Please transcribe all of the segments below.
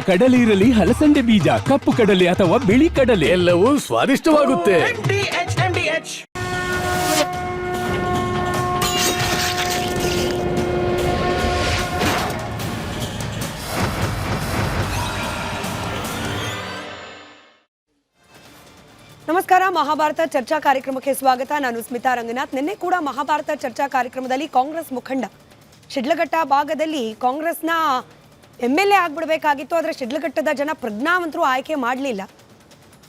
ಕಡಲೆ ಇರಲಿ, ಹಲಸಂದೆ ಬೀಜ, ಕಪ್ಪು ಕಡಲೆ ಅಥವಾ ಬಿಳಿ ಕಡಲೆ, ಎಲ್ಲವೂ ಸ್ವಾದಿಷ್ಟವಾಗುತ್ತೆ. ನಮಸ್ಕಾರ. ಮಹಾಭಾರತ ಚರ್ಚಾ ಕಾರ್ಯಕ್ರಮಕ್ಕೆ ಸ್ವಾಗತ. ನಾನು ಸ್ಮಿತಾ ರಂಗನಾಥ್. ನಿನ್ನೆ ಕೂಡ ಮಹಾಭಾರತ ಚರ್ಚಾ ಕಾರ್ಯಕ್ರಮದಲ್ಲಿ ಕಾಂಗ್ರೆಸ್ ಮುಖಂಡ ಶಿಡ್ಲಘಟ್ಟ ಭಾಗದಲ್ಲಿ ಕಾಂಗ್ರೆಸ್ನ MLA ಆಗ್ಬಿಡ್ಬೇಕಾಗಿತ್ತು, ಆದರೆ ಶಿಡ್ಲಘಟ್ಟದ ಜನ ಪ್ರಜ್ಞಾವಂತರು ಆಯ್ಕೆ ಮಾಡಲಿಲ್ಲ.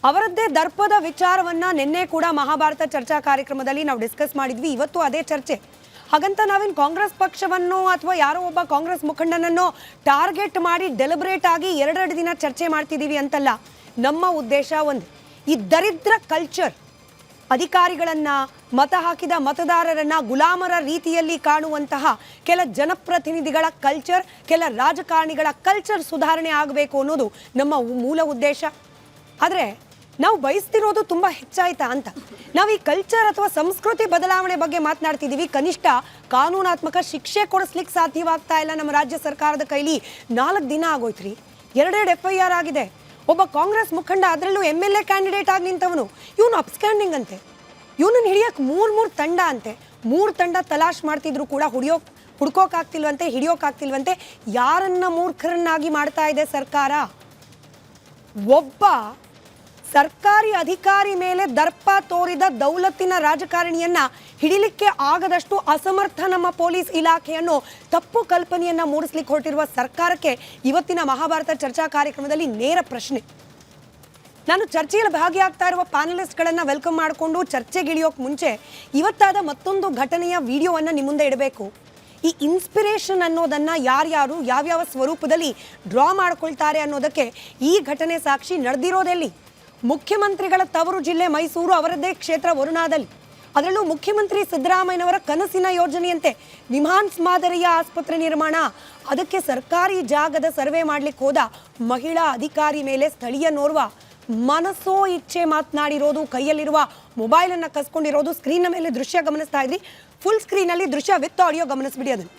ಅವರದ್ದೇ ದರ್ಪದ ವಿಚಾರವನ್ನ ನಿನ್ನೆ ಕೂಡ ಮಹಾಭಾರತ ಚರ್ಚಾ ಕಾರ್ಯಕ್ರಮದಲ್ಲಿ ನಾವು ಡಿಸ್ಕಸ್ ಮಾಡಿದ್ವಿ. ಇವತ್ತು ಅದೇ ಚರ್ಚೆ. ಹಾಗಂತ ನಾವೇನು ಕಾಂಗ್ರೆಸ್ ಪಕ್ಷವನ್ನು ಅಥವಾ ಯಾರೋ ಒಬ್ಬ ಕಾಂಗ್ರೆಸ್ ಮುಖಂಡನನ್ನು ಟಾರ್ಗೆಟ್ ಮಾಡಿ ಡೆಲಿಬ್ರೇಟ್ ಆಗಿ ಎರಡೆರಡು ದಿನ ಚರ್ಚೆ ಮಾಡ್ತಿದ್ದೀವಿ ಅಂತಲ್ಲ. ನಮ್ಮ ಉದ್ದೇಶ ಒಂದು, ಈ ದರಿದ್ರ ಕಲ್ಚರ್, ಅಧಿಕಾರಿಗಳನ್ನ, ಮತ ಹಾಕಿದ ಮತದಾರರನ್ನ ಗುಲಾಮರ ರೀತಿಯಲ್ಲಿ ಕಾಣುವಂತಹ ಕೆಲ ಜನಪ್ರತಿನಿಧಿಗಳ ಕಲ್ಚರ್, ಕೆಲ ರಾಜಕಾರಣಿಗಳ ಕಲ್ಚರ್ ಸುಧಾರಣೆ ಆಗಬೇಕು ಅನ್ನೋದು ನಮ್ಮ ಮೂಲ ಉದ್ದೇಶ. ಆದರೆ ನಾವು ಬಯಸ್ತಿರೋದು ತುಂಬ ಹೆಚ್ಚಾಯ್ತಾ ಅಂತ. ನಾವು ಈ ಕಲ್ಚರ್ ಅಥವಾ ಸಂಸ್ಕೃತಿ ಬದಲಾವಣೆ ಬಗ್ಗೆ ಮಾತನಾಡ್ತಿದ್ದೀವಿ. ಕನಿಷ್ಠ ಕಾನೂನಾತ್ಮಕ ಶಿಕ್ಷೆ ಕೊಡಿಸ್ಲಿಕ್ಕೆ ಸಾಧ್ಯವಾಗ್ತಾ ಇಲ್ಲ ನಮ್ಮ ರಾಜ್ಯ ಸರ್ಕಾರದ ಕೈಲಿ. 4 ದಿನ ಆಗೋಯ್ತ್ರಿ, 2 FIR ಆಗಿದೆ. ಒಬ್ಬ ಕಾಂಗ್ರೆಸ್ ಮುಖಂಡ, ಅದರಲ್ಲೂ MLA ಕ್ಯಾಂಡಿಡೇಟ್ ಆಗಿ ನಿಂತವನು, ಇವನು ಅಪ್ಸ್ಟ್ಯಾಂಡಿಂಗ್ ಅಂತೆ. ಇವನನ್ನು ಹಿಡಿಯೋಕೆ 3 ತಂಡ ಅಂತೆ. 3 ತಂಡ ತಲಾಶ್ ಮಾಡ್ತಿದ್ರು ಕೂಡ ಹುಡ್ಕೋಕಾಗ್ತಿಲ್ವಂತೆ, ಹಿಡಿಯೋಕಾಗ್ತಿಲ್ವಂತೆ. ಯಾರನ್ನ ಮೂರ್ಖರನ್ನಾಗಿ ಮಾಡ್ತಾ ಇದೆ ಸರ್ಕಾರ? ಒಬ್ಬ ಸರ್ಕಾರಿ ಅಧಿಕಾರಿ ಮೇಲೆ ದರ್ಪ ತೋರಿದ ದೌಲತ್ತಿನ ರಾಜಕಾರಣಿಯನ್ನ ಹಿಡಿಲಿಕ್ಕೆ ಆಗದಷ್ಟು ಅಸಮರ್ಥ ನಮ್ಮ ಪೊಲೀಸ್ ಇಲಾಖೆಯನ್ನು ತಪ್ಪು ಕಲ್ಪನೆಯನ್ನ ಮೂಡಿಸ್ಲಿಕ್ಕೆ ಹೊರಟಿರುವ ಸರ್ಕಾರಕ್ಕೆ ಇವತ್ತಿನ ಮಹಾಭಾರತ ಚರ್ಚಾ ಕಾರ್ಯಕ್ರಮದಲ್ಲಿ ನೇರ ಪ್ರಶ್ನೆ. ನಾನು ಚರ್ಚೆಯಲ್ಲಿ ಭಾಗಿಯಾಗ್ತಾ ಇರುವ ಪ್ಯಾನಲಿಸ್ಟ್ಗಳನ್ನು ವೆಲ್ಕಮ್ ಮಾಡಿಕೊಂಡು ಚರ್ಚೆಗಿಳಿಯೋಕೆ ಮುಂಚೆ ಇವತ್ತಾದ ಮತ್ತೊಂದು ಘಟನೆಯ ವಿಡಿಯೋವನ್ನು ನಿಮ್ಮ ಮುಂದೆ ಇಡಬೇಕು. ಈ ಇನ್ಸ್ಪಿರೇಷನ್ ಅನ್ನೋದನ್ನು ಯಾರ್ಯಾರು ಯಾವ್ಯಾವ ಸ್ವರೂಪದಲ್ಲಿ ಡ್ರಾ ಮಾಡ್ಕೊಳ್ತಾರೆ ಅನ್ನೋದಕ್ಕೆ ಈ ಘಟನೆ ಸಾಕ್ಷಿ. ನಡೆದಿರೋದೆಲ್ಲಿ? ಮುಖ್ಯಮಂತ್ರಿಗಳ ತವರು ಜಿಲ್ಲೆ ಮೈಸೂರು, ಅವರದ್ದೇ ಕ್ಷೇತ್ರ ವರುಣಾದಲ್ಲಿ. ಅದರಲ್ಲೂ ಮುಖ್ಯಮಂತ್ರಿ ಸಿದ್ದರಾಮಯ್ಯನವರ ಕನಸಿನ ಯೋಜನೆಯಂತೆ ನಿಮ್ಹಾನ್ಸ್ ಮಾದರಿಯ ಆಸ್ಪತ್ರೆ ನಿರ್ಮಾಣ. ಅದಕ್ಕೆ ಸರ್ಕಾರಿ ಜಾಗದ ಸರ್ವೆ ಮಾಡ್ಲಿಕ್ಕೆ ಹೋದ ಮಹಿಳಾ ಅಧಿಕಾರಿ ಮೇಲೆ ಸ್ಥಳೀಯನೋರ್ವ ಮನಸ್ಸೋ ಇಚ್ಛೆ ಮಾತನಾಡಿರೋದು, ಕೈಯಲ್ಲಿರುವ ಮೊಬೈಲನ್ನು ಕಸ್ಕೊಂಡಿರೋದು. ಸ್ಕ್ರೀನ್ನ ಮೇಲೆ ದೃಶ್ಯ ಗಮನಿಸ್ತಾ ಇದ್ರಿ, ಫುಲ್ ಸ್ಕ್ರೀನಲ್ಲಿ ದೃಶ್ಯ ವಿತ್ ಆಡಿಯೋ ಗಮನಿಸ್ಬಿಡಿ. ಅದನ್ನು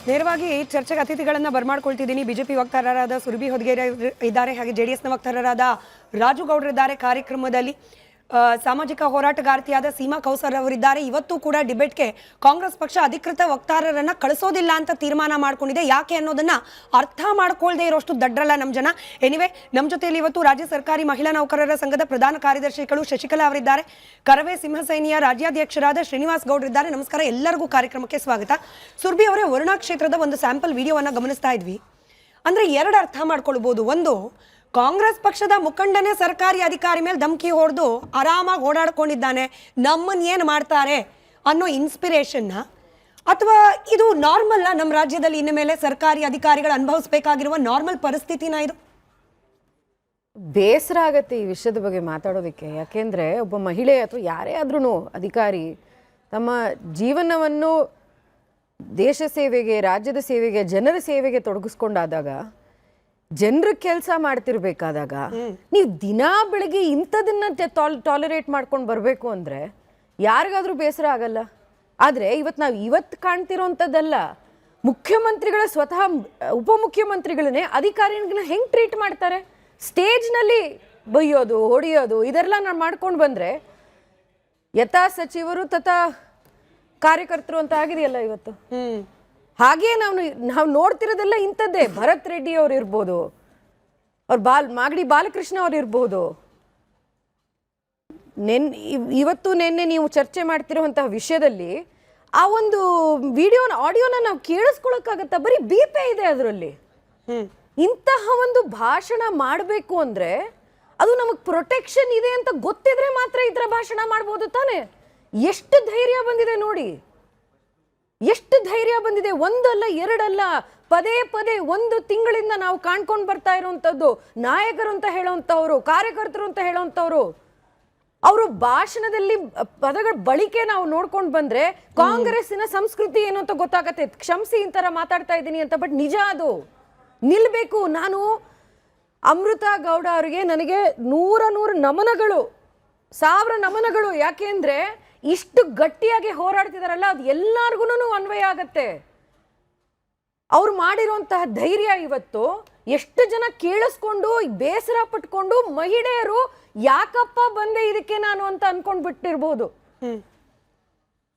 ನೇರವಾಗಿ ಚರ್ಚೆಗೆ ಅತಿಥಿಗಳನ್ನ ಬರ್ಮಾಡ್ಕೊಳ್ತಿದ್ದೀನಿ. ಬಿಜೆಪಿ ವಕ್ತಾರರಾದ ಸುರಭಿ ಹೊದಗೇರಿ ಇದ್ದಾರೆ, ಹಾಗೆ JDSನ ವಕ್ತಾರರಾದ ರಾಜು ಗೌಡ್ರಿದ್ದಾರೆ ಕಾರ್ಯಕ್ರಮದಲ್ಲಿ. ಸಾಮಾಜಿಕ ಹೋರಾಟಗಾರ್ತಿಯಾದ ಸೀಮಾ ಕೌಸರ್ ಅವರಿದ್ದಾರೆ. ಇವತ್ತು ಕೂಡ ಡಿಬೇಟ್ಗೆ ಕಾಂಗ್ರೆಸ್ ಪಕ್ಷ ಅಧಿಕೃತ ವಕ್ತಾರರನ್ನ ಕಳಿಸೋದಿಲ್ಲ ಅಂತ ತೀರ್ಮಾನ ಮಾಡ್ಕೊಂಡಿದೆ. ಯಾಕೆ ಅನ್ನೋದನ್ನ ಅರ್ಥ ಮಾಡ್ಕೊಳ್ದೇ ಇರೋಷ್ಟು ದಡ್ರಲ್ಲ ನಮ್ಮ ಜನ. ಎನಿವೆ, ನಮ್ಮ ಜೊತೆಯಲ್ಲಿ ಇವತ್ತು ರಾಜ್ಯ ಸರ್ಕಾರಿ ಮಹಿಳಾ ನೌಕರರ ಸಂಘದ ಪ್ರಧಾನ ಕಾರ್ಯದರ್ಶಿಗಳು ಶಶಿಕಲಾ ಅವರಿದ್ದಾರೆ, ಕರವೇ ಸಿಂಹಸೇನೆಯ ರಾಜ್ಯಾಧ್ಯಕ್ಷರಾದ ಶ್ರೀನಿವಾಸ್ ಗೌಡ್ರಿದ್ದಾರೆ. ನಮಸ್ಕಾರ, ಎಲ್ಲರಿಗೂ ಕಾರ್ಯಕ್ರಮಕ್ಕೆ ಸ್ವಾಗತ. ಸುರ್ಭಿ ಅವರೇ, ವರುಣಾ ಕ್ಷೇತ್ರದ ಒಂದು ಸ್ಯಾಂಪಲ್ ವಿಡಿಯೋವನ್ನ ಗಮನಿಸ್ತಾ ಇದ್ವಿ. ಅಂದ್ರೆ 2 ಅರ್ಥ ಮಾಡ್ಕೊಳ್ಬಹುದು. ಒಂದು, ಕಾಂಗ್ರೆಸ್ ಪಕ್ಷದ ಮುಖಂಡನೇ ಸರ್ಕಾರಿ ಅಧಿಕಾರಿ ಮೇಲೆ ಧಮಕಿ ಹೊಡೆದು ಆರಾಮಾಗಿ ಓಡಾಡ್ಕೊಂಡಿದ್ದಾನೆ, ನಮ್ಮನ್ನು ಏನು ಮಾಡ್ತಾರೆ ಅನ್ನೋ ಇನ್ಸ್ಪಿರೇಷನ್ನ, ಅಥವಾ ಇದು ನಾರ್ಮಲ್ ನಮ್ಮ ರಾಜ್ಯದಲ್ಲಿ ಇನ್ನು ಮೇಲೆ ಸರ್ಕಾರಿ ಅಧಿಕಾರಿಗಳು ಅನುಭವಿಸಬೇಕಾಗಿರುವ ನಾರ್ಮಲ್ ಪರಿಸ್ಥಿತಿನ? ಇದು ಬೇಸರ ಆಗತ್ತೆ ಈ ವಿಷಯದ ಬಗ್ಗೆ ಮಾತಾಡೋದಕ್ಕೆ. ಯಾಕೆಂದರೆ ಒಬ್ಬ ಮಹಿಳೆ ಅಥವಾ ಯಾರೇ ಆದ್ರೂ ಅಧಿಕಾರಿ ತಮ್ಮ ಜೀವನವನ್ನು ದೇಶ ಸೇವೆಗೆ, ರಾಜ್ಯದ ಸೇವೆಗೆ, ಜನರ ಸೇವೆಗೆ ತೊಡಗಿಸ್ಕೊಂಡಾದಾಗ, ಜನರ ಕೆಲಸ ಮಾಡ್ತಿರ್ಬೇಕಾದಾಗ ನೀವು ದಿನಾ ಬೆಳಗ್ಗೆ ಇಂಥದನ್ನ ಟಾಲರೇಟ್ ಮಾಡ್ಕೊಂಡು ಬರಬೇಕು ಅಂದರೆ ಯಾರಿಗಾದ್ರೂ ಬೇಸರ ಆಗಲ್ಲ. ಆದರೆ ಇವತ್ತು ಕಾಣ್ತಿರೋಂಥದ್ದಲ್ಲ. ಮುಖ್ಯಮಂತ್ರಿಗಳ ಸ್ವತಃ ಉಪಮುಖ್ಯಮಂತ್ರಿಗಳನ್ನೇ ಅಧಿಕಾರಿಗಳನ್ನ ಹೆಂಗೆ ಟ್ರೀಟ್ ಮಾಡ್ತಾರೆ? ಸ್ಟೇಜ್ನಲ್ಲಿ ಬೈಯೋದು, ಹೊಡೆಯೋದು, ಇದೆಲ್ಲ ನಾನು ಮಾಡ್ಕೊಂಡು ಬಂದರೆ ಯಥಾ ಸಚಿವರು ತಥಾ ಕಾರ್ಯಕರ್ತರು ಅಂತ ಆಗಿದೆಯಲ್ಲ ಇವತ್ತು. ಹಾಗೆ ನಾವು ನೋಡ್ತಿರೋದೆಲ್ಲ ಇಂಥದ್ದೇ. ಭರತ್ ರೆಡ್ಡಿ ಅವ್ರು ಇರ್ಬೋದು, ಅವ್ರು ಮಾಗಡಿ ಬಾಲಕೃಷ್ಣ ಅವ್ರು ಇರ್ಬೋದು. ಇವತ್ತು ನಿನ್ನೆ ನೀವು ಚರ್ಚೆ ಮಾಡ್ತಿರುವಂತಹ ವಿಷಯದಲ್ಲಿ ಆ ಒಂದು ಆಡಿಯೋನ ನಾವು ಕೇಳಿಸ್ಕೊಳಕ್ಕಾಗತ್ತಾ? ಬರೀ ಬೀಪೇ ಇದೆ ಅದರಲ್ಲಿ. ಇಂತಹ ಒಂದು ಭಾಷಣ ಮಾಡಬೇಕು ಅಂದ್ರೆ ಅದು ನಮಗೆ ಪ್ರೊಟೆಕ್ಷನ್ ಇದೆ ಅಂತ ಗೊತ್ತಿದ್ರೆ ಮಾತ್ರ ಈ ಥರ ಭಾಷಣ ಮಾಡ್ಬೋದು ತಾನೆ. ಎಷ್ಟು ಧೈರ್ಯ ಬಂದಿದೆ ನೋಡಿ, ಎಷ್ಟು ಧೈರ್ಯ ಬಂದಿದೆ. ಒಂದಲ್ಲ ಎರಡಲ್ಲ, ಪದೇ ಪದೇ 1 ತಿಂಗಳಿಂದ ನಾವು ಕಾಣ್ಕೊಂಡು ಬರ್ತಾ ಇರುವಂತದ್ದು ನಾಯಕರು ಅಂತ ಹೇಳುವಂತವ್ರು, ಕಾರ್ಯಕರ್ತರು ಅಂತ ಹೇಳುವಂತವ್ರು. ಅವರು ಭಾಷಣದಲ್ಲಿ ಪದಗಳ ಬಳಕೆ ನಾವು ನೋಡ್ಕೊಂಡು ಬಂದ್ರೆ ಕಾಂಗ್ರೆಸ್ಸಿನ ಸಂಸ್ಕೃತಿ ಏನು ಅಂತ ಗೊತ್ತಾಗತ್ತೆ. ಕ್ಷಮಿಸಿ ಇಂತರ ಮಾತಾಡ್ತಾ ಇದ್ದೀನಿ ಅಂತ, ಬಟ್ ನಿಜ ಅದು ನಿಲ್ಬೇಕು. ನಾನು ಅಮೃತ ಗೌಡ ಅವರಿಗೆ ನನಗೆ 100 ನಮನಗಳು, 1000 ನಮನಗಳು. ಯಾಕೆಂದ್ರೆ ಇಷ್ಟು ಗಟ್ಟಿಯಾಗಿ ಹೋರಾಡ್ತಿದಾರಲ್ಲ, ಅದು ಎಲ್ಲಾರ್ಗು ಅನ್ವಯ ಆಗತ್ತೆ. ಅವ್ರು ಮಾಡಿರುವಂತಹ ಧೈರ್ಯ ಇವತ್ತು ಎಷ್ಟು ಜನ ಕೇಳಿಸ್ಕೊಂಡು ಬೇಸರ ಪಟ್ಕೊಂಡು ಮಹಿಳೆಯರು ಯಾಕಪ್ಪ ಬಂದೆ ಇದಕ್ಕೆ ನಾನು ಅಂತ ಅನ್ಕೊಂಡ್ ಬಿಟ್ಟಿರ್ಬೋದು.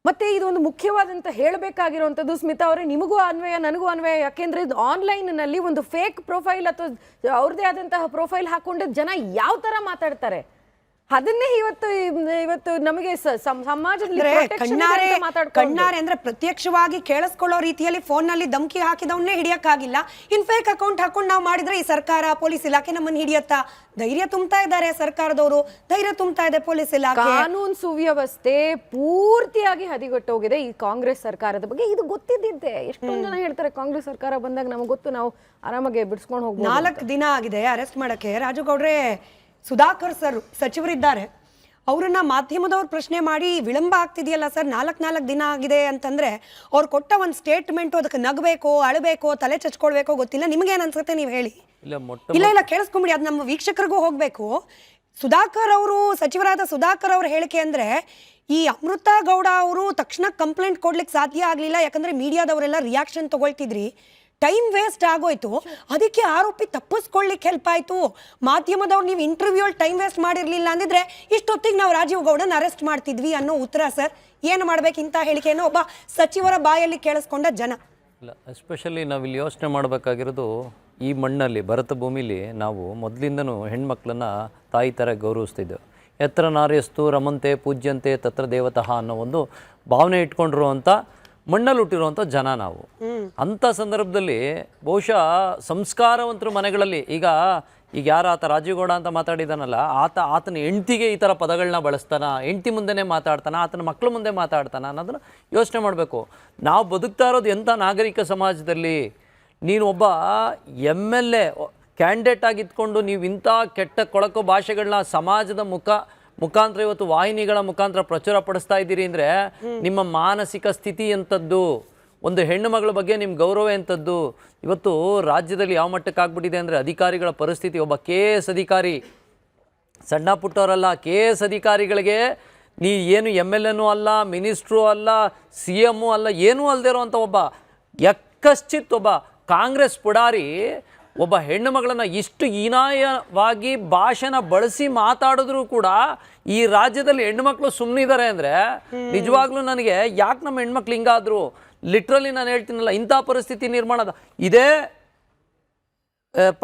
ಮತ್ತೆ ಇದೊಂದು ಮುಖ್ಯವಾದಂತ ಹೇಳಬೇಕಾಗಿರುವಂಥದ್ದು ಸ್ಮಿತಾ ಅವರೇ, ನಿಮಗೂ ಅನ್ವಯ ನನಗೂ ಅನ್ವಯ. ಯಾಕೆಂದ್ರೆ ಆನ್ಲೈನ್ ನಲ್ಲಿ ಒಂದು ಫೇಕ್ ಪ್ರೊಫೈಲ್ ಅಥವಾ ಅವ್ರದೇ ಆದಂತಹ ಪ್ರೊಫೈಲ್ ಹಾಕೊಂಡು ಜನ ಯಾವ ತರ ಮಾತಾಡ್ತಾರೆ ಅದನ್ನೇ ಇವತ್ತು ನಮಗೆ ಸಮಾಜದಲ್ಲಿ ಕಣ್ಣಾರೆ ಅಂದ್ರೆ ಪ್ರತ್ಯಕ್ಷವಾಗಿ ಕೇಳಿಸ್ಕೊಳ್ಳೋ ರೀತಿಯಲ್ಲಿ ಫೋನ್ ನಲ್ಲಿ ಧಮಕಿ ಹಾಕಿದವನ್ನೇ ಹಿಡಿಯಕ್ಕಾಗಿಲ್ಲ. ಇನ್ ಫೇಕ್ ಅಕೌಂಟ್ ಹಾಕೊಂಡು ನಾವು ಮಾಡಿದ್ರೆ ಈ ಸರ್ಕಾರ ಪೊಲೀಸ್ ಇಲಾಖೆ ನಮ್ಮನ್ನ ಹಿಡಿಯತ್ತಾ? ಧೈರ್ಯ ತುಂಬ್ತಾ ಇದ್ದಾರೆ ಸರ್ಕಾರದವರು, ಧೈರ್ಯ ತುಂಬ್ತಾ ಇದೆ ಪೊಲೀಸ್ ಇಲಾಖೆ. ಕಾನೂನು ಸುವ್ಯವಸ್ಥೆ ಪೂರ್ತಿಯಾಗಿ ಹದಿಗೊಟ್ಟೋಗಿದೆ ಈ ಕಾಂಗ್ರೆಸ್ ಸರ್ಕಾರದ ಬಗ್ಗೆ. ಇದು ಗೊತ್ತಿದ್ದಿದ್ದೆ. ಎಷ್ಟೊಂದು ಜನ ಹೇಳ್ತಾರೆ ಕಾಂಗ್ರೆಸ್ ಸರ್ಕಾರ ಬಂದಾಗ ನಮಗೆ ಗೊತ್ತು, ನಾವು ಆರಾಮಾಗಿ ಬಿಡಿಸ್ಕೊಂಡು ಹೋಗ್ಬೋದು. 4 ದಿನ ಆಗಿದೆ ಅರೆಸ್ಟ್ ಮಾಡಕ್ಕೆ. ರಾಜುಗೌಡ್ರೆ, ಸುಧಾಕರ್ ಸರ್ ಸಚಿವರಿದ್ದಾರೆ, ಅವರನ್ನ ಮಾಧ್ಯಮದವ್ರು ಪ್ರಶ್ನೆ ಮಾಡಿ ವಿಳಂಬ ಆಗ್ತಿದೆಯಲ್ಲ ಸರ್, 4 ದಿನ ಆಗಿದೆ ಅಂತಂದ್ರೆ ಅವ್ರು ಕೊಟ್ಟ ಒಂದು ಸ್ಟೇಟ್ಮೆಂಟ್ ಅದಕ್ಕೆ ನಗಬೇಕೋ ಅಳಬೇಕೋ ತಲೆ ಚಚ್ಕೊಳ್ಬೇಕೋ ಗೊತ್ತಿಲ್ಲ. ನಿಮ್ಗೇನ್ ಅನ್ಸುತ್ತೆ ನೀವು ಹೇಳಿ? ಇಲ್ಲ ಕೇಳಿಸ್ಕೊಂಬಿಡಿ, ಅದು ನಮ್ಮ ವೀಕ್ಷಕರಿಗೂ ಹೋಗ್ಬೇಕು. ಸುಧಾಕರ್ ಅವರು, ಸಚಿವರಾದ ಸುಧಾಕರ್ ಅವ್ರ ಹೇಳಿಕೆ ಅಂದ್ರೆ ಈ ಅಮೃತ ಗೌಡ ಅವರು ತಕ್ಷಣ ಕಂಪ್ಲೇಂಟ್ ಕೊಡ್ಲಿಕ್ಕೆ ಸಾಧ್ಯ ಆಗ್ಲಿಲ್ಲ. ಯಾಕಂದ್ರೆ ಮೀಡಿಯಾದವರೆಲ್ಲ ರಿಯಾಕ್ಷನ್ ತಗೊಳ್ತಿದ್ರಿ, ಟೈಮ್ ವೇಸ್ಟ್ ಆಗೋಯ್ತು, ಅದಕ್ಕೆ ಆರೋಪಿ ತಪ್ಪಿಸ್ಕೊಳ್ಳಿಕ್ಕೆ ಹೆಲ್ಪ್ ಆಯ್ತು. ಮಾಧ್ಯಮದವ್ರು ನೀವು ಇಂಟರ್ವ್ಯೂ ಟೈಮ್ ವೇಸ್ಟ್ ಮಾಡಿರ್ಲಿಲ್ಲ ಅಂದಿದ್ರೆ ಇಷ್ಟೊತ್ತಿಗೆ ನಾವು ರಾಜೀವ್ ಗೌಡನ್ ಅರೆಸ್ಟ್ ಮಾಡ್ತಿದ್ವಿ ಅನ್ನೋ ಉತ್ತರ ಸರ್. ಏನು ಮಾಡ್ಬೇಕು ಇಂಥ ಹೇಳಿಕೆಯನ್ನು ಒಬ್ಬ ಸಚಿವರ ಬಾಯಲ್ಲಿ ಕೇಳಿಸ್ಕೊಂಡ ಜನ? ಇಲ್ಲ, ಎಸ್ಪೆಷಲಿ ನಾವಿಲ್ಲಿ ಯೋಚನೆ ಮಾಡಬೇಕಾಗಿರೋದು, ಈ ಮಣ್ಣಲ್ಲಿ ಭರತ ಭೂಮಿಲಿ ನಾವು ಮೊದಲಿಂದನೂ ಹೆಣ್ಮಕ್ಳನ್ನ ತಾಯಿ ಥರ ಗೌರವಿಸ್ತಿದ್ದೆವು. ಎತ್ತರ ನಾರ್ಯಸ್ತು ರಮಂತೆ ಪೂಜ್ಯಂತೆ ತತ್ರ ದೇವತಃ ಅನ್ನೋ ಒಂದು ಭಾವನೆ ಇಟ್ಕೊಂಡಿರುವಂಥ ಮಣ್ಣಲ್ಲಿ ಹುಟ್ಟಿರುವಂಥ ಜನ ನಾವು. ಅಂಥ ಸಂದರ್ಭದಲ್ಲಿ ಬಹುಶಃ ಸಂಸ್ಕಾರವಂತರ ಮನೆಗಳಲ್ಲಿ ಈಗ ಯಾರ ಆತ ರಾಜೀವ್ಗೌಡ ಅಂತ ಮಾತಾಡಿದಾನಲ್ಲ, ಆತನ ಹೆಂಡ್ತಿಗೆ ಈ ಥರ ಪದಗಳನ್ನ ಬಳಸ್ತಾನ, ಹೆಂಡ್ತಿ ಮುಂದೆನೇ ಮಾತಾಡ್ತಾನ, ಆತನ ಮಕ್ಕಳ ಮುಂದೆ ಮಾತಾಡ್ತಾನ ಅನ್ನೋದನ್ನ ಯೋಚನೆ ಮಾಡಬೇಕು. ನಾವು ಬದುಕ್ತಾ ಇರೋದು ಎಂಥ ನಾಗರಿಕ ಸಮಾಜದಲ್ಲಿ. ನೀನು ಒಬ್ಬ MLA ಕ್ಯಾಂಡಿಡೇಟ್ ಆಗಿದ್ಕೊಂಡು ನೀವು ಇಂಥ ಕೆಟ್ಟ ಕೊಳಕು ಭಾಷೆಗಳನ್ನ ಸಮಾಜದ ಮುಖಾಂತರ ಇವತ್ತು ವಾಹಿನಿಗಳ ಮುಖಾಂತರ ಪ್ರಚುರ ಪಡಿಸ್ತಾ ಇದ್ದೀರಿ ಅಂದರೆ ನಿಮ್ಮ ಮಾನಸಿಕ ಸ್ಥಿತಿ ಎಂಥದ್ದು, ಒಂದು ಹೆಣ್ಣು ಮಗಳ ಬಗ್ಗೆ ನಿಮ್ಮ ಗೌರವ ಎಂಥದ್ದು. ಇವತ್ತು ರಾಜ್ಯದಲ್ಲಿ ಯಾವ ಮಟ್ಟಕ್ಕೆ ಆಗ್ಬಿಟ್ಟಿದೆ ಅಂದರೆ ಅಧಿಕಾರಿಗಳ ಪರಿಸ್ಥಿತಿ, ಒಬ್ಬ KS ಅಧಿಕಾರಿ, ಸಣ್ಣ ಪುಟ್ಟವರಲ್ಲ, KS ಅಧಿಕಾರಿಗಳಿಗೆ ನೀ ಏನು MLAನೂ ಅಲ್ಲ, ಮಿನಿಸ್ಟ್ರು ಅಲ್ಲ, CM ಅಲ್ಲ, ಏನೂ ಅಲ್ಲದೆ ಇರೋವಂಥ ಒಬ್ಬ ಯಕ್ಕಶ್ಚಿತ್ ಒಬ್ಬ ಕಾಂಗ್ರೆಸ್ ಪುಡಾರಿ ಒಬ್ಬ ಹೆಣ್ಣು ಮಗಳನ್ನು ಇಷ್ಟು ಹೀನಾಯವಾಗಿ ಭಾಷಣ ಬಳಸಿ ಮಾತಾಡಿದ್ರು ಕೂಡ ಈ ರಾಜ್ಯದಲ್ಲಿ ಹೆಣ್ಮಕ್ಳು ಸುಮ್ಮನಿದ್ದಾರೆ ಅಂದರೆ ನಿಜವಾಗ್ಲೂ ನನಗೆ ಯಾಕೆ ನಮ್ಮ ಹೆಣ್ಮಕ್ಳು ಹಿಂಗಾದ್ರು, ಲಿಟ್ರಲಿ ನಾನು ಹೇಳ್ತೀನಲ್ಲ, ಇಂಥ ಪರಿಸ್ಥಿತಿ ನಿರ್ಮಾಣದ ಇದೇ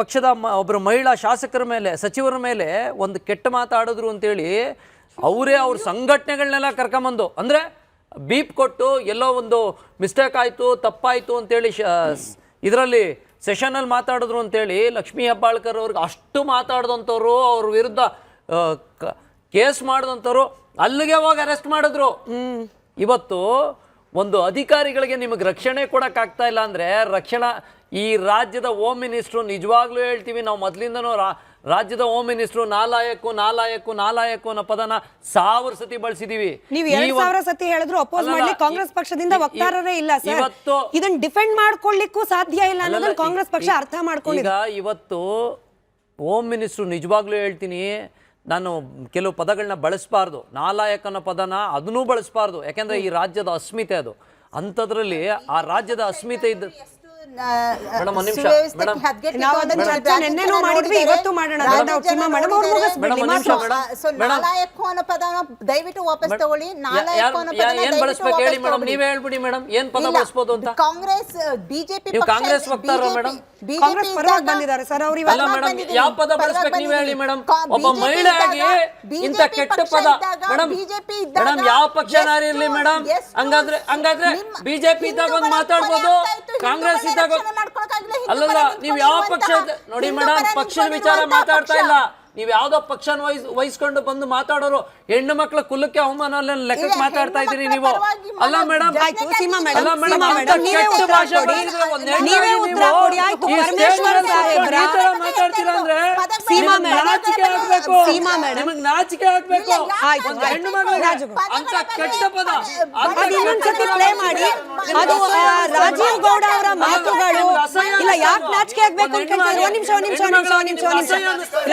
ಪಕ್ಷದ ಒಬ್ಬರು ಮಹಿಳಾ ಶಾಸಕರ ಮೇಲೆ, ಸಚಿವರ ಮೇಲೆ ಒಂದು ಕೆಟ್ಟ ಮಾತಾಡಿದ್ರು ಅಂತೇಳಿ ಅವರೇ ಅವ್ರ ಸಂಘಟನೆಗಳನ್ನೆಲ್ಲ ಕರ್ಕೊಂಬಂದು, ಅಂದರೆ ಬೀಪ್ ಕೊಟ್ಟು ಎಲ್ಲೋ ಒಂದು ಮಿಸ್ಟೇಕ್ ಆಯಿತು, ತಪ್ಪಾಯಿತು ಅಂತೇಳಿ ಇದರಲ್ಲಿ ಸೆಷನಲ್ಲಿ ಮಾತಾಡಿದ್ರು ಅಂತೇಳಿ ಲಕ್ಷ್ಮೀ ಹೆಬ್ಬಾಳ್ಕರ್ ಅವ್ರಿಗೆ ಅಷ್ಟು ಮಾತಾಡಿದಂಥವ್ರು, ಅವ್ರ ವಿರುದ್ಧ ಕೇಸ್ ಮಾಡಿದಂಥವ್ರು ಅಲ್ಲಿಗೆ ಹೋಗಿ ಅರೆಸ್ಟ್ ಮಾಡಿದ್ರು. ಇವತ್ತು ಒಂದು ಅಧಿಕಾರಿಗಳಿಗೆ ನಿಮಗೆ ರಕ್ಷಣೆ ಕೊಡೋಕ್ಕಾಗ್ತಾ ಇಲ್ಲ ಅಂದರೆ ಈ ರಾಜ್ಯದ ಹೋಮ್ ಮಿನಿಸ್ಟ್ರು, ನಿಜವಾಗ್ಲೂ ಹೇಳ್ತೀವಿ ನಾವು ಮೊದಲಿಂದನೂ ರಾಜ್ಯದ ಹೋಮ್ ಮಿನಿಸ್ಟ್ರು ನಾಲಾಯಕು ಅನ್ನೋ ಪದನ 1000 ಸತಿ ಬಳಸಿದೀವಿ. ನೀವು 2000 ಸತಿ ಹೇಳಿದ್ರು ಅಪೋಸ್ ಮಾಡ್ಲಿ ಕಾಂಗ್ರೆಸ್ ಪಕ್ಷದಿಂದ ವಕ್ತಾರರೇ ಇಲ್ಲ ಸರ್. ಇವತ್ತು ಇದನ್ನ ಡಿಫೆಂಡ್ ಮಾಡ್ಕೊಳ್ಳಿಕ್ಕೂ ಸಾಧ್ಯ ಇಲ್ಲ ಅನ್ನೋದನ್ನ ಕಾಂಗ್ರೆಸ್ ಪಕ್ಷ ಅರ್ಥ ಮಾಡ್ಕೊಂಡಿದೆ. ಈಗ ಇವತ್ತು ಹೋಮ್ ಮಿನಿಸ್ಟ್ರು, ನಿಜವಾಗ್ಲೂ ಹೇಳ್ತೀನಿ, ನಾನು ಕೆಲವು ಪದಗಳನ್ನ ಬಳಸಬಾರ್ದು, ನಾಲಾಯಕ ಅನ್ನೋ ಪದನ ಅದನ್ನೂ ಬಳಸಬಾರ್ದು, ಯಾಕೆಂದ್ರೆ ಈ ರಾಜ್ಯದ ಅಸ್ಮಿತೆ ಅದು. ಅಂಥದ್ರಲ್ಲಿ ಆ ರಾಜ್ಯದ ಅಸ್ಮಿತೆ ಇದ್ದ ಮೇಡಮ್, ಒಂದ್ ನಿಮಿಷ. ಸುವ್ಯವಸ್ಥೆಗೆ ಮೇಡಮ್, ಹದ್ಗೆಟ್ಟಿತ್ತು ನಾವು ಅದನ್ನ ಅಂತ ಚರ್ಚೆ ನೆನ್ನೆನೂ ಮಾಡಿದ್ವಿ, ಇವತ್ತು ಮಾಡೋಣ. ರಾಜ್ಯದ ಅದನ್ನ ಸೀಮಾ ಮೇಡಮ್ ಅವ್ರು ನೋಡಿದ್ದಾರೆ. ಮುಗಿಸ್ಬಿಡ್ಲಿ, ಮೇಡಮ್, ಒಂದ್ ನಿಮಿಷ ಮೇಡಮ್. ಸೊ ನಾಲಾಯಕ್ಕು ಅನ್ನೋ ಪದನ ದಯವಿಟ್ಟು ವಾಪಸ್ ತಗೊಳ್ಳಿ. ನಾಲಾಯಕ್ಕು ಅನ್ನೋ ಪದನ ಏನ್ ದಯವಿಟ್ಟು ಬಳಸ್ಬೇಕು ಹೇಳಿ ವಾಪಸ್ ಮೇಡಮ್, ತಗೊಳ್ಳಿ. ನೀವೇ ಹೇಳ್ಬಿಡಿ ಮೇಡಮ್, ಏನ್ ಪದ ಇಲ್ಲ, ಬಳಸ್ಬೋದು ಅಂತ. ಕಾಂಗ್ರೆಸ್ ಬಿಜೆಪಿ ನೀವು ಕಾಂಗ್ರೆಸ್ ವಕ್ತಾರರ ಮೇಡಮ್? ಕಾಂಗ್ರೆಸ್ ಪರವಾಗಿ ಬಂದಿದ್ದಾರೆ ಸರ್ ಅವ್ರು ಅಲ್ಲ ಮೇಡಮ್, ಯಾವ ಪದ ಬಳಸ್ಬೇಕು ನೀವೇ ಹೇಳಿ ಮೇಡಮ್. ಒಬ್ಬ ಮಹಿಳೆಯಾಗಿ ಇಂತ ಕೆಟ್ಟ ಪದ ಮೇಡಮ್, ಮೇಡಮ್ ಯಾವ ಪಕ್ಷನಾರು ಇರ್ಲಿ ಮೇಡಮ್, ಹಂಗಾದ್ರೆ ಬಿಜೆಪಿ ಇದ್ದಾಗ ಒಂದ್ ಮಾತಾಡ್ಬೋದು, ಕಾಂಗ್ರೆಸ್ ಇದ್ದಾಗ ಅಲ್ಲಲ್ಲ. ನೀವ್ ಯಾವ ಪಕ್ಷ ನೋಡಿ ಮೇಡಮ್, ಪಕ್ಷದ ವಿಚಾರ ಮಾತಾಡ್ತಾ ಇಲ್ಲ. ನೀವ್ ಯಾವ್ದೋ ಪಕ್ಷನ ವಹಿಸ್ಕೊಂಡು ಬಂದು ಮಾತಾಡೋರು, ಹೆಣ್ಣು ಮಕ್ಕಳ ಕುಲಕ್ಕೆ ಅವಮಾನ ಲೆಕ್ಕಕ್ಕೆ ಮಾತಾಡ್ತಾ ಇದೀರಿ ನೀವು. ಅಲ್ಲ ಮೇಡಮ್, ಆಯ್ತು ಸೀಮಾ ಮೇಡಮ್, ಅಲ್ಲ ಮೇಡಮ್, ಸೀಮಾ ಅಂತ ಮೇಡಮ್, ನೀವೇ ಕೆಟ್ಟ ಉತ್ತರ ಭಾಷೆ ಕೊಡಿ. ಬಳಸಿದ್ರೆ ಒಂದ್ ಹೆಣ್ಣಾಗಿ ನೀವೇ ನೀವು ಉತ್ತರ ಕೊಡಿ. ಆಯ್ತು, ಈ ಪರಮೇಶ್ವರ್ ಸ್ಟೇಜ್ ಮೇಲೆ ಸಾಹೇಬ್ರ ಈ ತರ ಮಾತಾಡ್ತೀರಾ ಅಂದ್ರೆ ಸೀಮಾ ನಿಮ್ಗೆ ಮೇಡಮ್, ನಾಚಿಕೆ ಆಗ್ಬೇಕು. ಸೀಮಾ ಮೇಡಮ್, ನಿಮಗೆ ನಾಚಿಕೆ ಆಗ್ಬೇಕು. ಆಯ್ತು, ಒಂದು ಹೆಣ್ಣು ಮಗಳಿಗೆ ಅಂತ ಕೆಟ್ಟ ಪದ, ಅಂತ ಅದು ಇನ್ನೊಂದ್ಸತಿ ಕೆಟ್ಟ ಪ್ಲೇ ಪದ ಮಾಡಿ. ಅದು ರಾಜೀವ್ ಗೌಡ ಅವರ ಮಾತುಗಳು. ಇಲ್ಲ, ಯಾಕೆ ನಾಚಿಕೆ ಆಗ್ಬೇಕು ಅಂತ ಕೇಳ್ತಾರೆ. ಒಂದ್ ನಿಮಿಷ.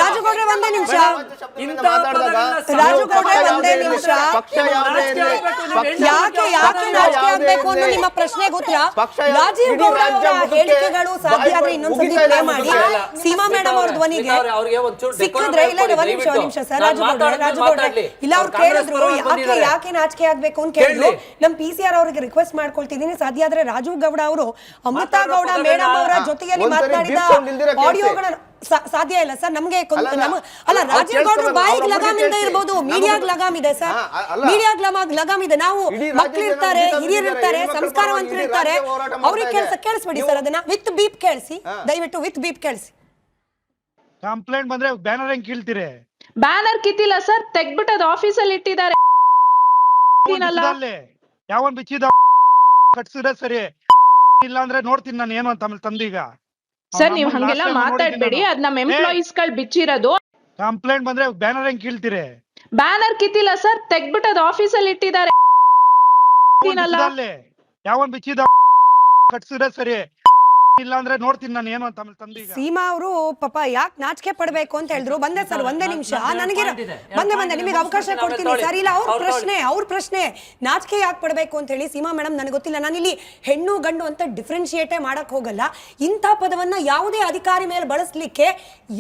ರಾಜು ಗೌಡ್ರೆ ಒಂದೇ ನಿಮಿಷ. ರಾಜು ಗೌಡ್ರೆ ಒಂದೇ ನಿಮಿಷ. ಯಾಕೆ ನಾಚಿಕೆ ಆಗ್ಬೇಕು ಅನ್ನೋ ನಿಮ್ಮ ಪ್ರಶ್ನೆಗೆ ಉತ್ತರ. ರಾಜೀವ್ ಗೌಡ ಅವರ ಹೇಳಿಕೆಗಳು ಸಾಧ್ಯ ಆದ್ರೆ ಇನ್ನೊಂದ್ಸತಿ ಪ್ಲೇ ಮಾಡಿ. ಸೀಮಾ ಮೇಡಮ್ ಅವ್ರ ಧ್ವನಿಗೆ ಸಿಕ್ಕಿದ್ರೆ ಇಲ್ಲ, ಒಂದ್ ನಿಮಿಷ ಸರ್. ರಾಜು ಗೌಡ್ರೆ ಇಲ್ಲ, ಅವ್ರು ಕೇಳಿದ್ರು ಯಾಕೆ ನಾಚಿಕೆ ಆಗ್ಬೇಕು ಅಂತ ಕೇಳಿದ್ರು. ನಮ್ PCR ಅವ್ರಿಗೆ ರಿಕ್ವೆಸ್ಟ್ ಮಾಡ್ಕೊಳ್ತಿದ್ದೀನಿ, ಸಾಧ್ಯ ಆದ್ರೆ ರಾಜೀವ್ ಗೌಡ ಅವರು ಅಮೃತಾ ಗೌಡ ಮೇಡಮ್ ಅವರ ಜೊತೆಯಲ್ಲಿ ಮಾತನಾಡಿದ ಆಡಿಯೋಗಳನ್ನ ಸಾಧ್ಯ ಇಲ್ಲ ಸರ್ ನಮ್ಗೆ. ಅಲ್ಲ, ರಾಜೀವ್ ಗೌಡ್ರು ಬಾಯಿಗೆ ಲಗಾಮಿಂದ ಇರ್ಬೋದು, ಮೀಡಿಯಾಗ್ ಲಗಾಮ್ ಇದೆ ಸರ್. ಮೀಡಿಯಾಗ್ ಲಗಾಮ್ ಇದೆ. ನಾವು ಮಕ್ಕಳಿರ್ತಾರೆ, ಹಿರಿಯರಿರ್ತಾರೆ, ಸಂಸ್ಕಾರವಂತರು ಇರ್ತಾರೆ, ಅವ್ರಿಗೆ ಕೇಳಿಸ್ಬಿಡಿ ಸರ್. ಅದನ್ನ ವಿತ್ ಬೀಪ್ ಕೇಳಿಸಿ, ದಯವಿಟ್ಟು ವಿತ್ ಬೀಪ್ ಕೇಳಿಸಿ. ಕಂಪ್ಲೇಂಟ್ ಬಂದ್ರೆ ಬ್ಯಾನರ್ ಹೆಂಗ್ ಕೀಳ್ತೀರಿ? ಬ್ಯಾನರ್ ಕಿತ್ತಿಲ್ಲ ಸರ್, ತೆಗ್ದ್ಬಿಟ್ಟು ಅದು ಆಫೀಸಲ್ಲಿ ಇಟ್ಟಿದ್ದಾರೆ. ಯಾವನ್ ಬಿಚ್ಚಿದ ಕಟ್ಸಿದ್ರೆ ಸರಿ, ಇಲ್ಲ ಅಂದ್ರೆ ನೋಡ್ತೀನಿ ನಾನು ಏನು ಅಂತ ಆಮೇಲೆ ತಂದೀಗ. ಸರ್ ನೀವು ಹಂಗೆಲ್ಲ ಮಾತಾಡ್ಬೇಡಿ, ಅದ್ ನಮ್ ಎಂಪ್ಲಾಯೀಸ್ ಗಳು ಬಿಚ್ಚಿರೋದು. ಕಂಪ್ಲೇಂಟ್ ಬಂದ್ರೆ ಬ್ಯಾನರ್ ಹೆಂಗ್ ಕೀಳ್ತೀರಿ? ಬ್ಯಾನರ್ ಕಿತ್ತಿಲ್ಲ ಸರ್, ತೆಗ್ದ್ಬಿಟ್ಟು ಅದು ಆಫೀಸಲ್ಲಿ ಇಟ್ಟಿದ್ದಾರೆ. ಯಾವನ್ ಬಿಚ್ಚಿದ ಕಟ್ಸಿದ್ರೆ ಸರಿ, ಇಲ್ಲ ಅಂದ್ರೆ ನೋಡ್ತೀನಿ ನಾನು ಏನು ಅಂತ ಆಮೇಲೆ ತಂದೀಗ. ಸೀಮಾ ಅವರು ಪಾಪ ಯಾಕೆ ನಾಚಿಕೆ ಪಡ್ಬೇಕು ಅಂತ ಹೇಳಿದ್ರು. ಬಂದೆ ಸರ್, ಒಂದೇ ನಿಮಿಷ. ನನಗೆ ಬಂದೆ ನಿಮಗೆ ಅವಕಾಶ ಕೊಡ್ತೀನಿ ಸರ್. ಇಲ್ಲ, ಅವ್ರ ಪ್ರಶ್ನೆ ನಾಚಿಕೆ ಯಾಕೆ ಪಡ್ಬೇಕು ಅಂತ ಹೇಳಿ. ಸೀಮಾ ಮೇಡಮ್ ನನಗೆ ಗೊತ್ತಿಲ್ಲ, ನಾನಿಲ್ಲಿ ಹೆಣ್ಣು ಗಂಡು ಅಂತ ಡಿಫ್ರೆನ್ಶಿಯೇಟೇ ಮಾಡಕ್ ಹೋಗಲ್ಲ. ಇಂಥ ಪದವನ್ನ ಯಾವುದೇ ಅಧಿಕಾರಿ ಮೇಲೆ ಬಳಸಲಿಕ್ಕೆ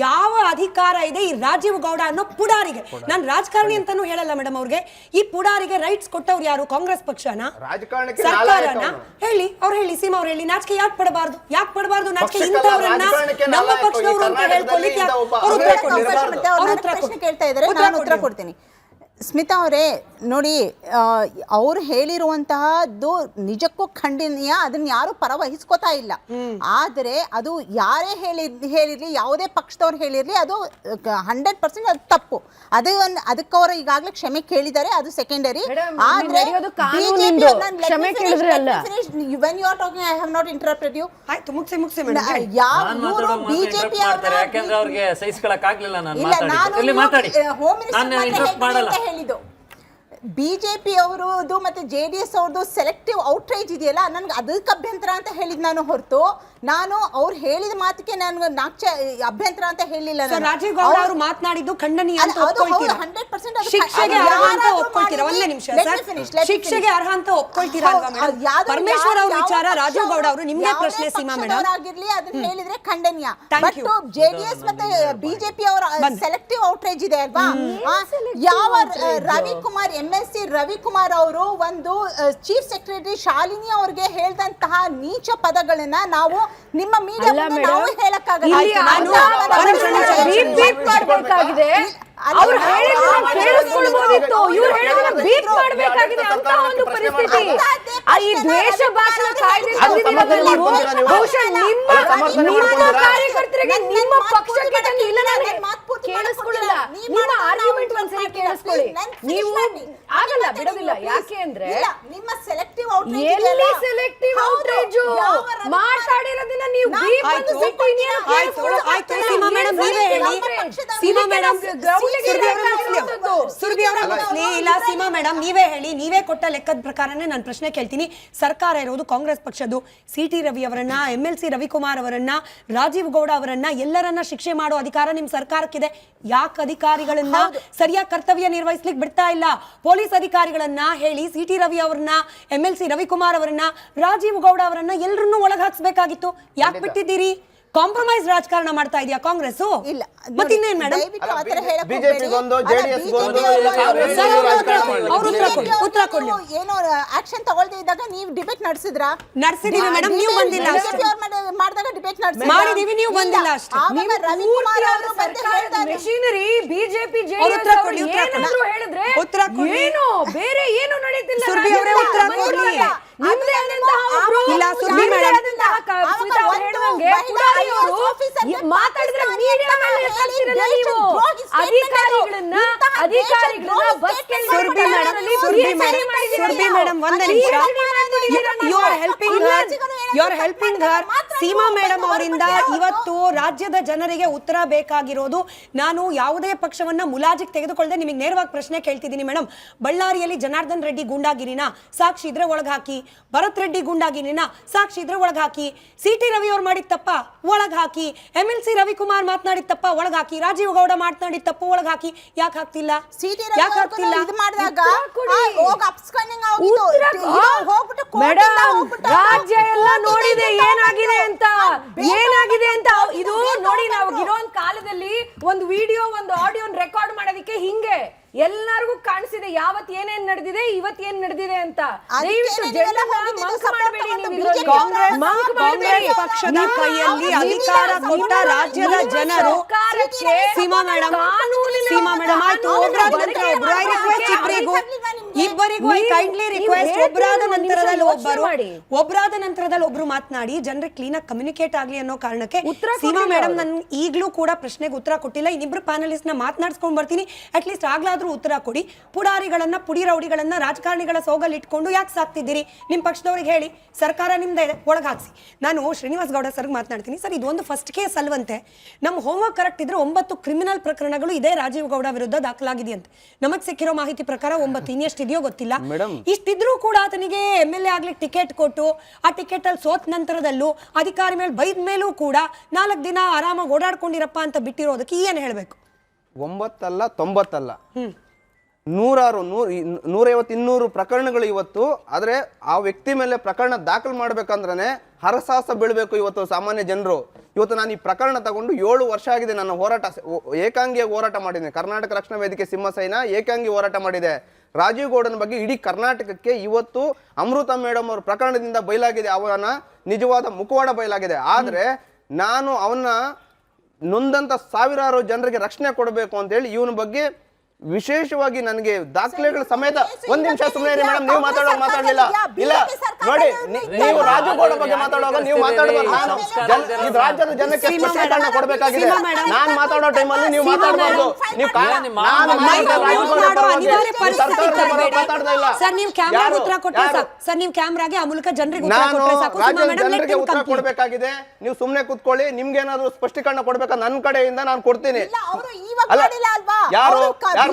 ಯಾವ ಅಧಿಕಾರ ಇದೆ ಈ ರಾಜೀವ್ ಗೌಡ ಅನ್ನೋ ಪುಡಾರಿಗೆ? ನಾನು ರಾಜಕಾರಣಿ ಅಂತಾನೂ ಹೇಳಲ್ಲ ಮೇಡಮ್. ಅವ್ರಿಗೆ ಈ ಪುಡಾರಿಗೆ ರೈಟ್ಸ್ ಕೊಟ್ಟವ್ರು ಯಾರು? ಕಾಂಗ್ರೆಸ್ ಪಕ್ಷನ, ಸರ್ಕಾರನ? ಹೇಳಿ, ಅವ್ರು ಹೇಳಿ, ಸೀಮಾ ಅವ್ರು ಹೇಳಿ, ನಾಚಿಕೆ ಯಾಕೆ ಪಡಬಾರ್ದು? ನಾಚಿಕೆ ಇಂಥವ್ರನ್ನ ನಮ್ಮ ಪಕ್ಷದವರು ಅಂತ ಹೇಳ್ಕೊಳ್ಳಿಕ್ಕೆ ಪ್ರಶ್ನೆ ಕೇಳ್ತಾ ಇದ್ದಾರೆ, ನಾನು ಉತ್ತರ ಕೊಡ್ತೀನಿ. ಸ್ಮಿತಾ ಅವರೇ ನೋಡಿ, ಅವ್ರು ಹೇಳಿರುವಂತಹದ್ದು ನಿಜಕ್ಕೂ ಖಂಡನೀಯ. ಅದನ್ನ ಯಾರು ಪರವಹಿಸ್ಕೋತಾ ಇಲ್ಲ. ಆದರೆ ಅದು ಯಾರೇ ಹೇಳಿರ್ಲಿ, ಯಾವುದೇ ಪಕ್ಷದವ್ರು ಹೇಳಿರ್ಲಿ, ಅದು 100% ಅದು ತಪ್ಪು. ಅದಕ್ಕೆ ಅವರು ಈಗಾಗಲೇ ಕ್ಷಮೆ ಕೇಳಿದ್ದಾರೆ, ಅದು ಸೆಕೆಂಡರಿ. ಆದ್ರೆ when you are talking, I have not interrupted you. ಆಯ್ತು, ಮುಗಿಸಿ ಮೇಡಮ್. ಬಿಜೆಪಿ ಯಾಕಂದ್ರೆ ಅವ್ರಿಗೆ ಸಹಿಸ್ಕೊಳಕ್ ಆಗ್ಲಿಲ್ಲ ನಾನು ಇಲ್ಲ, ಮಾತಾಡಿ. ಹೋಮ್ ಮಿನಿಸ್ಟರ್ ಹೇಳಿದ್ದು ಬಿಜೆಪಿ ಅವರದು ಮತ್ತೆ JDS ಅವ್ರದ್ದು ಸೆಲೆಕ್ಟಿವ್ ಔಟ್ರೈಜ್ ಇದೆಯಲ್ಲ, ನನ್ಗೆ ಅದಕ್ಕೆ ಅಭ್ಯಂತರ ಅಂತ ಹೇಳಿದ್ ನಾನು ಹೊರತು, ನಾನು ಅವ್ರು ಹೇಳಿದ ಮಾತಿಗೆ ನಾನು ಅಭ್ಯಂತರ ಅಂತ ಹೇಳಿಲ್ಲ. ರಾಜೀವ್ ಗೌಡ ಅವರು ಮಾತನಾಡಿದ್ದು ಖಂಡನೀಯ ಅಂತ ಒಪ್ಕೊಳ್ತೀರಾ? 100% ಶಿಕ್ಷೆಗೆ ಅರ್ಹ ಅಂತ ಒಪ್ಕೊಳ್ತೀರಾ? ಒಂದೇ ನಿಮಿಷ ಸರ್, ಶಿಕ್ಷೆಗೆ ಅರ್ಹ ಅಂತ ಒಪ್ಕೊಳ್ತೀರಾ ಅಲ್ವಾ ಮೇಡಮ್? ಪರಮೇಶ್ವರ್ ಅವ್ರ ವಿಚಾರ, ರಾಜೀವ್ ಗೌಡ ಅವರು ನಿಮ್ಗೆ ಪ್ರಶ್ನೆ. ಸೀಮಾ ಮೇಡಮ್ ಆಗಿರ್ಲಿ, ಅದನ್ನ ಹೇಳಿದ್ರೆ ಖಂಡನೀಯ. ಬಟ್ JDS ಮತ್ತೆ ಬಿಜೆಪಿ ಅವರ ಸೆಲೆಕ್ಟಿವ್ ಔಟ್ರೈಜ್ ಇದೆ ಅಲ್ವಾ? ಯಾವ ರವಿಕುಮಾರ್ MLC ರವಿಕುಮಾರ್ ಅವರು ಒಂದು ಚೀಫ್ ಸೆಕ್ರೆಟರಿ ಶಾಲಿನಿ ಅವ್ರಿಗೆ ಹೇಳಿದಂತಹ ನೀಚ ಪದಗಳನ್ನ ನಾವು ನಿಮ್ಮ ಮೀಡಿಯಾ ನಾವು ಹೇಳಕ್ಕಾಗಲ್ಲ. ಅವ್ರು ಹೇಳಿದ್ರೆ ಕೇಳಿಸ್ಕೊಳ್ಬಹುದಿತ್ತು, ಇವ್ರು ಹೇಳಿದ್ರೆ ಬೀಟ್ ಮಾಡಬೇಕಾಗಿದೆ ಅಂತ ಒಂದು ಪರಿಸ್ಥಿತಿ. ಈ ದ್ವೇಷ ಭಾಷಣ ಕಾಯ್ದೆ ತಂದಿದ್ದೀರಲ್ಲ ನೀವು, ಬಹುಶಃ ನಿಮ್ಮ ಕಾರ್ಯಕರ್ತರಿಗೆ ನಿಮ್ಮ ಪಕ್ಷಕ್ಕೆ ತಂದು ಇಲ್ಲ, ನಾನು ಕೇಳಿಸ್ಕೊಳ್ಳಲ್ಲ. ನಿಮ್ಮ ಆರ್ಗ್ಯುಮೆಂಟ್ ಒಂದ್ಸರಿ ಕೇಳಿಸ್ಕೊಳ್ಳಿ. ನೀವು ಆಗಲ್ಲ, ಬಿಡೋದಿಲ್ಲ. ಯಾಕೆ ಅಂದ್ರೆ ನಿಮ್ಮ ಸೆಲೆಕ್ಟಿವ್ ಔಟ್ರೀಚ್, ಎಲ್ಲಿ ಸೆಲೆಕ್ಟಿವ್ ಔಟ್ರೀಚ್ ಮಾತಾಡಿರೋದನ್ನ ನೀವು ಬೀಟ್ ಅಂತ ಬಿಟ್ಟು ಇನ್ನೇನು ಕೇಳಿಸ್ಕೊಳ್ಳೋದು? ಆಯ್ತು, ಸೀಮಾ ಮೇಡಮ್ ನೀವೇ ಹೇಳಿ. ಸೀಮಾ ಮೇಡಮ್ ಸುರ್ಭಿ ಅವರ ಇಲ್ಲ, ಸೀಮಾ ಮೇಡಮ್ ನೀವೇ ಹೇಳಿ. ನೀವೇ ಕೊಟ್ಟ ಲೆಕ್ಕದ ಪ್ರಕಾರನೇ ನಾನು ಪ್ರಶ್ನೆ ಕೇಳ್ತೀನಿ. ಸರ್ಕಾರ ಇರೋದು ಕಾಂಗ್ರೆಸ್ ಪಕ್ಷದ್ದು. CT ರವಿ ಅವರನ್ನ, MLC ರವಿಕುಮಾರ್ ಅವರನ್ನ, ರಾಜೀವ್ ಗೌಡ ಅವರನ್ನ ಎಲ್ಲರನ್ನ ಶಿಕ್ಷೆ ಮಾಡೋ ಅಧಿಕಾರ ನಿಮ್ ಸರ್ಕಾರಕ್ಕಿದೆ. ಯಾಕೆ ಅಧಿಕಾರಿಗಳನ್ನ ಸರಿಯಾಗಿ ಕರ್ತವ್ಯ ನಿರ್ವಹಿಸ್ಲಿಕ್ಕೆ ಬಿಡ್ತಾ ಇಲ್ಲ? ಪೊಲೀಸ್ ಅಧಿಕಾರಿಗಳನ್ನ ಹೇಳಿ, CT ರವಿ ಅವ್ರನ್ನ MLC ರವಿಕುಮಾರ್ ಅವರನ್ನ, ರಾಜೀವ್ ಗೌಡ ಅವರನ್ನ ಎಲ್ಲರನ್ನೂ ಒಳಗೆ ಹಾಕ್ಸ್ಬೇಕಾಗಿತ್ತು. ಯಾಕೆ ಬಿಟ್ಟಿದ್ದೀರಿ? ಕಾಂಪ್ರಮೈಸ್ ರಾಜಕಾರಣ ಮಾಡ್ತಾ ಇದೆಯಾ ಕಾಂಗ್ರೆಸ್? ಇಲ್ಲ ಮತ್ತಿನ್ನೇನ್ ಮೇಡಮ್? ಏನೋ ಆಕ್ಷನ್ ತಗೊಳ್ದೇ ಇದ್ದಾಗ ನೀವು ಡಿಬೇಟ್ ನಡೆಸಿದ್ರಾ? ನಡೆಸಿದೀವಿ ಮೇಡಮ್, ನೀವು ಬಂದಿಲ್ಲ ಮಾಡಿದಾಗ ಡಿಬೇಟ್ ಮಾಡಿದೀವಿ, ನೀವು ಬಂದಿಲ್ಲ ಅಷ್ಟೇ. ರವಿಕುಮಾರ್ ಅವರು ಬಂದು ಹೇಳ್ತಾರೆ ಮೆಷಿನರಿ ಬಿಜೆಪಿ ಹೇಳಿದ್ರೆ ಏನು ಬೇರೆ ಏನು ನಡೀತಿಲ್ಲ. ಸುರ್ಭಿ ಅವರೇ ಉತ್ತರ ಕೊಡ್ಲಿ. ಇಲ್ಲ ಸುರ್ಭಿ ಮೇಡಮ್, ಮಾತಾಡಿದ್ರೆ ಸುರ್ಭಿ ಮೇಡಮ್ ಒಂದೇ ನಿಮಿಷ. You are helping her. Seema madam ಅವರಿಂದ ಇವತ್ತು ರಾಜ್ಯದ ಜನರಿಗೆ ಉತ್ತರ ಬೇಕಾಗಿರೋದು. ನಾನು ಯಾವುದೇ ಪಕ್ಷವನ್ನ ಮುಲಾಜಿಗೆ ತೆಗೆದುಕೊಳ್ಳದೆ ನಿಮಗೆ ನೇರವಾಗಿ ಪ್ರಶ್ನೆ ಕೇಳ್ತಿದ್ದೀನಿ ಮೇಡಮ್. ಬಳ್ಳಾರಿಯಲ್ಲಿ ಜನಾರ್ದನ್ ರೆಡ್ಡಿ ಗೂಂಡಾಗಿರಿನ ಸಾಕ್ಷಿ ಇದ್ರೆ ಒಳಗ್ ಹಾಕಿ, ಭರತ್ ರೆಡ್ಡಿ ಗೂಂಡಾಗಿರಿನ ಸಾಕ್ಷಿ ಇದ್ರೆ ಒಳಗ್ ಹಾಕಿ, CT ರವಿ ಅವ್ರು ಮಾಡಿದ ತಪ್ಪ ಒಳಗ್ ಹಾಕಿ, MLC ರವಿಕುಮಾರ್ ಮಾತನಾಡಿದ ತಪ್ಪ ಒಳಗ್ ಹಾಕಿ, ರಾಜೀವ್ ಗೌಡ ಮಾತನಾಡಿದ ತಪ್ಪ ಒಳಗ್ ಹಾಕಿ. ಯಾಕೆ ಹಾಕ್ತಿಲ್ಲ? ಯಾಕೆ ಹಾಕ್ತಿಲ್ಲ? ರಾಜ್ಯ ಎಲ್ಲ ನೋಡಿದೆ ಏನಾಗಿದೆ ಅಂತ ಇದು ನೋಡಿ. ನಾವು ಇರೋಂದ್ ಕಾಲದಲ್ಲಿ ಒಂದು ವಿಡಿಯೋ ಒಂದು ಆಡಿಯೋ ರೆಕಾರ್ಡ್ ಮಾಡೋದಕ್ಕೆ ಹಿಂಗೆ ಎಲ್ಲರಿಗೂ ಕಾಣಿಸಿದೆ ಯಾವತ್ ಏನೇನ್ ನಡೆದಿದೆ, ಇವತ್ ಏನ್ ನಡೆದಿದೆ ಅಂತ. ಕಾಂಗ್ರೆಸ್ ಪಕ್ಷದ ಕೈಯಲ್ಲಿ ಅಧಿಕಾರ ಕೊಟ್ಟ ರಾಜ್ಯದ ಜನರು ಸೀಮಾ ಮೇಡಮ್ ಆಯ್ತು. ಇಬ್ಬರಿಗೂ ಕೈಂಡ್ಲಿ ರಿಕ್ವೆಸ್ಟ್. ಒಬ್ಬರಾದ ನಂತರದಲ್ಲಿ ಒಬ್ರು ಮಾತನಾಡಿ ಜನರಿಗೆ ಕ್ಲೀನ್ ಆಗಿ ಕಮ್ಯುನಿಕೇಟ್ ಆಗ್ಲಿ ಅನ್ನೋ ಕಾರಣಕ್ಕೆ ಸೀಮಾ ಮೇಡಮ್ ನನ್ ಈಗ್ಲೂ ಕೂಡ ಪ್ರಶ್ನೆಗೆ ಉತ್ತರ ಕೊಟ್ಟಿಲ್ಲ. ಇನ್ನಿಬ್ರು ಪ್ಯಾನಲಿಸ್ಟ್ ನ ಮಾತನಾಡ್ಸ್ಕೊಂಡ್ ಬರ್ತೀನಿ, ಅಟ್ಲೀಸ್ಟ್ ಆಗ್ಲಾದ್ರೂ ಉತ್ತರ ಕೊಡಿ. ಪುಡಾರಿಗಳನ್ನ ಪುಡಿ ರೌಡಿಗಳನ್ನ ರಾಜಕಾರಣಿಗಳ ಸೋಗಲ್ ಇಟ್ಕೊಂಡು ಯಾಕೆ ಸಾಕ್ತಿದ್ದೀರಿ? ನಿಮ್ ಪಕ್ಷದವ್ರಿಗೆ ಹೇಳಿ, ಸರ್ಕಾರ ನಿಮ್ದೇ ಒಳಗ್ ಹಾಕ್ಸಿ. ನಾನು ಶ್ರೀನಿವಾಸ್ ಗೌಡ ಸರ್ಗೆ ಮಾತನಾಡ್ತೀನಿ. ಸರ್, ಇದೊಂದು ಫಸ್ಟ್ ಕೇಸ್ ಅಲ್ವಂತೆ. ನಮ್ಮ ಹೋಮ್ವರ್ಕ್ ಕರೆಕ್ಟ್ ಇದ್ರೆ 9 ಕ್ರಿಮಿನಲ್ ಪ್ರಕರಣಗಳು ಇದೇ ರಾಜೀವ್ ಗೌಡ ವಿರುದ್ಧ ದಾಖಲಾಗಿದೆಯಂತೆ. ನಮಗ್ ಸಿಕ್ಕಿರೋ ಮಾಹಿತಿ ಪ್ರಕಾರ 9, ಇನ್ನೆಷ್ಟಿದೆಯೋ ಗೊತ್ತಿಲ್ಲ. ಇಷ್ಟಿದ್ರೂ ಕೂಡ ಆತನಿಗೆ MLA ಆಗ್ಲಿಕ್ಕೆ ಟಿಕೆಟ್ ಕೊಟ್ಟು ಆ ಟಿಕೆಟ್ ಅಲ್ಲಿ ಸೋತ್ ನಂತರದಲ್ಲೂ ಅಧಿಕಾರಿ ಮೇಲೆ ಬೈದ ಮೇಲೂ ಕೂಡ 4 ದಿನ ಆರಾಮಾಗಿ ಓಡಾಡ್ಕೊಂಡಿರಪ್ಪ ಅಂತ ಬಿಟ್ಟಿರೋದಕ್ಕೆ ಏನ್ ಹೇಳ್ಬೇಕು? 9 ಅಲ್ಲ 90 ಅಲ್ಲ, 100, 150, 200 ಪ್ರಕರಣಗಳು ಇವತ್ತು. ಆದ್ರೆ ಆ ವ್ಯಕ್ತಿ ಮೇಲೆ ಪ್ರಕರಣ ದಾಖಲು ಮಾಡ್ಬೇಕಂದ್ರೆ ಹರಸಾಹಸ ಬೀಳ್ಬೇಕು ಇವತ್ತು ಸಾಮಾನ್ಯ ಜನರು. ಇವತ್ತು ನಾನು ಈ ಪ್ರಕರಣ ತಗೊಂಡು 7 ವರ್ಷ ಆಗಿದೆ. ನನ್ನ ಹೋರಾಟ ಏಕಾಂಗಿಯಾಗಿ ಹೋರಾಟ ಮಾಡಿದ್ದೇನೆ. ಕರ್ನಾಟಕ ರಕ್ಷಣಾ ವೇದಿಕೆ ಸಿಂಹಸೈನ ಏಕಾಂಗಿ ಹೋರಾಟ ಮಾಡಿದೆ. ರಾಜೀವ್ ಗೌಡನ ಬಗ್ಗೆ ಇಡೀ ಕರ್ನಾಟಕಕ್ಕೆ ಇವತ್ತು ಅಮೃತ ಮೇಡಮ್ ಅವ್ರ ಪ್ರಕರಣದಿಂದ ಬಯಲಾಗಿದೆ, ಅವನ ನಿಜವಾದ ಮುಖವಾಡ ಬಯಲಾಗಿದೆ. ಆದ್ರೆ ನಾನು ಅವನ್ನ ನೊಂದಂತ ಸಾವಿರಾರು ಜನರಿಗೆ ರಕ್ಷಣೆ ಕೊಡಬೇಕು ಅಂತ ಹೇಳಿ ಇವನ ಬಗ್ಗೆ ವಿಶೇಷವಾಗಿ ನನಗೆ ದಾಖಲೆಗಳ ಸಮೇತ. ಒಂದ್ ನಿಮಿಷ ಸುಮ್ಮನೆ ಮೇಡಮ್, ನೀವು ಮಾತಾಡಲಿಲ್ಲ. ಇಲ್ಲ ನೋಡಿ, ನೀವು ರಾಜೀವ್ ಗೌಡ ಬಗ್ಗೆ ಮಾತಾಡುವಾಗ ನೀವು ಮಾತಾಡಬಾರ್ದು. ನಾನು ರಾಜ್ಯದ ಜನಕ್ಕೆ ಸ್ಪಷ್ಟೀಕರಣ ಕೊಡಬೇಕಾಗಿದೆ. ನಾನು ಮಾತಾಡೋ ಟೈಮಲ್ಲಿ ನೀವು ಮಾತಾಡಬಾರ್ದು. ನೀವು ಮಾತಾಡ್ತಾ ಇಲ್ಲ. ಸರ್, ನೀವು ಕ್ಯಾಮ್ರಾಗೆ ಉತ್ತರ ಕೊಟ್ಟರೆ ಸಾಕು. ಸರ್, ನೀವು ಕ್ಯಾಮ್ರಾಗೆ ಆ ಮೂಲಕ ಜನರಿಗೆ ನಾನು ರಾಜ್ಯದ ಜನರಿಗೆ ಉತ್ತರ ಕೊಡಬೇಕಾಗಿದೆ. ನೀವು ಸುಮ್ಮನೆ ಕೂತ್ಕೊಳ್ಳಿ. ನಿಮ್ಗೆ ಏನಾದ್ರು ಸ್ಪಷ್ಟೀಕರಣ ಕೊಡ್ಬೇಕಾ ನನ್ನ ಕಡೆಯಿಂದ ನಾನು ಕೊಡ್ತೀನಿ. ಯಾರು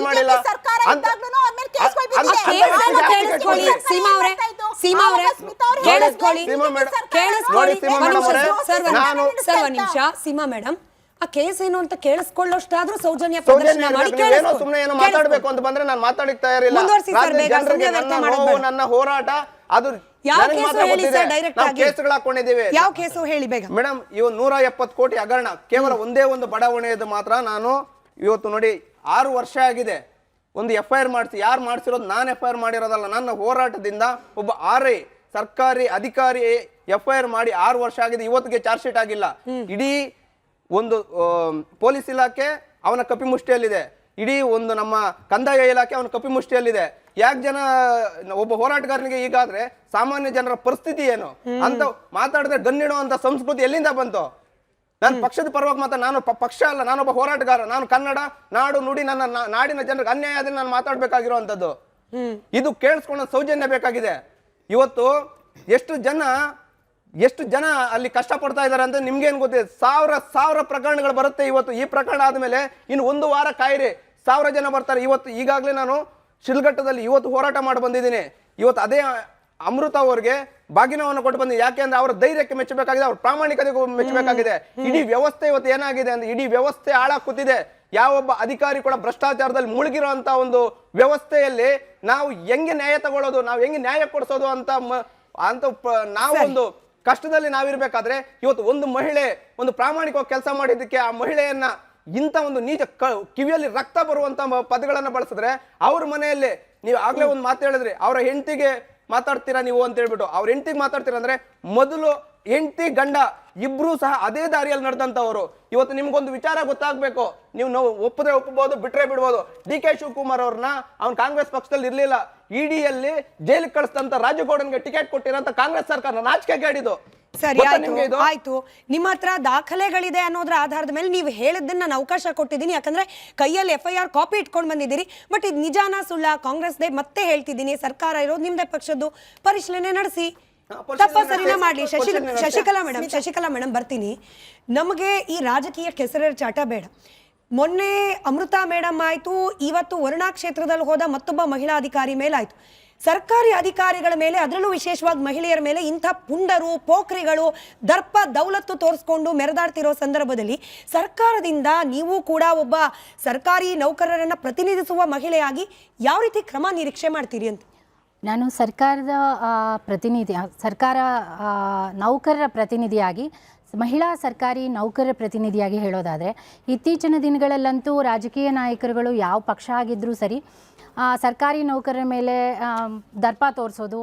ಮಾಡಿಲ್ಲ? ಸೀಮಾ ಮೇಡಮ್, ಆ ಕೇಸ್ ಏನು ಅಂತ ಕೇಳಿಸ್ಕೊಳ್ಳೋಷ್ಟಾದ್ರೂ ಸೌಜನ್ಯ ಪ್ರದರ್ಶನ ಮಾಡಿ. ಸುಮ್ಮನೆ ಏನೋ ಮಾತಾಡ್ಬೇಕು ಅಂತ ಬಂದ್ರೆ ನಾನು ಮಾತಾಡಲಿಕ್ಕೆ ತಯಾರಿಲ್ಲ. ಜನರಿಗೆ ನನ್ನ ನೋವು, ನನ್ನ ಹೋರಾಟ ಅದು ಯಾವ ಕೇಸು ಹೇಳಿ ಬೇಗ ಮೇಡಮ್. ಇವ್ 170 ಕೋಟಿ ಹಗರಣ ಕೇವಲ ಒಂದೇ ಒಂದು ಬಡಾವಣೆಯದು ಮಾತ್ರ. ನಾನು ಇವತ್ತು ನೋಡಿ 6 ವರ್ಷ ಆಗಿದೆ. ಒಂದು FIR ಮಾಡಿಸಿ, ಯಾರು ಮಾಡಿಸಿರೋದು? ನಾನು FIR ಮಾಡಿರೋದಲ್ಲ. ನನ್ನ ಹೋರಾಟದಿಂದ ಒಬ್ಬ RI ಸರ್ಕಾರಿ ಅಧಿಕಾರಿ FIR ಮಾಡಿ 6 ವರ್ಷ ಆಗಿದೆ. ಇವತ್ತಿಗೆ ಚಾರ್ಜ್ ಶೀಟ್ ಆಗಿಲ್ಲ. ಇಡೀ ಒಂದು ಪೊಲೀಸ್ ಇಲಾಖೆ ಅವನ ಕಪಿಮುಷ್ಟಿಯಲ್ಲಿದೆ. ಇಡೀ ಒಂದು ನಮ್ಮ ಕಂದಾಯ ಇಲಾಖೆ ಅವನ ಕಪಿಮುಷ್ಟಿಯಲ್ಲಿದೆ. ಯಾಕೆ ಜನ ಒಬ್ಬ ಹೋರಾಟಗಾರನಿಗೆ ಹೀಗಾದ್ರೆ ಸಾಮಾನ್ಯ ಜನರ ಪರಿಸ್ಥಿತಿ ಏನು ಅಂತ ಮಾತಾಡಿದ್ರೆ ಗನ್ನಿಡೋ ಅಂತ ಸಂಸ್ಕೃತಿ ಎಲ್ಲಿಂದ ಬಂತು? ನಾನು ಪಕ್ಷದ ಪರವಾಗಿ ಮಾತ್ರ, ನಾನು ಪಕ್ಷ ಅಲ್ಲ, ನಾನೊಬ್ಬ ಹೋರಾಟಗಾರ. ನಾನು ಕನ್ನಡ ನಾಡು ನುಡಿ ನನ್ನ ನಾಡಿನ ಜನರಿಗೆ ಅನ್ಯಾಯ ಆದ್ರೆ ನಾನು ಮಾತಾಡ್ಬೇಕಾಗಿರುವಂತದ್ದು. ಇದು ಕೇಳಿಸ್ಕೊಳ್ಳೋ ಸೌಜನ್ಯ ಬೇಕಾಗಿದೆ. ಇವತ್ತು ಎಷ್ಟು ಜನ ಅಲ್ಲಿ ಕಷ್ಟ ಪಡ್ತಾ ಇದಾರೆ ಅಂತ ನಿಮ್ಗೇನ್ ಗೊತ್ತಿದೆ? ಸಾವಿರ ಪ್ರಕರಣಗಳು ಬರುತ್ತೆ. ಇವತ್ತು ಈ ಪ್ರಕರಣ ಆದ್ಮೇಲೆ ಇನ್ನು 1 ವಾರ ಕಾಯಿರಿ, 1000 ಜನ ಬರ್ತಾರೆ. ಇವತ್ತು ಈಗಾಗಲೇ ನಾನು ಶಿಲ್ಘಟ್ಟದಲ್ಲಿ ಇವತ್ತು ಹೋರಾಟ ಮಾಡಿ ಬಂದಿದ್ದೀನಿ. ಇವತ್ತು ಅದೇ ಅಮೃತ ಅವರಿಗೆ ಬಾಗಿನವನ್ನು ಕೊಟ್ಟು ಬಂದಿದೆ. ಯಾಕೆಂದ್ರೆ ಅವರ ಧೈರ್ಯಕ್ಕೆ ಮೆಚ್ಚಬೇಕಾಗಿದೆ, ಅವ್ರ ಪ್ರಾಮಾಣಿಕತೆಗೂ ಮೆಚ್ಚಬೇಕಾಗಿದೆ. ಇಡೀ ವ್ಯವಸ್ಥೆ ಇವತ್ತು ಏನಾಗಿದೆ ಅಂದ್ರೆ ಇಡೀ ವ್ಯವಸ್ಥೆ ಹಾಳಾಗಿ ಕೂತಿದೆ. ಯಾವೊಬ್ಬ ಅಧಿಕಾರಿ ಕೂಡ ಭ್ರಷ್ಟಾಚಾರದಲ್ಲಿ ಮುಳುಗಿರುವಂತ ಒಂದು ವ್ಯವಸ್ಥೆಯಲ್ಲಿ ನಾವು ಹೆಂಗೆ ನ್ಯಾಯ ತಗೊಳ್ಳೋದು, ನಾವು ಹೆಂಗೆ ನ್ಯಾಯ ಕೊಡಿಸೋದು ಅಂತ ನಾವು ಒಂದು ಕಷ್ಟದಲ್ಲಿ ನಾವಿರ್ಬೇಕಾದ್ರೆ ಇವತ್ತು ಒಂದು ಮಹಿಳೆ ಒಂದು ಪ್ರಾಮಾಣಿಕವಾಗಿ ಕೆಲಸ ಮಾಡಿದ್ದಕ್ಕೆ ಆ ಮಹಿಳೆಯನ್ನ ಇಂಥ ಒಂದು ನೀಚ ಕಿವಿಯಲ್ಲಿ ರಕ್ತ ಬರುವಂತ ಪದಗಳನ್ನ ಬಳಸಿದ್ರೆ ಅವ್ರ ಮನೆಯಲ್ಲಿ ನೀವು ಆಗ್ಲೇ ಒಂದು ಮಾತು ಹೇಳಿದ್ರಿ, ಅವರ ಹೆಂಡತಿಗೆ ಮಾತಾಡ್ತೀರಾ ನೀವು ಅಂತ ಹೇಳ್ಬಿಟ್ಟು, ಅವ್ರ ಹೆಂಡತಿಗೆ ಮಾತಾಡ್ತೀರಾ ಅಂದ್ರೆ ಮೊದಲು ಹೆಂಡತಿ ಗಂಡ ಇಬ್ರು ಸಹ ಅದೇ ದಾರಿಯಲ್ಲಿ ನಡೆದಂತವರು. ಇವತ್ತು ನಿಮ್ಗೊಂದು ವಿಚಾರ ಗೊತ್ತಾಗ್ಬೇಕು, ನೀವು ಒಪ್ಪಿದ್ರೆ ಒಪ್ಪಬಹುದು, ಬಿಟ್ರೆ ಬಿಡ್ಬೋದು. ಡಿ ಕೆ ಶಿವಕುಮಾರ್ ಅವ್ರನ್ನ ಅವ್ನು ಕಾಂಗ್ರೆಸ್ ಪಕ್ಷದಲ್ಲಿ ಇರ್ಲಿಲ್ಲ, ಇಡಿಯಲ್ಲಿ ಜೈಲಿಗೆ ಕಳಿಸಿದಂತ ರಾಜಗೌಡನ್ಗೆ ಟಿಕೆಟ್ ಕೊಟ್ಟಿರಂತ ಕಾಂಗ್ರೆಸ್ ಸರ್ಕಾರ ನಾಚಿಕೆ ಕೇಳಿದ್ದು. ಸರಿ, ಆಯ್ತು. ನಿಮ್ಮ ಹತ್ರ ದಾಖಲೆಗಳಿದೆ ಅನ್ನೋದ್ರ ಆಧಾರದ ಮೇಲೆ ನೀವು ಹೇಳಿದ್ದನ್ನ ನಾನು ಅವಕಾಶ ಕೊಟ್ಟಿದ್ದೀನಿ, ಯಾಕಂದ್ರೆ ಕೈಯಲ್ಲಿ FIR ಕಾಪಿ ಇಟ್ಕೊಂಡು ಬಂದಿದ್ದೀರಿ. ಬಟ್ ಇದು ನಿಜಾನ ಸುಳ್ಳ? ಕಾಂಗ್ರೆಸ್ದೇ ಮತ್ತೆ ಹೇಳ್ತಿದ್ದೀನಿ, ಸರ್ಕಾರ ಇರೋದು ನಿಮ್ದೇ ಪಕ್ಷದ್ದು, ಪರಿಶೀಲನೆ ನಡೆಸಿ, ತಪ್ಪ ಸರಿನ ಮಾಡ್ಲಿ. ಶಶಿಕಲಾ ಮೇಡಮ್ ಬರ್ತೀನಿ. ನಮಗೆ ಈ ರಾಜಕೀಯ ಕೆಸರ ಚಾಟ ಬೇಡ. ಮೊನ್ನೆ ಅಮೃತಾ ಮೇಡಮ್ ಆಯ್ತು, ಇವತ್ತು ವರುಣಾ ಕ್ಷೇತ್ರದಲ್ಲಿ ಹೋದ ಮತ್ತೊಬ್ಬ ಮಹಿಳಾ ಅಧಿಕಾರಿ ಮೇಲಾಯ್ತು. ಸರ್ಕಾರಿ ಅಧಿಕಾರಿಗಳ ಮೇಲೆ, ಅದರಲ್ಲೂ ವಿಶೇಷವಾಗಿ ಮಹಿಳೆಯರ ಮೇಲೆ ಇಂಥ ಪುಂಡರು, ಪೋಖ್ರಿಗಳು ದರ್ಪ ದೌಲತ್ತು ತೋರಿಸ್ಕೊಂಡು ಮೆರೆದಾಡ್ತಿರೋ ಸಂದರ್ಭದಲ್ಲಿ ಸರ್ಕಾರದಿಂದ ನೀವು ಕೂಡ ಒಬ್ಬ ಸರ್ಕಾರಿ ನೌಕರರನ್ನ ಪ್ರತಿನಿಧಿಸುವ ಮಹಿಳೆಯಾಗಿ ಯಾವ ರೀತಿ ಕ್ರಮ ನಿರೀಕ್ಷೆ ಮಾಡ್ತೀರಿ ಅಂತ? ನಾನು ಸರ್ಕಾರದ ಸರ್ಕಾರ ನೌಕರರ ಪ್ರತಿನಿಧಿಯಾಗಿ, ಮಹಿಳಾ ಸರ್ಕಾರಿ ನೌಕರರ ಪ್ರತಿನಿಧಿಯಾಗಿ ಹೇಳೋದಾದರೆ, ಇತ್ತೀಚಿನ ದಿನಗಳಲ್ಲಂತೂ ರಾಜಕೀಯ ನಾಯಕರುಗಳು ಯಾವ ಪಕ್ಷ ಆಗಿದ್ರೂ ಸರಿ ಸರ್ಕಾರಿ ನೌಕರರ ಮೇಲೆ ದರ್ಪ ತೋರಿಸೋದು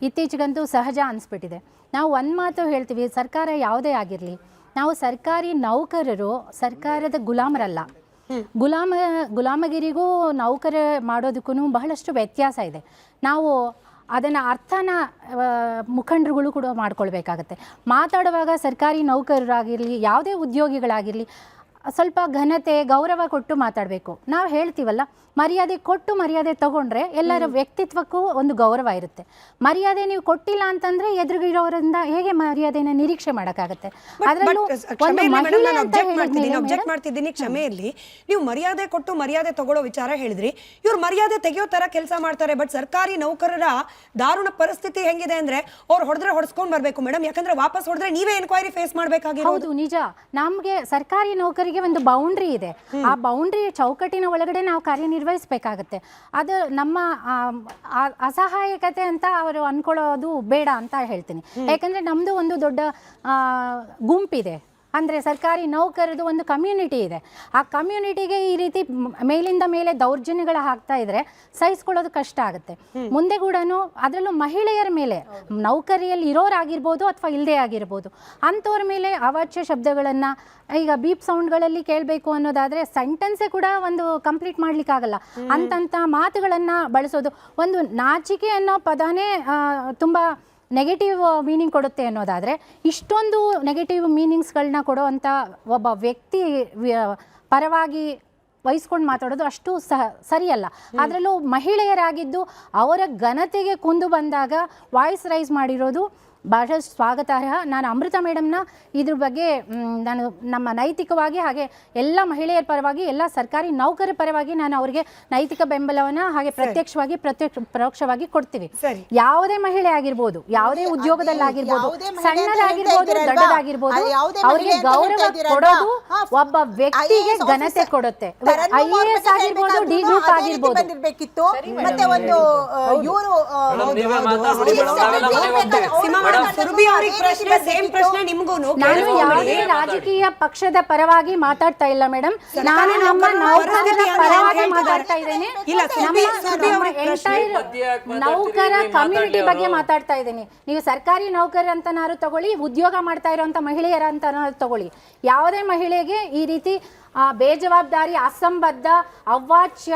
ಇತ್ತೀಚೆಗಂತೂ ಸಹಜ ಅನಿಸ್ಬಿಟ್ಟಿದೆ. ನಾವು ಒಂದು ಮಾತು ಹೇಳ್ತೀವಿ, ಸರ್ಕಾರ ಯಾವುದೇ ಆಗಿರಲಿ, ನಾವು ಸರ್ಕಾರಿ ನೌಕರರು ಸರ್ಕಾರದ ಗುಲಾಮರಲ್ಲ. ಗುಲಾಮಗಿರಿಗೂ ನೌಕರ ಮಾಡೋದಕ್ಕೂ ಬಹಳಷ್ಟು ವ್ಯತ್ಯಾಸ ಇದೆ. ನಾವು ಅದನ್ನು ಅರ್ಥನ ಮುಖಂಡರುಗಳು ಕೂಡ ಮಾಡ್ಕೊಳ್ಬೇಕಾಗತ್ತೆ. ಮಾತಾಡುವಾಗ ಸರ್ಕಾರಿ ನೌಕರರಾಗಿರಲಿ, ಯಾವುದೇ ಉದ್ಯೋಗಿಗಳಾಗಿರಲಿ, ಸ್ವಲ್ಪ ಘನತೆ, ಗೌರವ ಕೊಟ್ಟು ಮಾತಾಡಬೇಕು. ನಾವು ಹೇಳ್ತೀವಲ್ಲ, ಮರ್ಯಾದೆ ಕೊಟ್ಟು ಮರ್ಯಾದೆ ತಗೊಂಡ್ರೆ ಎಲ್ಲರ ವ್ಯಕ್ತಿತ್ವಕ್ಕೂ ಒಂದು ಗೌರವ ಇರುತ್ತೆ. ಮರ್ಯಾದೆ ನೀವು ಕೊಟ್ಟಿಲ್ಲ ಅಂತಂದ್ರೆ ಎದುರುಗಿರೋರಿಂದ ಹೇಗೆ ಮರ್ಯಾದೆನ ನಿರೀಕ್ಷೆ ಮಾಡೋಕ್ಕಾಗತ್ತೆ? ಅದರಲ್ಲೂ ಅಬ್ಜೆಕ್ಟ್ ಮಾಡ್ತಿದ್ದೀನಿ, ಕ್ಷಮೆಯಲ್ಲಿ. ನೀವು ಮರ್ಯಾದೆ ಕೊಟ್ಟು ಮರ್ಯಾದೆ ತಗೊಳ್ಳೋ ವಿಚಾರ ಹೇಳಿದ್ರಿ, ಇವ್ರು ಮರ್ಯಾದೆ ತೆಗೆಯೋ ತರ ಕೆಲಸ ಮಾಡ್ತಾರೆ. ಬಟ್ ಸರ್ಕಾರಿ ನೌಕರರ ದಾರುಣ ಪರಿಸ್ಥಿತಿ ಹೆಂಗಿದೆ ಅಂದ್ರೆ, ಅವ್ರು ಹೊಡೆದ್ರೆ ಹೊಡ್ಸ್ಕೊಂಡ್ ಬರ್ಬೇಕು ಮೇಡಮ್, ಯಾಕಂದ್ರೆ ವಾಪಸ್ ಹೊಡೆದ್ರೆ ನೀವೇ ಎನ್ಕ್ವೈರಿ ಫೇಸ್ ಮಾಡ್ಬೇಕಾಗಿ. ಹೌದು, ನಿಜ. ನಮ್ಗೆ ಸರ್ಕಾರಿ ನೌಕರಿಗೆ ಒಂದು ಬೌಂಡ್ರಿ ಇದೆ. ಆ ಬೌಂಡ್ರಿ ಚೌಕಟ್ಟಿನ ಒಳಗಡೆ ನಾವು ಕಾರ್ಯನಿರ್ವಹಿಸಬೇಕಾಗತ್ತೆ. ಅದು ನಮ್ಮ ಅಸಹಾಯಕತೆ ಅಂತ ಅವರು ಅನ್ಕೊಳ್ಳೋದು ಬೇಡ ಅಂತ ಹೇಳ್ತೀನಿ. ಯಾಕಂದ್ರೆ ನಮ್ದು ಒಂದು ದೊಡ್ಡ ಗುಂಪಿದೆ, ಅಂದರೆ ಸರ್ಕಾರಿ ನೌಕರದು ಒಂದು ಕಮ್ಯುನಿಟಿ ಇದೆ. ಆ ಕಮ್ಯುನಿಟಿಗೆ ಈ ರೀತಿ ಮೇಲಿಂದ ಮೇಲೆ ದೌರ್ಜನ್ಯಗಳು ಹಾಕ್ತಾ ಇದ್ರೆ ಸಹಿಸ್ಕೊಳ್ಳೋದು ಕಷ್ಟ ಆಗುತ್ತೆ. ಮುಂದೆ ಕೂಡ ಅದರಲ್ಲೂ ಮಹಿಳೆಯರ ಮೇಲೆ, ನೌಕರಿಯಲ್ಲಿ ಇರೋರಾಗಿರ್ಬೋದು ಅಥವಾ ಇಲ್ಲದೆ ಆಗಿರ್ಬೋದು, ಅಂಥವ್ರ ಮೇಲೆ ಅವಾಚ್ಯ ಶಬ್ದಗಳನ್ನು, ಈಗ ಬೀಪ್ ಸೌಂಡ್ಗಳಲ್ಲಿ ಕೇಳಬೇಕು ಅನ್ನೋದಾದರೆ ಸೆಂಟೆನ್ಸೇ ಕೂಡ ಒಂದು ಕಂಪ್ಲೀಟ್ ಮಾಡಲಿಕ್ಕಾಗಲ್ಲ ಅಂತಂಥ ಮಾತುಗಳನ್ನು ಬಳಸೋದು. ಒಂದು ನಾಚಿಕೆ ಅನ್ನೋ ಪದನೇ ತುಂಬ ನೆಗೆಟಿವ್ ಮೀನಿಂಗ್ ಕೊಡುತ್ತೆ ಅನ್ನೋದಾದರೆ, ಇಷ್ಟೊಂದು ನೆಗೆಟಿವ್ ಮೀನಿಂಗ್ಸ್ಗಳನ್ನ ಕೊಡೋವಂಥ ಒಬ್ಬ ವ್ಯಕ್ತಿ ಪರವಾಗಿ ವಹಿಸ್ಕೊಂಡು ಮಾತಾಡೋದು ಅಷ್ಟು ಸರಿಯಲ್ಲ. ಅದರಲ್ಲೂ ಮಹಿಳೆಯರಾಗಿದ್ದು ಅವರ ಘನತೆಗೆ ಕುಂದು ಬಂದಾಗ ವಾಯ್ಸ್ ರೈಸ್ ಮಾಡಿರೋದು ಬಹಳಷ್ಟು ಸ್ವಾಗತಾರ್ಹ. ನಾನು ಅಮೃತ ಮೇಡಮ್ನ ಇದ್ರ ಬಗ್ಗೆ ನಾನು ನಮ್ಮ ನೈತಿಕವಾಗಿ, ಹಾಗೆ ಎಲ್ಲ ಮಹಿಳೆಯರ ಪರವಾಗಿ, ಎಲ್ಲ ಸರ್ಕಾರಿ ನೌಕರರ ಪರವಾಗಿ ನಾನು ಅವರಿಗೆ ನೈತಿಕ ಬೆಂಬಲವನ್ನು ಹಾಗೆ ಪ್ರತ್ಯಕ್ಷವಾಗಿ ಪರೋಕ್ಷವಾಗಿ ಕೊಡ್ತೀವಿ. ಯಾವುದೇ ಮಹಿಳೆ ಆಗಿರ್ಬೋದು, ಯಾವುದೇ ಉದ್ಯೋಗದಲ್ಲಾಗಿರ್ಬೋದು, ಸಣ್ಣದಾಗಿರ್ಬೋದು, ದೊಡ್ಡದಾಗಿರ್ಬೋದು, ಅವರಿಗೆ ಗೌರವ ಕೊಡೋದು ಒಬ್ಬ ವ್ಯಕ್ತಿಗೆ ಘನತೆ ಕೊಡುತ್ತೆ. IAS ಆಗಿರ್ಬೋದು, ಡಿ ಗ್ರೂಪ್ ಆಗಿರ್ಬೋದು. ಮತ್ತೆ ಒಂದು ಇವರು ನಾನು ಯಾವುದೇ ರಾಜಕೀಯ ಪಕ್ಷದ ಪರವಾಗಿ ಮಾತಾಡ್ತಾ ಇಲ್ಲ ಮೇಡಮ್, ನಾನು ನಮ್ಮ ನೌಕರರ ಪರವಾಗಿ ಮಾತಾಡ್ತಾ ಇದ್ದೇನೆ. ನೌಕರ ಕಮ್ಯುನಿಟಿ ಬಗ್ಗೆ ಮಾತಾಡ್ತಾ ಇದ್ದೇನೆ. ನೀವು ಸರ್ಕಾರಿ ನೌಕರ ಅಂತನಾರು ತಗೊಳ್ಳಿ, ಉದ್ಯೋಗ ಮಾಡ್ತಾ ಇರೋಂಥ ಮಹಿಳೆಯರ ಅಂತನಾರು ತಗೊಳ್ಳಿ, ಯಾವುದೇ ಮಹಿಳೆಗೆ ಈ ರೀತಿ ಬೇಜವಾಬ್ದಾರಿ, ಅಸಂಬದ್ಧ, ಅವಾಚ್ಯ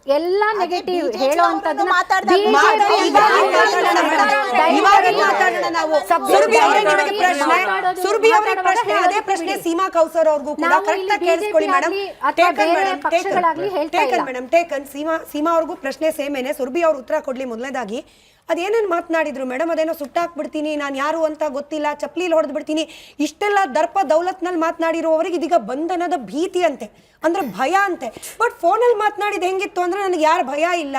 ಎಲ್ಲ ನೆಗೆಟಿವ್ ಹೇಳುವಂತದನ್ನ ಸೀಮಾ ಕೌಸರ್ ಅವ್ರಿಗೂ ಸೀಮಾ ಅವ್ರಿಗೂ ಪ್ರಶ್ನೆ ಸೇಮೇನೆ. ಸುರ್ಬಿ ಅವ್ರು ಉತ್ತರ ಕೊಡ್ಲಿ. ಮೊದಲನೇದಾಗಿ ಅದೇನೇನು ಮಾತನಾಡಿದ್ರು ಮೇಡಮ್, ಅದೇನೋ ಸುಟ್ಟಾಕ್ಬಿಡ್ತೀನಿ, ನಾನು ಯಾರು ಅಂತ ಗೊತ್ತಿಲ್ಲ, ಚಪ್ಲಿಲಿ ಹೊಡೆದು ಬಿಡ್ತೀನಿ, ಇಷ್ಟೆಲ್ಲ ದರ್ಪ ದೌಲತ್ನಲ್ಲಿ ಮಾತನಾಡಿರುವವರಿಗೆ ಇದೀಗ ಬಂಧನದ ಭೀತಿ ಅಂತೆ, ಅಂದ್ರೆ ಭಯ ಅಂತೆ. ಬಟ್ ಫೋನಲ್ಲಿ ಮಾತನಾಡಿದ ಹೆಂಗಿತ್ತು ಅಂದ್ರೆ, ನನಗೆ ಯಾರು ಭಯ ಇಲ್ಲ,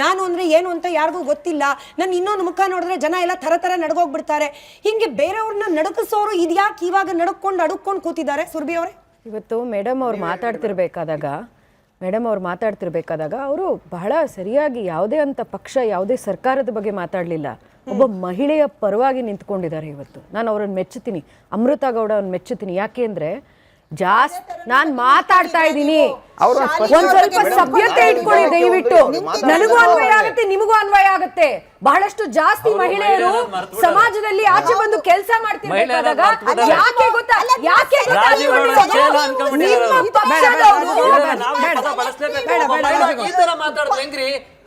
ನಾನು ಅಂದ್ರೆ ಏನು ಅಂತ ಯಾರಿಗೂ ಗೊತ್ತಿಲ್ಲ, ನನ್ನ ಇನ್ನೊಂದು ಮುಖ ನೋಡಿದ್ರೆ ಜನ ಎಲ್ಲ ಥರ ನಡ್ಗೋಗ್ಬಿಡ್ತಾರೆ, ಹಿಂಗೆ ಬೇರೆಯವ್ರನ್ನ ನಡುಕಿಸೋರು ಇದ್ಯಾಕೆ ಇವಾಗ ನಡ್ಕೊಂಡು ಅಡುಕೊಂಡು ಕೂತಿದ್ದಾರೆ? ಸುರ್ಬಿ ಅವರೇ, ಇವತ್ತು ಮೇಡಮ್ ಅವ್ರು ಮಾತಾಡ್ತಿರ್ಬೇಕಾದಾಗ ಅವರು ಬಹಳ ಸರಿಯಾಗಿ ಯಾವುದೇ ಅಂತ ಪಕ್ಷ ಯಾವುದೇ ಸರ್ಕಾರದ ಬಗ್ಗೆ ಮಾತಾಡಲಿಲ್ಲ, ಒಬ್ಬ ಮಹಿಳೆಯ ಪರವಾಗಿ ನಿಂತ್ಕೊಂಡಿದ್ದಾರೆ. ಇವತ್ತು ನಾನು ಅವ್ರನ್ನ ಮೆಚ್ಚುತ್ತೀನಿ, ಅಮೃತಾ ಗೌಡ ಅವ್ರನ್ನ ಮೆಚ್ಚುತ್ತೀನಿ. ಯಾಕೆ ಅಂದ್ರೆ ನಾನ್ ಮಾತಾಡ್ತಾ ಇದ್ದೀನಿ, ಒಂದ್ ಸ್ವಲ್ಪ ಸಭ್ಯತೆ ಇಟ್ಕೊಳ್ಳಿ ದಯವಿಟ್ಟು. ನನಗೂ ಅನ್ವಯ ಆಗುತ್ತೆ, ನಿಮಗೂ ಅನ್ವಯ ಆಗುತ್ತೆ. ಬಹಳಷ್ಟು ಜಾಸ್ತಿ ಮಹಿಳೆಯರು ಸಮಾಜದಲ್ಲಿ ಆಚೆ ಬಂದು ಕೆಲಸ ಮಾಡ್ತಿರ್ಬೇಕಾದಾಗ ಯಾಕೆ ಗೊತ್ತಾ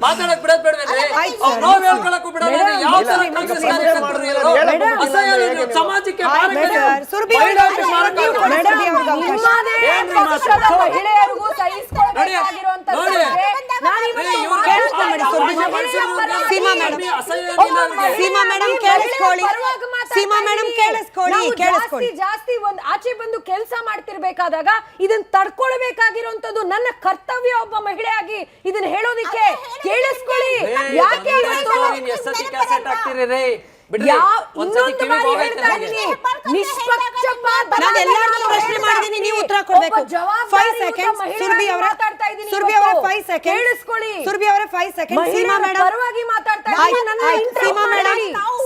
ಮಾತಾಡಕ್ ಬಿಡೋದ್ ಬೇಡವೇನ್ರಿ? ನೋವು ಹೇಳ್ಕೊಳಕ್ಕೂ ಬಿಡೋದೇನ್ರಿ? ಯಾವ ತರ ಕಾಂಗ್ರೆಸ್ ಕಾರ್ಯಕರ್ತರು ಇರೋರು? ಅಸಹ್ಯ ಇದು ಸಮಾಜಕ್ಕೆ ಮಹಿಳೆಯರಿಗೂ ಸಹಿಸಿಕೊಳ್ಳಬೇಕಾಗಿರುವಂತದ್ದು. ಜಾಸ್ತಿ ಒಂದ್ ಆಚೆ ಬಂದು ಕೆಲಸ ಮಾಡ್ತಿರ್ಬೇಕಾದಾಗ ಇದನ್ನ ತಡ್ಕೊಳ್ಬೇಕಾಗಿರುವಂತದ್ದು ನನ್ನ ಕರ್ತವ್ಯ ಒಬ್ಬ ಮಹಿಳೆಯಾಗಿ. ಇದನ್ನ ಹೇಳೋದಿಕ್ಕೆ ಕೇಳಿಸ್ಕೊಳ್ಳಿ. ಯಾಕೆ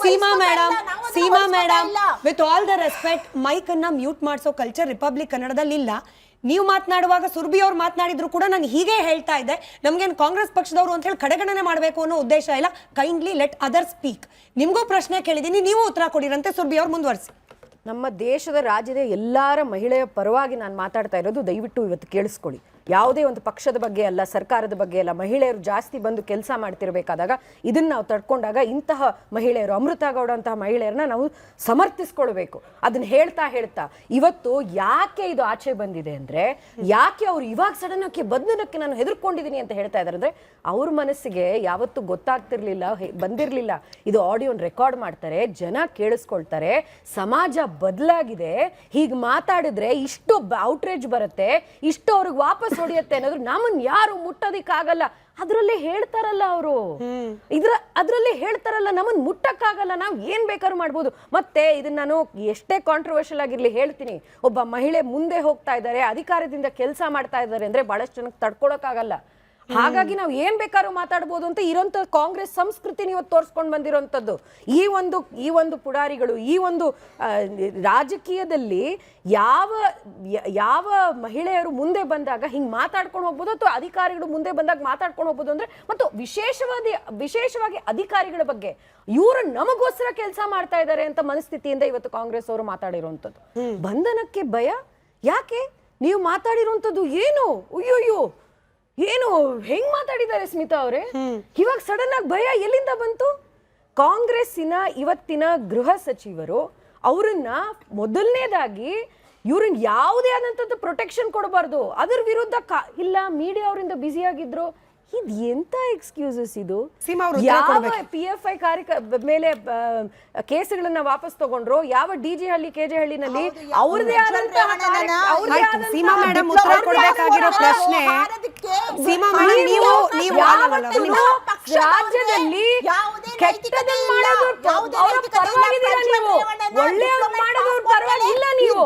Seema madam, with all the respect, mike ಅನ್ನ ಮ್ಯೂಟ್ ಮಾಡಿಸೋ ಕಲ್ಚರ್ ರಿಪಬ್ಲಿಕ್ ಕನ್ನಡದಲ್ಲಿ ಇಲ್ಲ. ನೀವು ಮಾತನಾಡುವಾಗ ಸುರ್ಬಿ ಅವ್ರು ಮಾತನಾಡಿದ್ರು ಕೂಡ ನಾನು ಹೀಗೆ ಹೇಳ್ತಾ ಇದ್ದೆ, ನಮ್ಗೇನು ಕಾಂಗ್ರೆಸ್ ಪಕ್ಷದವರು ಅಂತ ಹೇಳಿ ಕಡೆಗಣನೆ ಮಾಡಬೇಕು ಅನ್ನೋ ಉದ್ದೇಶ ಇಲ್ಲ. Kindly let other speak. ನಿಮ್ಗೂ ಪ್ರಶ್ನೆ ಕೇಳಿದೀನಿ, ನೀವು ಉತ್ತರ ಕೊಡಿರಂತೆ. ಸುರ್ಬಿ ಅವ್ರು ಮುಂದುವರಿಸಿ. ನಮ್ಮ ದೇಶದ ರಾಜ್ಯದ ಎಲ್ಲರ ಮಹಿಳೆಯ ಪರವಾಗಿ ನಾನು ಮಾತಾಡ್ತಾ ಇರೋದು. ದಯವಿಟ್ಟು ಇವತ್ತು ಕೇಳಿಸ್ಕೊಳ್ಳಿ. ಯಾವುದೇ ಒಂದು ಪಕ್ಷದ ಬಗ್ಗೆ ಅಲ್ಲ, ಸರ್ಕಾರದ ಬಗ್ಗೆ ಅಲ್ಲ. ಮಹಿಳೆಯರು ಜಾಸ್ತಿ ಬಂದು ಕೆಲಸ ಮಾಡ್ತಿರ್ಬೇಕಾದಾಗ ಇದನ್ನ ನಾವು ತಡ್ಕೊಂಡಾಗ ಇಂತಹ ಮಹಿಳೆಯರು, ಅಮೃತಾ ಗೌಡ ಅಂತಹ ಮಹಿಳೆಯರನ್ನ ನಾವು ಸಮರ್ಥಿಸ್ಕೊಳ್ಬೇಕು. ಅದನ್ನ ಹೇಳ್ತಾ ಇವತ್ತು ಯಾಕೆ ಇದು ಆಚೆ ಬಂದಿದೆ ಅಂದ್ರೆ, ಯಾಕೆ ಅವ್ರು ಇವಾಗ ಸಡನ್ ಆಗಿ ಬಂಧನಕ್ಕೆ ನಾನು ಹೆದರ್ಕೊಂಡಿದ್ದೀನಿ ಅಂತ ಹೇಳ್ತಾ ಇದ್ದಾರೆ ಅಂದ್ರೆ, ಅವ್ರ ಮನಸ್ಸಿಗೆ ಯಾವತ್ತೂ ಗೊತ್ತಾಗ್ತಿರ್ಲಿಲ್ಲ, ಬಂದಿರಲಿಲ್ಲ. ಇದು ಆಡಿಯೋನ್ ರೆಕಾರ್ಡ್ ಮಾಡ್ತಾರೆ, ಜನ ಕೇಳಿಸ್ಕೊಳ್ತಾರೆ, ಸಮಾಜ ಬದಲಾಗಿದೆ. ಹೀಗೆ ಮಾತಾಡಿದ್ರೆ ಇಷ್ಟು ಔಟ್ರೇಜ್ ಬರುತ್ತೆ, ಇಷ್ಟು ಅವ್ರಿಗೆ ವಾಪಸ್ ಹೊಡೆಯುತ್ತೆ ಅನ್ನೋದು ನಮ್ಮನ್ನ ಯಾರು ಮುಟ್ಟೋದಿಕ್ಕಾಗಲ್ಲ. ಅದ್ರಲ್ಲೇ ಹೇಳ್ತಾರಲ್ಲ ಅವರು, ಅದ್ರಲ್ಲೇ ಹೇಳ್ತಾರಲ್ಲ, ನಮ್ಮನ್ನ ಮುಟ್ಟಕ್ಕಾಗಲ್ಲ, ನಾವು ಏನ್ ಬೇಕಾದ್ರೂ ಮಾಡ್ಬೋದು. ಮತ್ತೆ ಇದನ್ನ ನಾನು ಎಷ್ಟೇ ಕಾಂಟ್ರವರ್ಷಿಯಲ್ ಆಗಿರ್ಲಿ ಹೇಳ್ತೀನಿ, ಒಬ್ಬ ಮಹಿಳೆ ಮುಂದೆ ಹೋಗ್ತಾ ಇದ್ದಾರೆ, ಅಧಿಕಾರದಿಂದ ಕೆಲಸ ಮಾಡ್ತಾ ಇದ್ದಾರೆ ಅಂದ್ರೆ ಬಹಳಷ್ಟು ಜನಕ್ಕೆ ತಡ್ಕೊಳಕ್ಕಾಗಲ್ಲ. ಹಾಗಾಗಿ ನಾವು ಏನ್ ಬೇಕಾದ್ರೂ ಮಾತಾಡ್ಬೋದು ಅಂತ ಇರೋಂಥ ಕಾಂಗ್ರೆಸ್ ಸಂಸ್ಕೃತಿ ಇವತ್ತು ತೋರಿಸ್ಕೊಂಡು ಬಂದಿರೋಂಥದ್ದು. ಈ ಒಂದು ಪುಡಾರಿಗಳು, ಈ ಒಂದು ರಾಜಕೀಯದಲ್ಲಿ ಯಾವ ಮಹಿಳೆಯರು ಮುಂದೆ ಬಂದಾಗ ಹಿಂಗೆ ಮಾತಾಡ್ಕೊಂಡು ಹೋಗ್ಬೋದು, ಅಥವಾ ಅಧಿಕಾರಿಗಳು ಮುಂದೆ ಬಂದಾಗ ಮಾತಾಡ್ಕೊಂಡು ಹೋಗ್ಬೋದು ಅಂದ್ರೆ, ಮತ್ತು ವಿಶೇಷವಾಗಿ ಅಧಿಕಾರಿಗಳ ಬಗ್ಗೆ ಇವರು ನಮಗೋಸ್ಕರ ಕೆಲಸ ಮಾಡ್ತಾ ಇದ್ದಾರೆ ಅಂತ ಮನಸ್ಥಿತಿಯಿಂದ ಇವತ್ತು ಕಾಂಗ್ರೆಸ್ ಅವರು ಮಾತಾಡಿರುವಂಥದ್ದು. ಬಂಧನಕ್ಕೆ ಭಯ ಯಾಕೆ? ನೀವು ಮಾತಾಡಿರುವಂಥದ್ದು ಏನು? ಅಯ್ಯೋಯ್ಯೋ, ಏನು ಹೆಂಗ್ ಮಾತಾಡಿದ್ದಾರೆ ಸ್ಮಿತಾ ಅವರೇ? ಇವಾಗ ಸಡನ್ ಆಗಿ ಭಯ ಎಲ್ಲಿಂದ ಬಂತು? ಕಾಂಗ್ರೆಸ್ಸಿನ ಇವತ್ತಿನ ಗೃಹ ಸಚಿವರು ಅವರನ್ನ ಮೊದಲನೇದಾಗಿ ಇವ್ರನ್ನ ಯಾವುದೇ ಆದಂಥದ್ದು ಪ್ರೊಟೆಕ್ಷನ್ ಕೊಡಬಾರ್ದು, ಅದ್ರ ವಿರುದ್ಧ ಇಲ್ಲ ಮೀಡಿಯಾ ಅವರಿಂದ ಬ್ಯುಸಿ ಆಗಿದ್ರು. ಇದು ಎಂತ ಎಕ್ಸ್ಕ್ಯೂಸಸ್ ಇದು? ಯಾವ PFI ಮೇಲೆ ಕೇಸ್ಗಳನ್ನ ವಾಪಸ್ ತಗೊಂಡ್ರು, ಯಾವ DG ಹಳ್ಳಿ KJ ಹಳ್ಳಿನಲ್ಲಿ ಅವ್ರದೇ ಆದಂತಹ ಸೀಮಾ ಮೇಡಮ್ ಉತ್ತರ ಕೊಡಬೇಕಾಗಿರೋ ಪ್ರಶ್ನೆ, ಸೀಮಾ ಮೇಡಮ್ ನೀವು ರಾಜ್ಯದಲ್ಲಿ ಕೆಟ್ಟದನ್ನ ಮಾಡೋದು ಅವರ ಪರವಾಗಿದ್ದೀರಾ, ನೀವು ಒಳ್ಳೆಯವ್ರು ಮಾಡೋದ್ರ ಪರವಾಗಿಲ್ಲ. ನೀವು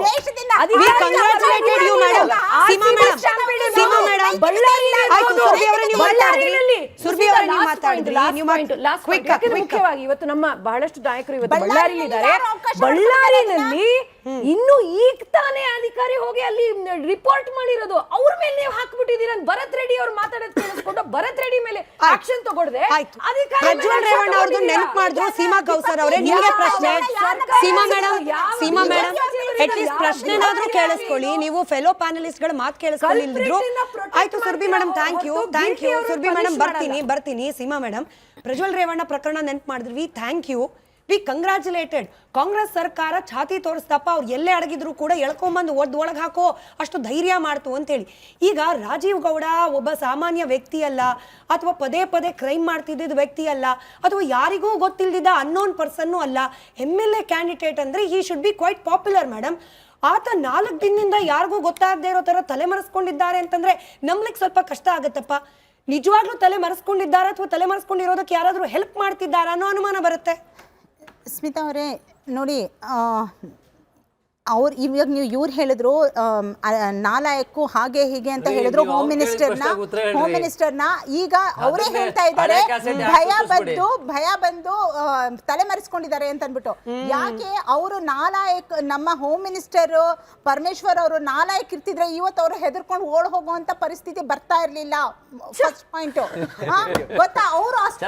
ಮುಖ್ಯವಾಗಿ ಇವತ್ತು ನಮ್ಮ ಬಹಳಷ್ಟು ನಾಯಕರು ಇವತ್ತು ಬಳ್ಳಾರಿಯಲ್ಲಿ ಇದ್ದಾರೆ. ಬಳ್ಳಾರಿನಲ್ಲಿ ಇನ್ನು ಈಗ ತಾನೇ ಅಧಿಕಾರಿ ಹೋಗಿ ಅಲ್ಲಿ ರಿಪೋರ್ಟ್ ಮಾಡಿರೋದು, ಅವ್ರ ಮೇಲೆ ನೀವು ಹಾಕ್ಬಿಟ್ಟಿದ್ದೀರ. ಭರತ್ ರೆಡ್ಡಿ ಅವ್ರು ಮಾತಾಡೋದು ಕೇಳಿಸ್ಕೊಂಡು ಭರತ್ ರೆಡ್ಡಿ ಮೇಲೆ ಆಕ್ಷನ್ ತಗೊಳ್ದೆ ಪ್ರಜ್ವಲ್ ರೇವಣ್ಣ ಅವ್ರದ್ದು ನೆನಪು ಮಾಡಿದ್ರು. ಸೀಮಾ ಕೌಸರ್ ಅವರೇ, ನಿಮಗೆ ಪ್ರಶ್ನೆ. ಸೀಮಾ ಮೇಡಮ್ ಅಟ್ಲೀಸ್ಟ್ ಪ್ರಶ್ನೆನಾದ್ರೂ ಕೇಳಿಸ್ಕೊಳ್ಳಿ. ನೀವು ಫೆಲೋ ಪ್ಯಾನಲಿಸ್ಟ್ ಗಳ ಮಾತು ಕೇಳಿಸ್ಕೊಳ್ಳಿದ್ರು. ಆಯ್ತು Surbhi madam, thank you Surbhi madam. ಬರ್ತೀನಿ ಸೀಮಾ ಮೇಡಮ್. ಪ್ರಜ್ವಲ್ ರೇವಣ್ಣ ಪ್ರಕರಣ ನೆನಪು ಮಾಡಿದ್ವಿ, thank you, we congratulated. Congress ಸರ್ಕಾರ ಛಾತಿ ತೋರಿಸ್ತಪ್ಪ, ಅವ್ರು ಎಲ್ಲೇ ಅಡಗಿದ್ರು ಕೂಡ ಎಳ್ಕೊಂಬಂದು ಒಳಗೆ ಹಾಕೋ ಅಷ್ಟು ಧೈರ್ಯ ಮಾಡ್ತು ಅಂತೇಳಿ. ಈಗ ರಾಜೀವ್ ಗೌಡ ಒಬ್ಬ ಸಾಮಾನ್ಯ ವ್ಯಕ್ತಿ ಅಲ್ಲ, ಅಥವಾ ಪದೇ ಕ್ರೈಮ್ ಮಾಡ್ತಿದ್ದ ವ್ಯಕ್ತಿ ಅಲ್ಲ, ಅಥವಾ ಯಾರಿಗೂ ಗೊತ್ತಿಲ್ದಿದ್ದ ಅನ್ನೋನ್ ಪರ್ಸನ್ನು ಅಲ್ಲ. MLA ಕ್ಯಾಂಡಿಡೇಟ್ ಅಂದ್ರೆ he should be quite popular madam. ಆತ 4 ದಿನದಿಂದ ಯಾರಿಗೂ ಗೊತ್ತಾಗದೇ ಇರೋ ತರ ತಲೆ ಮರೆಸ್ಕೊಂಡಿದ್ದಾರೆ ಅಂತಂದ್ರೆ ನಂಬ್ಲಿಕ್ಕೆ ಸ್ವಲ್ಪ ಕಷ್ಟ ಆಗತ್ತಪ್ಪ. ನಿಜವಾಗ್ಲೂ ತಲೆ ಮರೆಸ್ಕೊಂಡಿದ್ದಾರೆ ಅಥವಾ ತಲೆ ಮರೆಸ್ಕೊಂಡಿರೋದಕ್ಕೆ ಯಾರಾದ್ರೂ ಹೆಲ್ಪ್ ಮಾಡ್ತಿದ್ದಾರಾ ಅನ್ನೋ ಅನುಮಾನ ಬರುತ್ತೆ. ಸ್ಮಿತಾ ಅವರೇ ನೋಡಿ, ಅವ್ರು ಇವಾಗ ನೀವು ಇವ್ರು ಹೇಳಿದ್ರು ನಾಲಾಯಕ್ಕು ಹಾಗೆ ಹೀಗೆ ಅಂತ ಹೇಳಿದ್ರು ಹೋಮ್ ಮಿನಿಸ್ಟರ್ನ ಈಗ ಅವರೇ ಹೇಳ್ತಾ ಇದ್ದಾರೆ ಭಯ ಬಂದು ತಲೆ ಮರೆಸ್ಕೊಂಡಿದ್ದಾರೆ ಅಂತ ಅಂದ್ಬಿಟ್ಟು. ಯಾಕೆ ಅವರು ನಾಲಾಯಕ್ ನಮ್ಮ ಹೋಮ್ ಮಿನಿಸ್ಟರ್ ಪರಮೇಶ್ವರ್ ಅವರು ನಾಲಾಯಕ್ ಇರ್ತಿದ್ರೆ ಇವತ್ತು ಅವರು ಹೆದರ್ಕೊಂಡು ಓಡ್ ಹೋಗುವಂತ ಪರಿಸ್ಥಿತಿ ಬರ್ತಾ ಇರ್ಲಿಲ್ಲ. ಫಸ್ಟ್ ಪಾಯಿಂಟ್ ಗೊತ್ತಾ, ಅವರು ಅಷ್ಟು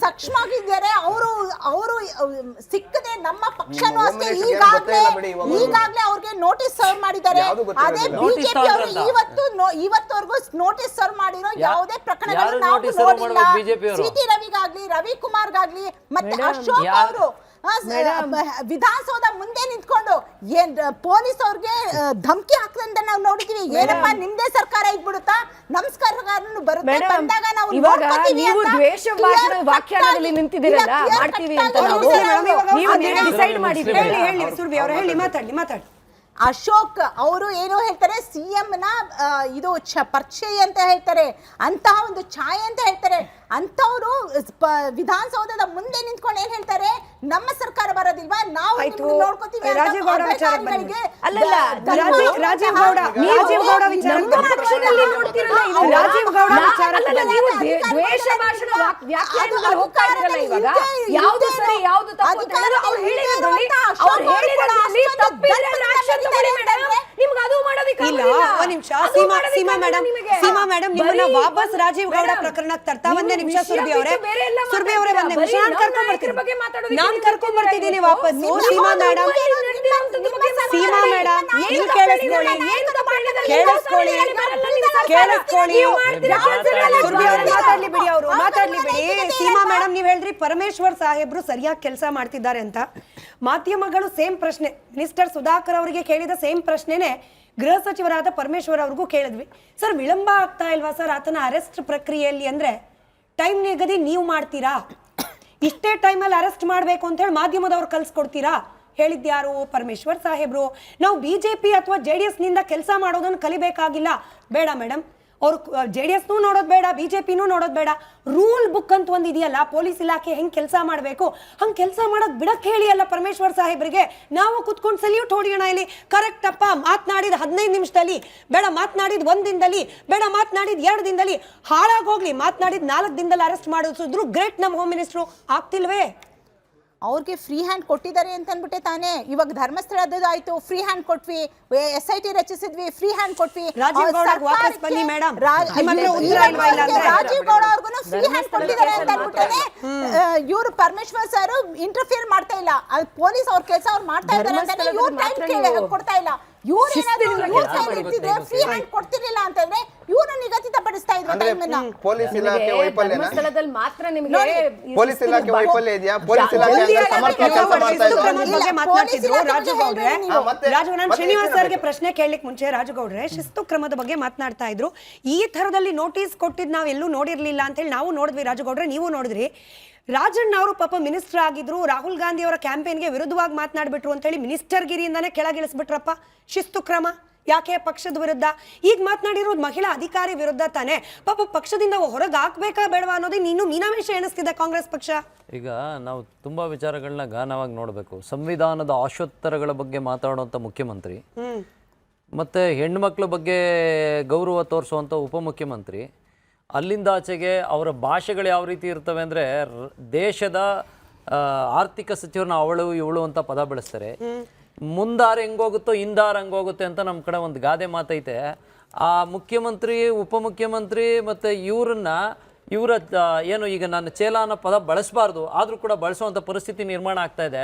ಸಕ್ಷಮಾಗಿದ್ದಾರೆ. ಅವರು ಸಿಕ್ಕದೆ ನಮ್ಮ ಪಕ್ಷನೂ ಅಷ್ಟೇ ಈಗಾಗ್ಲೇ ಅವ್ರಿಗೆ ನೋಟಿಸ್ ಸರ್ವ್ ಮಾಡಿದ್ದಾರೆ. ಅದೇ ಬಿಜೆಪಿ ಅವರು ಇವತ್ತವರೆಗೂ ನೋಟಿಸ್ ಸರ್ವ್ ಮಾಡಿರೋ ಯಾವುದೇ ಪ್ರಕರಣಗಳು ನಾವು ನೋಡಿಲ್ಲ. ಸಿಟಿ ರವಿಗಾಗ್ಲಿ ರವಿಕುಮಾರ್ಗಾಗ್ಲಿ ಮತ್ತೆ ಅಶೋಕ್ ಅವರು ವಿಧಾನಸೌಧ ಮುಂದೆ ನಿಂತ್ಕೊಂಡು ಏನ್ ಪೊಲೀಸ್ ಅವ್ರಿಗೆ ಧಮಕಿ ಹಾಕದಂತ ನಾವು ನೋಡಿದೀವಿ. ಏನಪ್ಪ ನಿಮ್ದೇ ಸರ್ಕಾರ ಇದ್ಬಿಡುತ್ತಾ, ನಮಸ್ಕಾರನು ಬರುತ್ತೆ ಬಂದಾಗ ನಾವು ನೀವು ದ್ವೇಷ ಭಾಷಣ ವ್ಯಾಖ್ಯಾನದಲ್ಲಿ ನಿಂತಿದ್ದೀರಲ್ಲ, ಮಾಡ್ತೀವಿ ಅಂತ ನೀವು ಡಿಸೈಡ್ ಮಾಡಿ. ಹೇಳಿ ಸುರ್ಭಿ ಅವರು ಹೇಳಿ, ಮಾತಾಡಿ. ಅಶೋಕ್ ಅವರು ಏನು ಹೇಳ್ತಾರೆ, ಸಿಎಂ ನ ಇದು ಪರಿಚಯ ಅಂತ ಹೇಳ್ತಾರೆ, ಅಂತಹ ಒಂದು ಛಾಯೆ ಅಂತ ಹೇಳ್ತಾರೆ. ಅಂತವರು ವಿಧಾನಸೌಧದ ಮುಂದೆ ನಿಂತ್ಕೊಂಡು ಏನ್ ಹೇಳ್ತಾರೆ, ನಮ್ಮ ಸರ್ಕಾರ ಬರೋದಿಲ್ವಾ, ನಾವು ನೋಡ್ಕೋತೀವಿ. ರಾಜೀವ್ ಗೌಡ ವಿಚಾರ ಸೀಮಾ ಮೇಡಮ್ ನಿಮ್ಮನ್ನ ವಾಪಸ್ ರಾಜೀವ್ ಗೌಡ ಪ್ರಕರಣಕ್ಕೆ ತರ್ತಾ. ಒಂದೇ ನಿಮಿಷ ಸುರ್ಭಿ ಅವರೇ ಒಂದ್ ನಿಮಿಷ ನಾನು ಕರ್ಕೊಂಡ್ ಬರ್ತಿದ್ದೀನಿ ವಾಪಸ್. ಸೀಮಾ ಮೇಡಮ್ ನೀವು ಕೇಳಿಸ್ಕೊಳ್ಳಿ. ಮಾತಾಡ್ಲಿ ಬಿಡಿ. ಸೀಮಾ ಮೇಡಮ್ ನೀವ್ ಹೇಳ್ರಿ ಪರಮೇಶ್ವರ್ ಸಾಹೇಬ್ರು ಸರಿಯಾಗಿ ಕೆಲಸ ಮಾಡ್ತಿದ್ದಾರೆ ಅಂತ. ಮಾಧ್ಯಮಗಳು ಸೇಮ್ ಪ್ರಶ್ನೆ ಮಿನಿಸ್ಟರ್ ಸುಧಾಕರ್ ಅವರಿಗೆ ಕೇಳಿದ ಸೇಮ್ ಪ್ರಶ್ನೆನೆ ಗೃಹ ಸಚಿವರಾದ ಪರಮೇಶ್ವರ್ ಅವ್ರಿಗೂ ಕೇಳಿದ್ವಿ. ಸರ್ ವಿಳಂಬ ಆಗ್ತಾ ಇಲ್ವಾ ಸರ್ ಆತನ ಅರೆಸ್ಟ್ ಪ್ರಕ್ರಿಯೆಯಲ್ಲಿ? ಅಂದ್ರೆ ಟೈಮ್ ನಿಗದಿ ನೀವು ಮಾಡ್ತೀರಾ, ಇಷ್ಟೇ ಟೈಮಲ್ಲಿ ಅರೆಸ್ಟ್ ಮಾಡಬೇಕು ಅಂತ ಹೇಳಿ ಮಾಧ್ಯಮದವ್ರು ಕಲ್ಸ್ಕೊಡ್ತೀರಾ? ಹೇಳಿದ್ಯಾರು? ಪರಮೇಶ್ವರ್ ಸಾಹೇಬ್ರು. ನಾವು ಬಿಜೆಪಿ ಅಥವಾ JDS ನಿಂದ ಕೆಲಸ ಮಾಡೋದನ್ನು ಕಲಿಬೇಕಾಗಿಲ್ಲ. ಬೇಡ ಮೇಡಮ್, ಅವ್ರು JDSನೂ ನೋಡೋದು ಬೇಡ, ಬಿಜೆಪಿನೂ ನೋಡೋದು ಬೇಡ. ರೂಲ್ ಬುಕ್ ಅಂತ ಒಂದು ಇದೆಯಲ್ಲ, ಪೊಲೀಸ್ ಇಲಾಖೆ ಹೆಂಗ್ ಕೆಲಸ ಮಾಡಬೇಕು ಹಂಗೆ ಕೆಲಸ ಮಾಡೋದು ಬಿಡಕ್ ಹೇಳಿ ಅಲ್ಲ ಪರಮೇಶ್ವರ್ ಸಾಹೇಬ್ರಿಗೆ. ನಾವು ಕುತ್ಕೊಂಡು ಸಲ್ಯೂಟ್ ಹೊಡಿಯೋಣ ಇಲ್ಲಿ. ಕರೆಕ್ಟ್ ಅಪ್ಪ, ಮಾತನಾಡಿದ 15 ನಿಮಿಷದಲ್ಲಿ ಬೇಡ, ಮಾತನಾಡಿದ 1 ದಿನದಲ್ಲಿ ಬೇಡ, ಮಾತನಾಡಿದ 2 ದಿನದಲ್ಲಿ ಹಾಳಾಗೋಗ್ಲಿ, ಮಾತನಾಡಿದ 4 ದಿನದಲ್ಲಿ ಅರೆಸ್ಟ್ ಮಾಡಿಸಿದ್ರು ಗ್ರೇಟ್ ನಮ್ಮ ಹೋಮ್ ಮಿನಿಸ್ಟ್ರು. ಆಗ್ತಿಲ್ವೇ? ಅವ್ರಿಗೆ ಫ್ರೀ ಹ್ಯಾಂಡ್ ಕೊಟ್ಟಿದ್ದಾರೆ ಅಂತ ಅಂದ್ಬಿಟ್ಟೆ ತಾನೇ. ಇವಾಗ ಧರ್ಮಸ್ಥಳದ ಆಯ್ತು, ಫ್ರೀ ಹ್ಯಾಂಡ್ ಕೊಟ್ವಿ, SIT ರಚಿಸಿದ್ವಿ, ಫ್ರೀ ಹ್ಯಾಂಡ್ ಕೊಟ್ವಿ. ರಾಜೀವ್ ಗೌಡ ವಾಪಸ್ ಬನ್ನಿ ಮೇಡಮ್. ರಾಜೀವ್ ಗೌಡ ಅವ್ರಿಗೂ ಫ್ರೀ ಹ್ಯಾಂಡ್ ಕೊಟ್ಟಿದ್ದಾರೆ ಅಂತ ಅಂದ್ಬಿಟ್ಟೆ ಇವ್ರು ಪರಮೇಶ್ವರ್ ಸರ್ ಇಂಟರ್ಫಿಯರ್ ಮಾಡ್ತಾ ಇಲ್ಲ. ಪೊಲೀಸ್ ಅವ್ರ ಕೆಲಸ ಅವ್ರು ಮಾಡ್ತಾ ಇದ್ದಾರೆ ಅಂತ ಇವ್ರು ಟೈಮ್ ಕೊಡ್ತಾ ಇಲ್ಲ. ಇವ್ರು ಫ್ರೀ ಹ್ಯಾಂಡ್ ಕೊಡ್ತಿರ್ಲಿಲ್ಲ ಅಂತಂದ್ರೆ ಇವ್ರು ನಿಗದಿತ ಪಡಿಸ್ತಾ ಇದ್ರು ಟೈಮನ್ನ. ಪೊಲೀಸ್ ಇಲಾಖೆ ವೈಫಲ್ಯ ಧರ್ಮಸ್ಥಳದಲ್ಲಿ ಮಾತ್ರ ನಿಮಗೆ ಪೊಲೀಸ್ ಇಲಾಖೆ ವೈಫಲ್ಯ ಇದೆಯಾ? ಪೊಲೀಸ್ ಇಲಾಖೆ ಸಮರ್ಪಕ ಕೆಲಸ ಮಾಡ್ತಾ ಇದ್ದಾರೆ. ಮಾತನಾಡ್ತಿದ್ರು ರಾಜುಗೌಡ್ರೆ. ನಾನು ಶ್ರೀನಿವಾಸ್ ಸರ್ಗೆ ಪ್ರಶ್ನೆ ಕೇಳಲಿಕ್ಕೆ ಮುಂಚೆ ರಾಜುಗೌಡ್ರೆ ಶಿಸ್ತು ಕ್ರಮದ ಬಗ್ಗೆ ಮಾತನಾಡ್ತಾ ಇದ್ರು. ಈ ತರದಲ್ಲಿ ನೋಟಿಸ್ ಕೊಟ್ಟಿದ್ ನಾವ್ ಎಲ್ಲೂ ನೋಡಿರ್ಲಿಲ್ಲ ಅಂತ ಹೇಳಿ ನಾವು ನೋಡಿದ್ವಿ. ರಾಜುಗೌಡ್ರೆ ನೀವು ನೋಡಿದ್ರಿ. ರಾಜಣ್ಣ ಅವರು ಪಾಪ ಮಿನಿಸ್ಟರ್ ಆಗಿದ್ರು, ರಾಹುಲ್ ಗಾಂಧಿ ಅವರ ಕ್ಯಾಂಪೇನ್ಗೆ ವಿರುದ್ಧವಾಗಿ ಮಾತನಾಡ್ಬಿಟ್ರು ಅಂತ ಹೇಳಿ ಮಿನಿಸ್ಟರ್ ಗಿರಿಯಿಂದಾನೇ ಕೆಳಗಿಳಿಸ್ಬಿಟ್ರಪ್ಪ. ಶಿಸ್ತು ಕ್ರಮ ಯಾಕೆ? ಪಕ್ಷದ ವಿರುದ್ಧ. ಈಗ ಮಾತನಾಡಿರೋದು ಮಹಿಳಾ ಅಧಿಕಾರಿ ವಿರುದ್ಧ ತಾನೆ. ಪಾಪ ಪಕ್ಷದಿಂದ ಹೊರಗೆ ಹಾಕ್ಬೇಕಾ ಬೇಡವಾ ಅನ್ನೋದೇ ನೀನು ಮೀನಾಮೇಷ ಎಣಿಸ್ತಿದೆ ಕಾಂಗ್ರೆಸ್ ಪಕ್ಷ. ಈಗ ನಾವು ತುಂಬ ವಿಚಾರಗಳನ್ನ ಗಾನವಾಗಿ ನೋಡಬೇಕು. ಸಂವಿಧಾನದ ಆಶೋತ್ತರಗಳ ಬಗ್ಗೆ ಮಾತಾಡುವಂಥ ಮುಖ್ಯಮಂತ್ರಿ, ಮತ್ತು ಹೆಣ್ಮಕ್ಳ ಬಗ್ಗೆ ಗೌರವ ತೋರಿಸುವಂಥ ಉಪಮುಖ್ಯಮಂತ್ರಿ, ಅಲ್ಲಿಂದ ಆಚೆಗೆ ಅವರ ಭಾಷೆಗಳು ಯಾವ ರೀತಿ ಇರ್ತವೆ ಅಂದರೆ ದೇಶದ ಆರ್ಥಿಕ ಸಚಿವರನ್ನ ಅವಳು ಇವಳು ಅಂತ ಪದ ಬಳಸ್ತಾರೆ. ಮುಂದಾರ ಹೆಂಗೋಗುತ್ತೋ ಹಿಂದಾರ ಹಂಗೋಗುತ್ತೆ ಅಂತ ನಮ್ಮ ಕಡೆ ಒಂದು ಗಾದೆ ಮಾತೈತೆ. ಆ ಮುಖ್ಯಮಂತ್ರಿ, ಉಪಮುಖ್ಯಮಂತ್ರಿ ಮತ್ತು ಇವರ ಏನು ಈಗ ನಾನು ಚೇಲ ಅನ್ನೋ ಪದ ಬಳಸಬಾರ್ದು, ಆದರೂ ಕೂಡ ಬಳಸುವಂಥ ಪರಿಸ್ಥಿತಿ ನಿರ್ಮಾಣ ಆಗ್ತಾ ಇದೆ.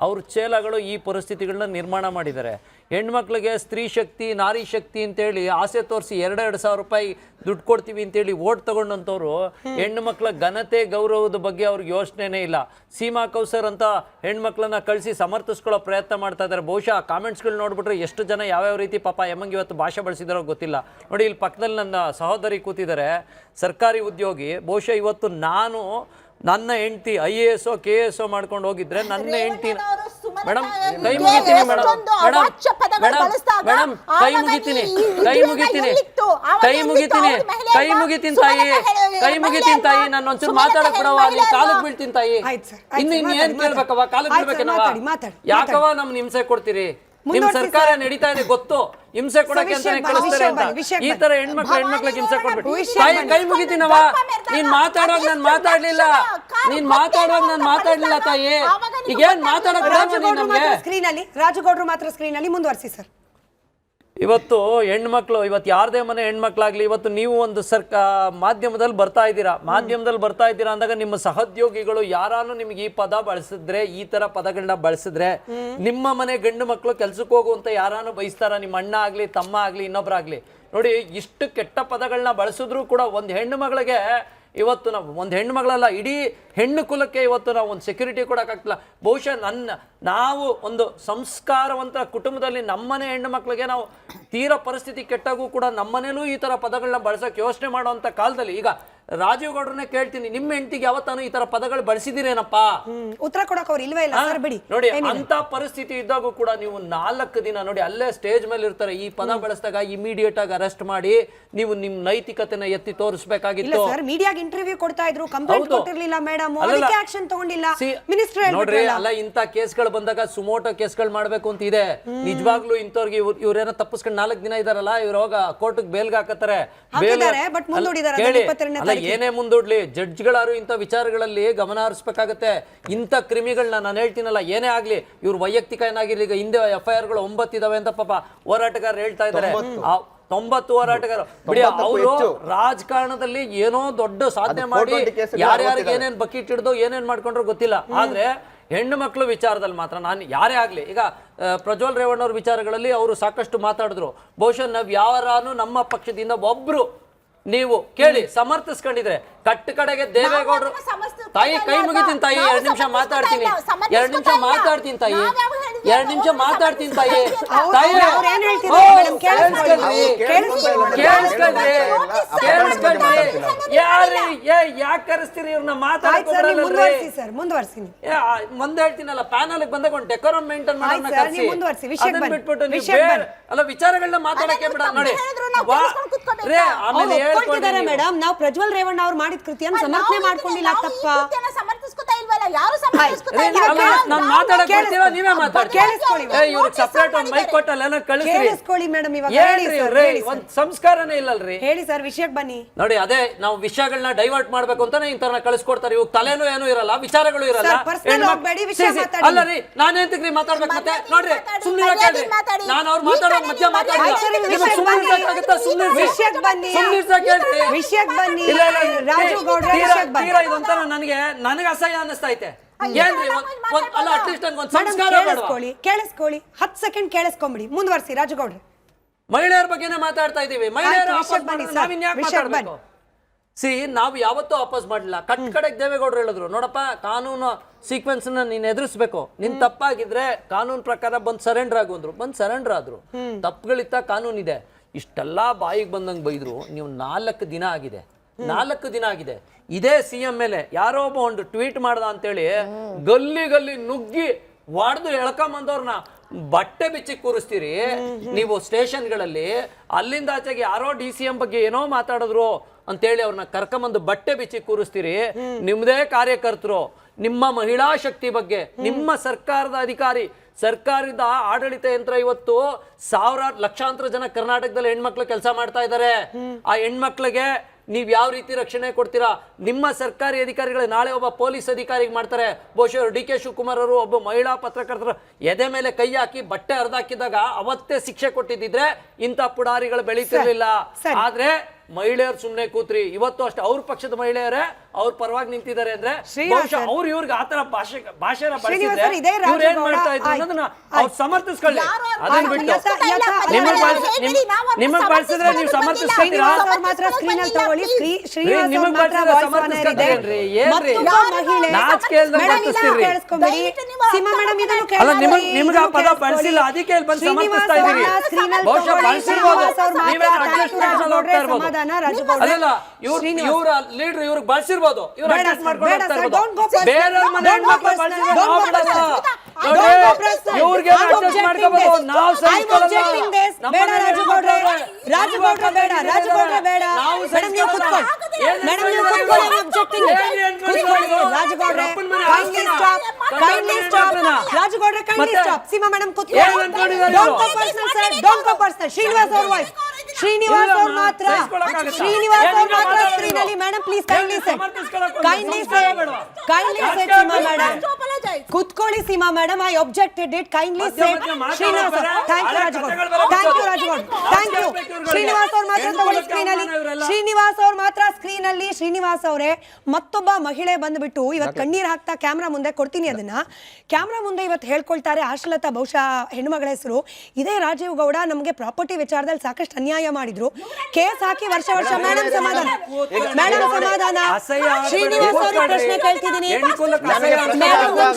ಅವ್ರ ಚೇಲಗಳು ಈ ಪರಿಸ್ಥಿತಿಗಳನ್ನ ನಿರ್ಮಾಣ ಮಾಡಿದ್ದಾರೆ. ಹೆಣ್ಮಕ್ಳಿಗೆ ಸ್ತ್ರೀ ಶಕ್ತಿ, ನಾರಿ ಶಕ್ತಿ ಅಂತೇಳಿ ಆಸೆ ತೋರಿಸಿ 2,000 ರೂಪಾಯಿ ದುಡ್ಡು ಕೊಡ್ತೀವಿ ಅಂತೇಳಿ ಓಟ್ ತಗೊಂಡಂಥವ್ರು ಹೆಣ್ಣು ಮಕ್ಕಳ ಘನತೆ ಗೌರವದ ಬಗ್ಗೆ ಅವ್ರಿಗೆ ಯೋಚನೆನೇ ಇಲ್ಲ. ಸೀಮಾ ಕೌಸರ್ ಅಂತ ಹೆಣ್ಮಕ್ಳನ್ನ ಕಳಿಸಿ ಸಮರ್ಥಿಸ್ಕೊಳ್ಳೋ ಪ್ರಯತ್ನ ಮಾಡ್ತಾ ಇದ್ದಾರೆ. ಬಹುಶಃ ಕಾಮೆಂಟ್ಸ್ಗಳು ನೋಡ್ಬಿಟ್ರೆ ಎಷ್ಟು ಜನ ಯಾವ್ಯಾವ ರೀತಿ ಪಾಪ ಎಮ್ಮಂಗೆ ಇವತ್ತು ಭಾಷೆ ಬಳಸಿದಾರೋ ಗೊತ್ತಿಲ್ಲ. ನೋಡಿ, ಇಲ್ಲಿ ಪಕ್ಕದಲ್ಲಿ ನನ್ನ ಸಹೋದರಿ ಕೂತಿದ್ದಾರೆ, ಸರ್ಕಾರಿ ಉದ್ಯೋಗಿ. ಬಹುಶಃ ಇವತ್ತು ನನ್ನ ಹೆಂಡತಿ IAS KS ಮಾಡ್ಕೊಂಡು ಹೋಗಿದ್ರೆ ನನ್ನ ಹೆಂಡತಿ ಮೇಡಮ್ ಕೈ ಮುಗಿತೀನಿ ಮೇಡಮ್ ಕೈ ಮುಗಿತೀನಿ ತಾಯಿ ನಾನು ಒಂಚೂರು ಮಾತಾಡಕ್ ಬಿಡವ ನೀನ್ ಕಾಲಕ್ ಬೀಳ್ತೀನಿ ತಾಯಿ ಇನ್ನು ಏನ್ ಕೇಳ್ಬೇಕವ ಕಾಲಕ್ ಬೀಳ್ಬೇಕೇನವ ಯಾಕವ ನಮ್ ಹಿಂಸೆ ಕೊಡ್ತೀರಿ ನಿಮ್ ಸರ್ಕಾರ ನಡೀತಾ ಇದೆ ಗೊತ್ತು ಹಿಂಸೆ ಕೊಡಕ್ಕೆ ಅಂತಾನೆ ಕಳಿಸ್ತಾರೆ ಅಂತ ಈ ತರ ಹೆಣ್ಮಕ್ಳಿಗೆ ಹಿಂಸೆ ಕೊಡ್ಬಿಟ್ಟು ತಾಯಿ ಕೈ ಮುಗಿತೀನವ ನೀನ್ ಮಾತಾಡುವಾಗ ನಾನು ಮಾತಾಡ್ಲಿಲ್ಲ ತಾಯಿ ಈಗ ಏನ್ ಮಾತಾಡಕ್ ನಮ್ಗೆ ಸ್ಕ್ರೀನ್ ಅಲ್ಲಿ ರಾಜುಗೌಡ್ರು ಮಾತ್ರ ಸ್ಕ್ರೀನ್ ಅಲ್ಲಿ ಮುಂದುವರಿಸಿ ಸರ್. ಇವತ್ತು ಹೆಣ್ಮಕ್ಳು ಇವತ್ತು ಯಾರದೇ ಮನೆ ಹೆಣ್ಮಕ್ಳಾಗ್ಲಿ ಇವತ್ತು ನೀವು ಒಂದು ಮಾಧ್ಯಮದಲ್ಲಿ ಬರ್ತಾ ಇದ್ದೀರಾ ಅಂದಾಗ ನಿಮ್ಮ ಸಹೋದ್ಯೋಗಿಗಳು ಯಾರಾನು ನಿಮ್ಗೆ ಈ ಪದ ಬಳಸಿದ್ರೆ ಈ ತರ ಪದಗಳನ್ನ ಬಳಸಿದ್ರೆ ನಿಮ್ಮ ಮನೆ ಗಂಡು ಮಕ್ಕಳು ಕೆಲ್ಸಕ್ಕೆ ಹೋಗುವಂತ ಯಾರಾನು ಬಯಸ್ತಾರ ನಿಮ್ಮ ಅಣ್ಣ ಆಗ್ಲಿ ತಮ್ಮ ಆಗ್ಲಿ ಇನ್ನೊಬ್ರಾಗ್ಲಿ ನೋಡಿ ಇಷ್ಟು ಕೆಟ್ಟ ಪದಗಳನ್ನ ಬಳಸಿದ್ರು ಕೂಡ ಒಂದು ಹೆಣ್ಣು ಮಗಳಿಗೆ ಇವತ್ತು ನಾವು ಒಂದು ಹೆಣ್ಣು ಮಗಳಲ್ಲ ಇಡೀ ಹೆಣ್ಣು ಕುಲಕ್ಕೆ ಇವತ್ತು ನಾವು ಒಂದು ಸೆಕ್ಯೂರಿಟಿ ಕೊಡೋಕ್ಕಾಗ್ತಿಲ್ಲ. ಬಹುಶಃ ನಾವು ಒಂದು ಸಂಸ್ಕಾರವಂತ ಕುಟುಂಬದಲ್ಲಿ ನಮ್ಮನೆ ಹೆಣ್ಣು ಮಕ್ಕಳಿಗೆ ನಾವು ತೀರಾ ಪರಿಸ್ಥಿತಿ ಕೆಟ್ಟಾಗೂ ಕೂಡ ನಮ್ಮನೇಲೂ ಈ ಥರ ಪದಗಳನ್ನ ಬಳಸೋಕೆ ಯೋಚನೆ ಮಾಡುವಂಥ ಕಾಲದಲ್ಲಿ ಈಗ ರಾಜೀವ್ ಗೌಡ್ರನ್ನೇ ಕೇಳ್ತೀನಿ, ನಿಮ್ಮ ಹೆಂಡತಿಗೆ ಯಾವತ್ತಾನು ಈ ತರ ಪದಗಳು ಬಳಸಿದಿರೇನಪ್ಪ? ಉತ್ತರ ಕೊಡಕ್ಕೆ ಅವ್ರು ಇಲ್ವೇ ಇಲ್ಲ ಸರ್. ಬಿಡಿ ನೋಡಿ, ಅಂತ ಪರಿಸ್ಥಿತಿ ಇದ್ದಾಗೂ ಕೂಡ ನೀವು 4 ದಿನ ನೋಡಿ ಅಲ್ಲೇ ಸ್ಟೇಜ್ ಮೇಲೆ ಇರ್ತಾರೆ, ಈ ಪದ ಬಳಸಿದಾಗ ಇಮಿಡಿಯೇಟ್ ಆಗಿ ಅರೆಸ್ಟ್ ಮಾಡಿ ನೀವು ನಿಮ್ ನೈತಿಕತೆನ ಎತ್ತಿ ತೋರಿಸಬೇಕಾಗಿತ್ತು. ಸರ್ ಮೀಡಿಯಾಗೆ ಇಂಟರ್ವ್ಯೂ ಕೊಡ್ತಾ ಇದ್ರು, ಕಂಪ್ಲೇಂಟ್ ಕೊಟ್ಟಿರಲಿಲ್ಲ ಮೇಡಮ್, ಅದಕ್ಕೆ ಆಕ್ಷನ್ ತಗೊಂಡಿಲ್ಲ ಮಿನಿಸ್ಟರ್. ನೋಡ್ರಿ, ಅಲ್ಲ ಇಂತ ಕೇಸ್ಗಳು ಬಂದಾಗ ಸುಮೋಟೋ ಕೇಸ್ಗಳು ಮಾಡ್ಬೇಕು ಅಂತ ಇದೆ. ನಿಜವಾಗ್ಲೂ ಇಂಥವ್ರಿಗೆ ಇವ್ರೇನೋ ತಪ್ಪಿಸ್ಕೊಂಡು 4 ದಿನ ಇದಾರಲ್ಲ, ಇವ್ರು ಹೋಗ ಕೋರ್ಟ್ಗೆ ಬೇಲ್ಗೆ ಹಾಕತ್ತಾರೆ. ಏನೇ ಮುಂದೂಡ್ಲಿ, ಜಡ್ಜ್ಗಳಾರು ಇಂಥ ವಿಚಾರಗಳಲ್ಲಿ ಗಮನ ಹರಿಸಬೇಕಾಗತ್ತೆ. ಇಂಥ ಕ್ರಿಮಿಗಳನ್ನ ನಾನು ಹೇಳ್ತೀನಲ್ಲ, ಏನೇ ಆಗ್ಲಿ, ಇವ್ರ ವೈಯಕ್ತಿಕ ಏನಾಗಿರ್ಲಿ, ಈಗ ಹಿಂದೆ FIR ಗಳು 9 ಇದಾವೆ ಅಂತ ಪಾಪ ಹೋರಾಟಗಾರರು ಹೇಳ್ತಾ ಇದ್ದಾರೆ. 90 ಹೋರಾಟಗಾರ ಬಿಡಿ, ಅವರು ರಾಜಕಾರಣದಲ್ಲಿ ಏನೋ ದೊಡ್ಡ ಸಾಧನೆ ಮಾಡಿ ಯಾರ್ಯಾರಿಗೆ ಏನೇನ್ ಬಕೆಟ್ ಹಿಡ್ದು ಏನೇನ್ ಮಾಡ್ಕೊಂಡ್ರು ಗೊತ್ತಿಲ್ಲ. ಆದ್ರೆ ಹೆಣ್ಣು ಮಕ್ಕಳು ವಿಚಾರದಲ್ಲಿ ಮಾತ್ರ ನಾನು ಯಾರೇ ಆಗ್ಲಿ, ಈಗ ಪ್ರಜ್ವಲ್ ರೇವಣ್ಣವ್ರ ವಿಚಾರಗಳಲ್ಲಿ ಅವರು ಸಾಕಷ್ಟು ಮಾತಾಡಿದ್ರು. ಬಹುಶಃ ನಾವ್ ಯಾರಾನು ನಮ್ಮ ಪಕ್ಷದಿಂದ ಒಬ್ರು ನೀವು ಕೇಳಿ ಸಮರ್ಥಿಸ್ಕೊಂಡಿದ್ರೆ, ಕಟ್ಟ ಕಡೆಗೆ ದೇವೇಗೌಡರು ತಾಯಿ ಕೈ ಮುಗಿತೀನಿ ತಾಯಿ, 2 ನಿಮಿಷ ಮಾತಾಡ್ತೀನಿ, 2 ನಿಮಿಷ ಮಾತಾಡ್ತೀನಿ ತಾಯಿ, 2 ನಿಮಿಷ ಮಾತಾಡ್ತೀನಿ ತಾಯಿ. ತಾಯಿ ಯಾಕೆ ಕರೆಸ್ತೀರಿ ಇವ್ರನ್ನ? ಮುಂದೆ ಹೇಳ್ತೀನಲ್ಲ, ಪ್ಯಾನಲ್ ಬಂದಾಗ ಒಂದು ಡೆಕೋರಮ್ ಮೇಂಟೈನ್ ಮಾಡೋಣ ಬಿಟ್ಬಿಟ್ಟು ಅಲ್ಲ ವಿಚಾರಗಳನ್ನ ಮಾತಾಡಕ್ಕೆ ಬಿಡ. ನೋಡಿ ಆಮೇಲೆ ಹೇಳ್ಕೊಳ್ತಿದ್ದಾರೆ ಮೇಡಮ್, ನಾವು ಪ್ರಜ್ವಲ್ ರೇವಣ್ಣ ಅವ್ರು ಮಾಡಿದ ಕೃತಿಯನ್ನು ಸಮರ್ಥನೆ ಮಾಡ್ಕೊಂಡಿಲ್ಲ, ತಪ್ಪ ಸಮರ್ಥಿಸ್ಕೊತಾ ಇಲ್ವಲ್ಲ ಯಾರು? ನಾನು ಮಾತಾಡಕ್ಕೆ ಬರ್ತೀರಾ, ನೀವೇ ಮಾತಾಡಿ. ಇವ್ರಿಗೆ ಸಪರೇಟ್ ಒಂದು ಮೈಕ್ ಕೊಟ್ಟಲ್ಲ ಕೇಳಿಸ್ಕೊಳ್ಳಿ ಮೇಡಮ್. ಇವಾಗ ಒಂದ್ ಸಂಸ್ಕಾರನೇ ಇಲ್ಲಲ್ರಿ. ಹೇಳಿ ಸರ್, ವಿಷಯಕ್ಕೆ ಬನ್ನಿ. ನೋಡಿ, ಅದೇ ನಾವು ವಿಷಯಗಳನ್ನ ಡೈವರ್ಟ್ ಮಾಡ್ಬೇಕು ಅಂತಾನೆ ಇಂಥವ್ರನ್ನ ಕಳಿಸ್ಕೊಡ್ತಾರೆ. ಇವಾಗ ತಲೆನೂ ಏನೂ ಇರಲ್ಲ, ವಿಚಾರಗಳು ಇರಲ್ಲ. ಅಲ್ಲ ರೀ, ನಾನೇಂತಕ್ರಿ ಮಾತಾಡ್ಬೇಕು? ಮತ್ತೆ ನೋಡ್ರಿ, ಸುಮ್ಮನೆ ಕೇಳ್ರಿ, ನಾನು ಅವ್ರು ಮಾತಾಡೋ ಮಧ್ಯ ಮಾತಾಡಿಲ್ಲ. ವಿಷಯಕ್ಕೆ ಬನ್ನಿ, ವಿಷಯಕ್ಕೆ ಬನ್ನಿ ರಾಜು ಗೌಡ್ರ, ನನಗೆ ಅಸಹ್ಯ ಅನ್ನಿಸ್ತಾ ಐತೆ. ಏನ್ರಿ ಅಲ್ಲ, ಅಟ್ಲೀಸ್ಟ್ ಒಂದು ಸಂಸ್ಕಾರ ಕೇಳಿಸ್ಕೊಳ್ಳಿ. 10 ಸೆಕೆಂಡ್ ಕೇಳಿಸ್ಕೊಂಬಿಡಿ, ಮುಂದುವರಿಸಿ ರಾಜು ಗೌಡ್ರೆ. ಮಹಿಳೆಯರ ಬಗ್ಗೆನೇ ಮಾತಾಡ್ತಾ ಇದೀವಿ. ಮಹಿಳೆಯರ ಮಾತಾಡ್ಬೇಕು. ನಾವು ಯಾವತ್ತೂ ವಾಪಸ್ ಮಾಡಲಿಲ್ಲ. ಕಟ್ ಕಡೆಗೆ ದೇವೇಗೌಡರು ಹೇಳಿದ್ರು, ನೋಡಪ್ಪ, ಕಾನೂನು ಸೀಕ್ವೆನ್ಸ್ ನೀನ್ ಎದುರಿಸ್ಬೇಕು, ನಿನ್ ತಪ್ಪಾಗಿದ್ರೆ ಕಾನೂನು ಪ್ರಕಾರ ಬಂದ್ ಸರೆಂಡರ್ ಆಗುವಂದ್ರು, ಬಂದ್ ಸರೆಂಡರ್ ಆದ್ರು. ತಪ್ಪುಗಳಿತ್ತ ಕಾನೂನು ಇದೆ. ಇಷ್ಟೆಲ್ಲಾ ಬಾಯಿಗೆ ಬಂದಂಗೆ ಬೈದ್ರು. ನೀವು 4 ದಿನ ಆಗಿದೆ, 4 ದಿನ ಆಗಿದೆ. ಇದೇ CM ಮೇಲೆ ಯಾರೋ ಒಬ್ಬ ಒಂದು ಟ್ವೀಟ್ ಮಾಡ್ದ ಅಂತೇಳಿ ಗಲ್ಲಿ ನುಗ್ಗಿ ಹೊಡೆದು ಎಳ್ಕೊಂಬಂದವ್ರನ್ನ ಬಟ್ಟೆ ಬಿಚ್ಚಿ ಕೂರಿಸ್ತೀರಿ ನೀವು ಸ್ಟೇಷನ್ಗಳಲ್ಲಿ. ಅಲ್ಲಿಂದ ಆಚೆಗೆ ಯಾರೋ DCM ಬಗ್ಗೆ ಏನೋ ಮಾತಾಡಿದ್ರು ಅಂತೇಳಿ ಅವ್ರನ್ನ ಕರ್ಕೊಂಬಂದು ಬಟ್ಟೆ ಬಿಚ್ಚಿ ಕೂರಿಸ್ತೀರಿ. ನಿಮ್ದೇ ಕಾರ್ಯಕರ್ತರು ನಿಮ್ಮ ಮಹಿಳಾ ಶಕ್ತಿ ಬಗ್ಗೆ, ನಿಮ್ಮ ಸರ್ಕಾರದ ಅಧಿಕಾರಿ, ಸರ್ಕಾರದ ಆಡಳಿತ ಯಂತ್ರ ಇವತ್ತು ಲಕ್ಷಾಂತರ ಜನ ಕರ್ನಾಟಕದಲ್ಲಿ ಹೆಣ್ಮಕ್ಳು ಕೆಲಸ ಮಾಡ್ತಾ ಇದ್ದಾರೆ. ಆ ಹೆಣ್ಮಕ್ಳಿಗೆ ನೀವ್ ಯಾವ ರೀತಿ ರಕ್ಷಣೆ ಕೊಡ್ತೀರಾ? ನಿಮ್ಮ ಸರ್ಕಾರಿ ಅಧಿಕಾರಿಗಳೇ ನಾಳೆ ಒಬ್ಬ ಪೊಲೀಸ್ ಅಧಿಕಾರಿಗೆ ಮಾಡ್ತಾರೆ. ಬಹುಶಃ DK ಶಿವಕುಮಾರ್ ಅವರು ಒಬ್ಬ ಮಹಿಳಾ ಪತ್ರಕರ್ತರ ಎದೆ ಮೇಲೆ ಕೈ ಹಾಕಿ ಬಟ್ಟೆ ಹರಿದಾಕಿದಾಗ ಅವತ್ತೇ ಶಿಕ್ಷೆ ಕೊಟ್ಟಿದ್ದಿದ್ರೆ ಇಂಥ ಪುಡಾರಿಗಳು ಬೆಳೀತಿರ್ಲಿಲ್ಲ. ಆದ್ರೆ ಮಹಿಳೆಯರು ಸುಮ್ನೆ ಕೂತ್ರಿ. ಇವತ್ತು ಅಷ್ಟೇ ಅವ್ರ ಪಕ್ಷದ ಮಹಿಳೆಯರೇ ಅವ್ರ ಪರವಾಗಿ ನಿಂತಿದ್ದಾರೆ ಅಂದ್ರೆ ಬಹುಶಃ ಅವ್ರು ಇವ್ರಿಗೆ ಆತರ ಭಾಷೆನ ಬಳಸಿದ್ರೆ ಇವ್ರು ಏನ್ ಮಾಡ್ತಾ ಇದ್ರು ಅನ್ನೋದನ್ನ ಅವ್ರು ಸಮರ್ಥಿಸ್ಕೊಳ್ಳಿ. ಅದನ್ನ ಬಿಟ್ಟು ನಿಮಗ್ ಬಳಸಿದ್ರೆ ನೀವು ಸಮರ್ಥಿಸ್ಕೊಳ್ತೀರಾ? ನಿಮಗ್ ಬಳಸಿದ್ರೆ ಸಮರ್ಥಿಸ್ಕೊಳ್ತೀರೇನ್ರಿ? ಏನ್ರಿ ನಾಚಿಕೆ ಇಲ್ದಂಗೆ ವರ್ತಿಸ್ತೀರಿ? ಅಲ್ಲ, ನಿಮ್ಗೆ ಆ ಪದ ಬಳಸಿಲ್ಲ, ಅದಕ್ಕೆ ಇಲ್ಲಿ ಬಂದು ಸಮರ್ಥಿಸ್ತಾ ಇದೀರಿ. ಬಹುಶಃ ಬಳಸಿರ್ಬೋದು, ನೀವೇ ಅಡ್ಜಸ್ಟ್ಮೆಂಟ್ ಅಲ್ಲಿ ಹೋಗ್ತಾ ಇರ್ಬೋದು. ಅಲ್ಲ, ಇವ್ರ ಲೀಡರ್ ಇವ್ರಿಗೆ ಬಳಸಿರ್ಬೋದು, ಇವ್ರು ಅಡ್ಜಸ್ಟ್ ಮಾಡ್ಕೊಂಡು ಹೋಗ್ತಾ ಇರ್ಬೋದು. ಬೇರೆಯವ್ರ ಮನೆ ಹೆಣ್ಮಕ್ಳು ಬಳಸಿದ್ರೆ ನಾವು ಬಿಡಲ್ಲ. Don't go personal. ಇವ್ರಿಗೆ I'm adjust objecting ಮಾಡ್ಕೋಬೇಕು. this. ನಾವು I'm ಸಹಿಸ್ಕೊಳ್ಳಲ್ಲ. objecting this. ಬೇಡ ರಾಜಗೌಡ್ರೆ, ರಾಜಗೌಡ್ರೆ ಬೇಡ, ರಾಜಗೌಡ್ರೆ ಬೇಡ. ಮೇಡಮ್ ನೀವು ಕೂತ್ಕೊಳ್ಳಿ. ಮೇಡಮ್ ನೀವು ಕೂತ್ಕೊಳ್ಳಿ. I'm objecting this. ಕೂತ್ಕೊಳ್ಳಿ. ರಾಜಗೌಡ್ರೆ, kindly stop. Kindly stop. ರಾಜಗೌಡ್ರೆ, kindly stop. Seema madam ಕೂತ್ಕೊಳ್ಳಿ. Don't go personal, sir. Don't go personal. Srinivas ಅವ್ರ ವಾಯ್ಸ್. ಶ್ರೀನಿವಾಸ್ ಅವ್ರ ಮಾತ್ರ ಸ್ಕ್ರೀನ್ ಅಲ್ಲಿ. Madam please kindly say Seema madam. ಕೂತ್ಕೊಳ್ಳಿ Seema madam. I objected it. kindly say Srinivas. Thank you ರಾಜಗೌಡ್ರೆ. Thank you ರಾಜಗೌಡ್ರೆ. Thank you. Srinivas ಅವ್ರ ಮಾತ್ರ ತಗೊಳ್ಳಿ ಸ್ಕ್ರೀನ್ ಅಲ್ಲಿ. ಶ್ರೀನಿವಾಸ್ ಅವ್ರ ಮಾತ್ರ ಸ್ಕ್ರೀನ್ ಅಲ್ಲಿ. ಶ್ರೀನಿವಾಸ್ ಅವರೇ, ಮತ್ತೊಬ್ಬ ಮಹಿಳೆ ಬಂದ್ಬಿಟ್ಟು ಇವತ್ತು ಕಣ್ಣೀರ್ ಹಾಕ್ತಾ ಕ್ಯಾಮ್ರಾ ಮುಂದೆ ಕೊಡ್ತೀನಿ ಅದನ್ನ. ಕ್ಯಾಮ್ರಾ ಮುಂದೆ ಇವತ್ತು ಹೇಳ್ಕೊಳ್ತಾರೆ ಆಶಲತಾ, ಬಹುಶಃ ಹೆಣ್ಮಗಳ ಹೆಸರು. ಇದೇ ರಾಜೀವ್ ಗೌಡ ನಮಗೆ ಪ್ರಾಪರ್ಟಿ ವಿಚಾರದಲ್ಲಿ ಸಾಕಷ್ಟು ಅನ್ಯಾಯ ಮಾಡಿದ್ರು. ಕೇಸ್ ಹಾಕಿ ವರ್ಷ ವರ್ಷ. ಮೇಡಮ್ ಸಮಾಧಾನ, ಮೇಡಮ್ ಸಮಾಧಾನ. ಶ್ರೀನಿವಾಸ್ ಅವ್ರಿಗೆ ಪ್ರಶ್ನೆ ಕೇಳ್ತಿದ್ದೀನಿ.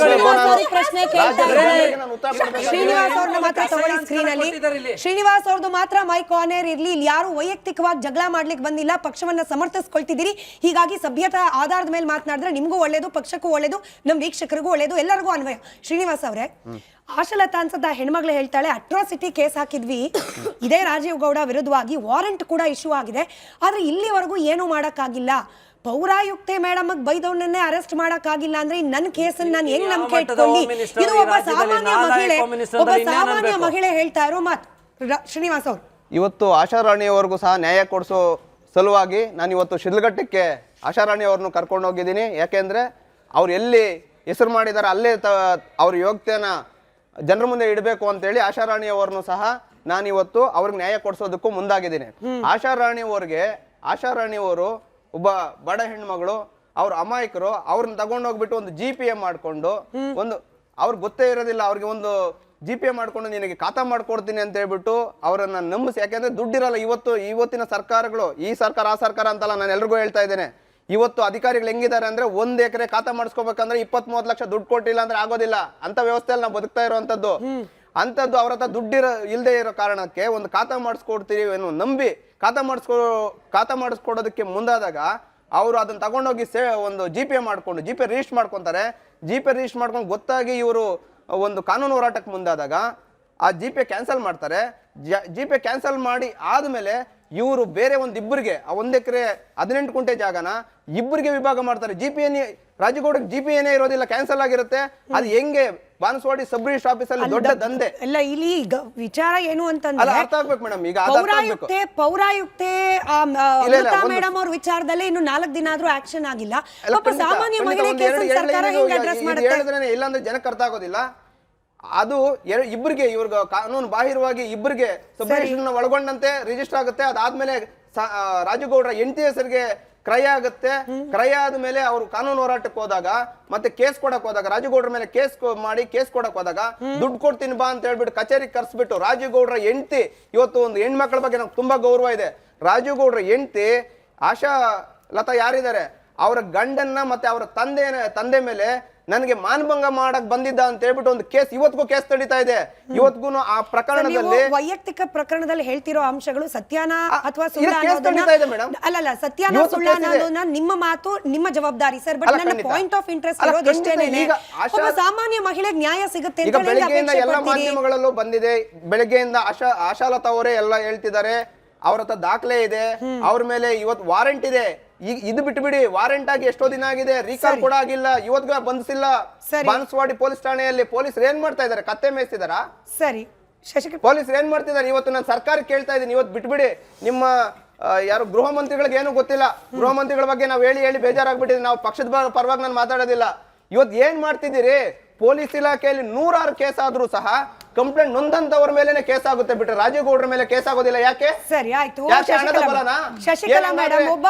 ಶ್ರೀನಿವಾಸ್ ಅವ್ರಿಗೆ ಪ್ರಶ್ನೆ ಕೇಳ್ತಾ ಇದ್ದೀನಿ. ಶ್ರೀನಿವಾಸ್ ಅವ್ರನ್ನ ಮಾತ್ರ ತಗೊಳ್ಳಿ ಸ್ಕ್ರೀನ್ ಅಲ್ಲಿ. ಶ್ರೀನಿವಾಸ್ ಅವ್ರದ್ದು ಮಾತ್ರ ಮೈಕ್ ಆನ್ ಏರ್ ಇರ್ಲಿ. ಇಲ್ಲಿ ಯಾರು ವೈಯಕ್ತಿಕವಾಗಿ ಜಗಳ ಮಾಡ್ಲಿಕ್ಕೆ ಬಂದಿಲ್ಲ. ಪಕ್ಷವನ್ನ ಸಮರ್ಥಿಸ್ಕೊಳ್ತಿದ್ದೀರಿ. ಹೀಗಾಗಿ ಸಭ್ಯತಾ ಆಧಾರದ ಮೇಲೆ ಮಾತನಾಡಿದ್ರೆ ನಿಮಗೂ ಒಳ್ಳೇದು, ಪಕ್ಷಕ್ಕೂ ಒಳ್ಳೇದು, ನಮ್ಮ ವೀಕ್ಷಕರಿಗೂ ಒಳ್ಳೇದು, ಎಲ್ಲರಿಗೂ ಅನ್ವಯ. ಶ್ರೀನಿವಾಸ್ ಅವರೇ, ಆಶಲತಾ ಅನ್ಸದ ಹೆಣ್ಮಗಳು ಹೇಳ್ತಾಳೆ ಅಟ್ರಾಸಿಟಿ ಕೇಸ್ ಹಾಕಿದ್ವಿ ಇದೇ ರಾಜೀವ್ ಗೌಡ ವಿರುದ್ಧವಾಗಿ, ವಾರೆಂಟ್ ಕೂಡ ಇಶ್ಯೂ ಆಗಿದೆ. ಆದ್ರೆ ಇಲ್ಲಿವರೆಗೂ ಏನು ಮಾಡಕ್ಕಾಗಿಲ್ಲ. ಪೌರಾಯುಕ್ತೆ ಮೇಡಮ್ ಬೈದವನ್ನೇ ಅರೆಸ್ಟ್ ಮಾಡಕ್ಕಾಗಿಲ್ಲ ಅಂದ್ರೆ ನನ್ನ ಕೇಸನ್ನು ನಾನು ಹೆಂಗ್ ನಂಬಿಕೆ ಇಟ್ಕೊಳ್ಳಿ? ಇದು ಒಬ್ಬ ಸಾಮಾನ್ಯ ಮಹಿಳೆ ಹೇಳ್ತಾ ಇರೋ ಮಾತು. ಶ್ರೀನಿವಾಸ್ ಅವರು, ಇವತ್ತು ಆಶಾರಾಣಿಯವರೆಗೂ ಸಹ ನ್ಯಾಯ ಕೊಡಿಸೋ ಸಲುವಾಗಿ ನಾನು ಇವತ್ತು ಶಿಡ್ಲಘಟ್ಟಕ್ಕೆ ಆಶಾರಾಣಿಯವ್ರನ್ನು ಕರ್ಕೊಂಡು ಹೋಗಿದ್ದೀನಿ. ಯಾಕೆಂದರೆ ಅವ್ರು ಎಲ್ಲಿ ಹೆಸರು ಮಾಡಿದ್ದಾರೆ ಅಲ್ಲೇ ಅವ್ರ ಯೋಗ್ಯತೆನ ಜನರ ಮುಂದೆ ಇಡಬೇಕು ಅಂತೇಳಿ ಆಶಾರಾಣಿಯವರನ್ನು ಸಹ ನಾನಿವತ್ತು ಅವ್ರಿಗೆ ನ್ಯಾಯ ಕೊಡಿಸೋದಕ್ಕೂ ಮುಂದಾಗಿದ್ದೀನಿ. ಆಶಾರಾಣಿಯವರು ಒಬ್ಬ ಬಡ ಹೆಣ್ಮಗಳು, ಅವ್ರ ಅಮಾಯಕರು. ಅವ್ರನ್ನ ತಗೊಂಡೋಗ್ಬಿಟ್ಟು ಒಂದು GPA ಮಾಡಿಕೊಂಡು, ಒಂದು ಅವ್ರಿಗೆ ಗೊತ್ತೇ ಇರೋದಿಲ್ಲ, ಅವ್ರಿಗೆ ಒಂದು GPA ಮಾಡ್ಕೊಂಡು ನಿನಗೆ ಖಾತಾ ಮಾಡ್ಕೊಡ್ತೀನಿ ಅಂತ ಹೇಳ್ಬಿಟ್ಟು ಅವರನ್ನ ನಂಬಿಸಿ. ಯಾಕೆಂದ್ರೆ ದುಡ್ಡಿರಲ್ಲ. ಇವತ್ತಿನ ಸರ್ಕಾರಗಳು, ಈ ಸರ್ಕಾರ ಆ ಸರ್ಕಾರ ಅಂತಲ್ಲ, ನಾನು ಎಲ್ರಿಗೂ ಹೇಳ್ತಾ ಇದ್ದೇನೆ. ಇವತ್ತು ಅಧಿಕಾರಿಗಳು ಹೆಂಗಿದ್ದಾರೆ ಅಂದ್ರೆ 1 ಎಕರೆ ಖಾತಾ ಮಾಡಿಸ್ಕೋಬೇಕಂದ್ರೆ 20-30 ಲಕ್ಷ ದುಡ್ಡು ಕೊಟ್ಟಿಲ್ಲ ಅಂದ್ರೆ ಆಗೋದಿಲ್ಲ. ಅಂತ ವ್ಯವಸ್ಥೆಯಲ್ಲಿ ನಾವು ಬದುಕ್ತಾ ಇರುವಂತದ್ದು. ಅಂತದ್ದು ಅವ್ರ ಹತ್ರ ಇಲ್ಲದೆ ಇರೋ ಕಾರಣಕ್ಕೆ ಒಂದು ಖಾತಾ ಮಾಡಿಸ್ಕೊಡ್ತೀವಿ ಅನ್ನೋ ನಂಬಿ ಖಾತಾ ಮಾಡಿಸ್ಕೊಡೋದಕ್ಕೆ ಮುಂದಾದಾಗ ಅವರು ಅದನ್ನ ತಗೊಂಡೋಗಿ ಒಂದು GPA ಮಾಡ್ಕೊಂಡು GPA ರಿಜಿಸ್ಟರ್ ಮಾಡ್ಕೊಂತಾರೆ. GPA ರಿಜಿಸ್ಟರ್ ಮಾಡ್ಕೊಂಡು ಗೊತ್ತಾಗಿ ಇವರು ಒಂದು ಕಾನೂನು ಹೋರಾಟಕ್ಕೆ ಮುಂದಾದಾಗ ಆ GPA ಕ್ಯಾನ್ಸಲ್ ಮಾಡ್ತಾರೆ. GPA ಕ್ಯಾನ್ಸಲ್ ಮಾಡಿ ಆದ್ಮೇಲೆ ಇವರು ಬೇರೆ ಇಬ್ಬರಿಗೆ ಆ 1 ಎಕರೆ 18 ಗುಂಟೆ ಜಾಗನ ಇಬ್ಬರಿಗೆ ವಿಭಾಗ ಮಾಡ್ತಾರೆ. ರಾಜಗೌಡಕ್ಕೆ GPAನೇ ಇರೋದಿಲ್ಲ, ಕ್ಯಾನ್ಸಲ್ ಆಗಿರುತ್ತೆ. ಅದು ಹೆಂಗೆ ಬಾನಸವಾಡಿ ಸಬ್ ರಿಜಿಸ್ಟರ್ ಆಫೀಸ್ ಅಲ್ಲಿ ದೊಡ್ಡ ದಂಧೆ. ಎಲ್ಲ ಇಲ್ಲಿ ವಿಚಾರ ಏನು ಅಂತಂದ್ರೆ ಅರ್ಥ ಆಗ್ಬೇಕು ಮೇಡಮ್. ಈಗ ಪೌರಾಯುಕ್ತೆ ಮೇಡಮ್ ಅವ್ರ ವಿಚಾರದಲ್ಲಿ ಇನ್ನು 4 ದಿನ ಆದ್ರೂ ಆಕ್ಷನ್ ಆಗಿಲ್ಲ. ಸಾಮಾನ್ಯ ಮಹಿಳೆ ಕೇಸನ್ನು ಸರ್ಕಾರ ಹೆಂಗೆ ಅಡ್ರೆಸ್ ಮಾಡುತ್ತೆ? ಇಲ್ಲಾಂದ್ರೆ ಜನಕ್ಕೆ ಅರ್ಥ ಆಗೋದಿಲ್ಲ. ಅದು ಇಬ್ಬರಿಗೆ ಇವ್ರಿಗೆ ಕಾನೂನು ಬಾಹಿರವಾಗಿ ಇಬ್ಬರಿಗೆ ಸಬ್ ರಿಜಿಸ್ಟರ್ ಒಳಗೊಂಡಂತೆ ರಿಜಿಸ್ಟರ್ ಆಗುತ್ತೆ. ಅದಾದ್ಮೇಲೆ ರಾಜಗೌಡರ ಹೆಂಡತಿ ಹೆಸರಿಗೆ ಕ್ರಯ ಆಗುತ್ತೆ. ಕ್ರಯ ಆದ್ಮೇಲೆ ಅವರು ಕಾನೂನು ಹೋರಾಟಕ್ಕೆ ಹೋದಾಗ ಮತ್ತೆ ಕೇಸ್ ಕೊಡಕ್ ಹೋದಾಗ, ರಾಜಗೌಡರ ಮೇಲೆ ಕೇಸ್ ಕೊಡಕ್ ಹೋದಾಗ ದುಡ್ಡು ಕೊಡ್ತೀನಿ ಬಾ ಅಂತ ಹೇಳ್ಬಿಟ್ಟು ಕಚೇರಿಗೆ ಕರ್ಸ್ಬಿಟ್ಟು ರಾಜಗೌಡರ ಹೆಂಡತಿ, ಇವತ್ತು ಒಂದು ಹೆಣ್ಮಕ್ಳ ಬಗ್ಗೆ ನಮ್ಗೆ ತುಂಬಾ ಗೌರವ ಇದೆ. ರಾಜಗೌಡರ ಹೆಂಡತಿ ಆಶಾಲತಾ ಯಾರಿದ್ದಾರೆ, ಅವರ ಗಂಡನ್ನ ಮತ್ತೆ ಅವರ ತಂದೆ ಮೇಲೆ ನನಗೆ ಮಾನಭಂಗ ಮಾಡಕ್ ಬಂದಿದ್ದ ಅಂತ ಹೇಳ್ಬಿಟ್ಟು ಒಂದು ಕೇಸ್ ಇವತ್ತಿಗೂ ಕೇಸ್ ನಡೀತಾ ಇದೆ. ಇವತ್ತಿಗೂ ಆ ಪ್ರಕರಣದಲ್ಲಿ ವೈಯಕ್ತಿಕ ಪ್ರಕರಣದಲ್ಲಿ ಹೇಳ್ತಿರೋ ಅಂಶಗಳು ಸತ್ಯಾನ ಅಥವಾ ಅಲ್ಲ, ಸತ್ಯಾನ ಸುಳ್ಳ ಅನ್ನೋದನ್ನ ನಿಮ್ಮ ಮಾತು, ನಿಮ್ಮ ಜವಾಬ್ದಾರಿ ಸರ್. ಬಟ್ ನನ್ನ ಪಾಯಿಂಟ್ ಆಫ್ ಇಂಟ್ರೆಸ್ಟ್ ಇರೋದು ಎಷ್ಟೇನೆ, ಒಬ್ಬ ಸಾಮಾನ್ಯ ಮಹಿಳೆಗೆ ನ್ಯಾಯ ಸಿಗುತ್ತೆ ಈಗ ಬೆಳಗ್ಗೆಯಿಂದ ಎಲ್ಲ ಮಾಧ್ಯಮಗಳಲ್ಲೂ ಬಂದಿದೆ. ಬೆಳಗ್ಗೆಯಿಂದ ಆಶಾಲತಾ ಅವರೇ ಎಲ್ಲ ಹೇಳ್ತಿದ್ದಾರೆ, ಅವ್ರ ಹತ್ರ ದಾಖಲೆ ಇದೆ, ಅವ್ರ ಮೇಲೆ ಇವತ್ತು ವಾರೆಂಟ್ ಇದೆ. ಈಗ ಇದು ಬಿಟ್ಬಿಡಿ, ವಾರೆಂಟ್ ಆಗಿ ಎಷ್ಟೋ ದಿನ ಆಗಿದೆ, ರೀಕಾಲ್ ಕೂಡ ಆಗಿಲ್ಲ, ಇವತ್ಗೂ ಬಂಧಿಸಿಲ್ಲ. ಬಾನಸವಾಡಿ ಪೊಲೀಸ್ ಠಾಣೆಯಲ್ಲಿ ಪೊಲೀಸರು ಏನ್ ಮಾಡ್ತಾ ಇದಾರೆ? ಕತ್ತೆ ಮೇಯಿಸ್ತಿದಾರ? ಸರಿ, ಪೊಲೀಸರು ಏನ್ ಮಾಡ್ತಿದ್ದಾರೆ? ಇವತ್ತು ನಾನು ಸರ್ಕಾರಕ್ಕೆ ಕೇಳ್ತಾ ಇದ್ದೀನಿ, ಇವತ್ತು ಬಿಟ್ಬಿಡಿ. ನಿಮ್ಮ ಯಾರು ಗೃಹ ಮಂತ್ರಿಗಳಿಗೆ ಏನು ಗೊತ್ತಿಲ್ಲ. ಗೃಹ ಮಂತ್ರಿಗಳ ಬಗ್ಗೆ ನಾವು ಹೇಳಿ ಬೇಜಾರಾಗ್ಬಿಟ್ಟಿದೆ. ನಾವು ಪಕ್ಷದ ಪರವಾಗಿ ನಾನು ಮಾತಾಡೋದಿಲ್ಲ. ಇವತ್ತು ಏನ್ ಮಾಡ್ತಿದ್ದೀರಿ? ಪೊಲೀಸ್ ಇಲಾಖೆಯಲ್ಲಿ 100 ಕೇಸ್ ಆದ್ರೂ ಸಹ ಕಂಪ್ಲೇಂಟ್ ನೊಂದಂತವ್ರ ಮೇಲೆನೆ ಕೇಸ್ ಆಗುತ್ತೆ, ಬಿಟ್ರೆ ರಾಜಗೌಡರ ಮೇಲೆ ಕೇಸ್ ಆಗೋದಿಲ್ಲ. ಯಾಕೆ? ಸರಿ, ಆಯ್ತು. ಶಶಿಕಲಾ ಮೇಡಮ್, ಒಬ್ಬ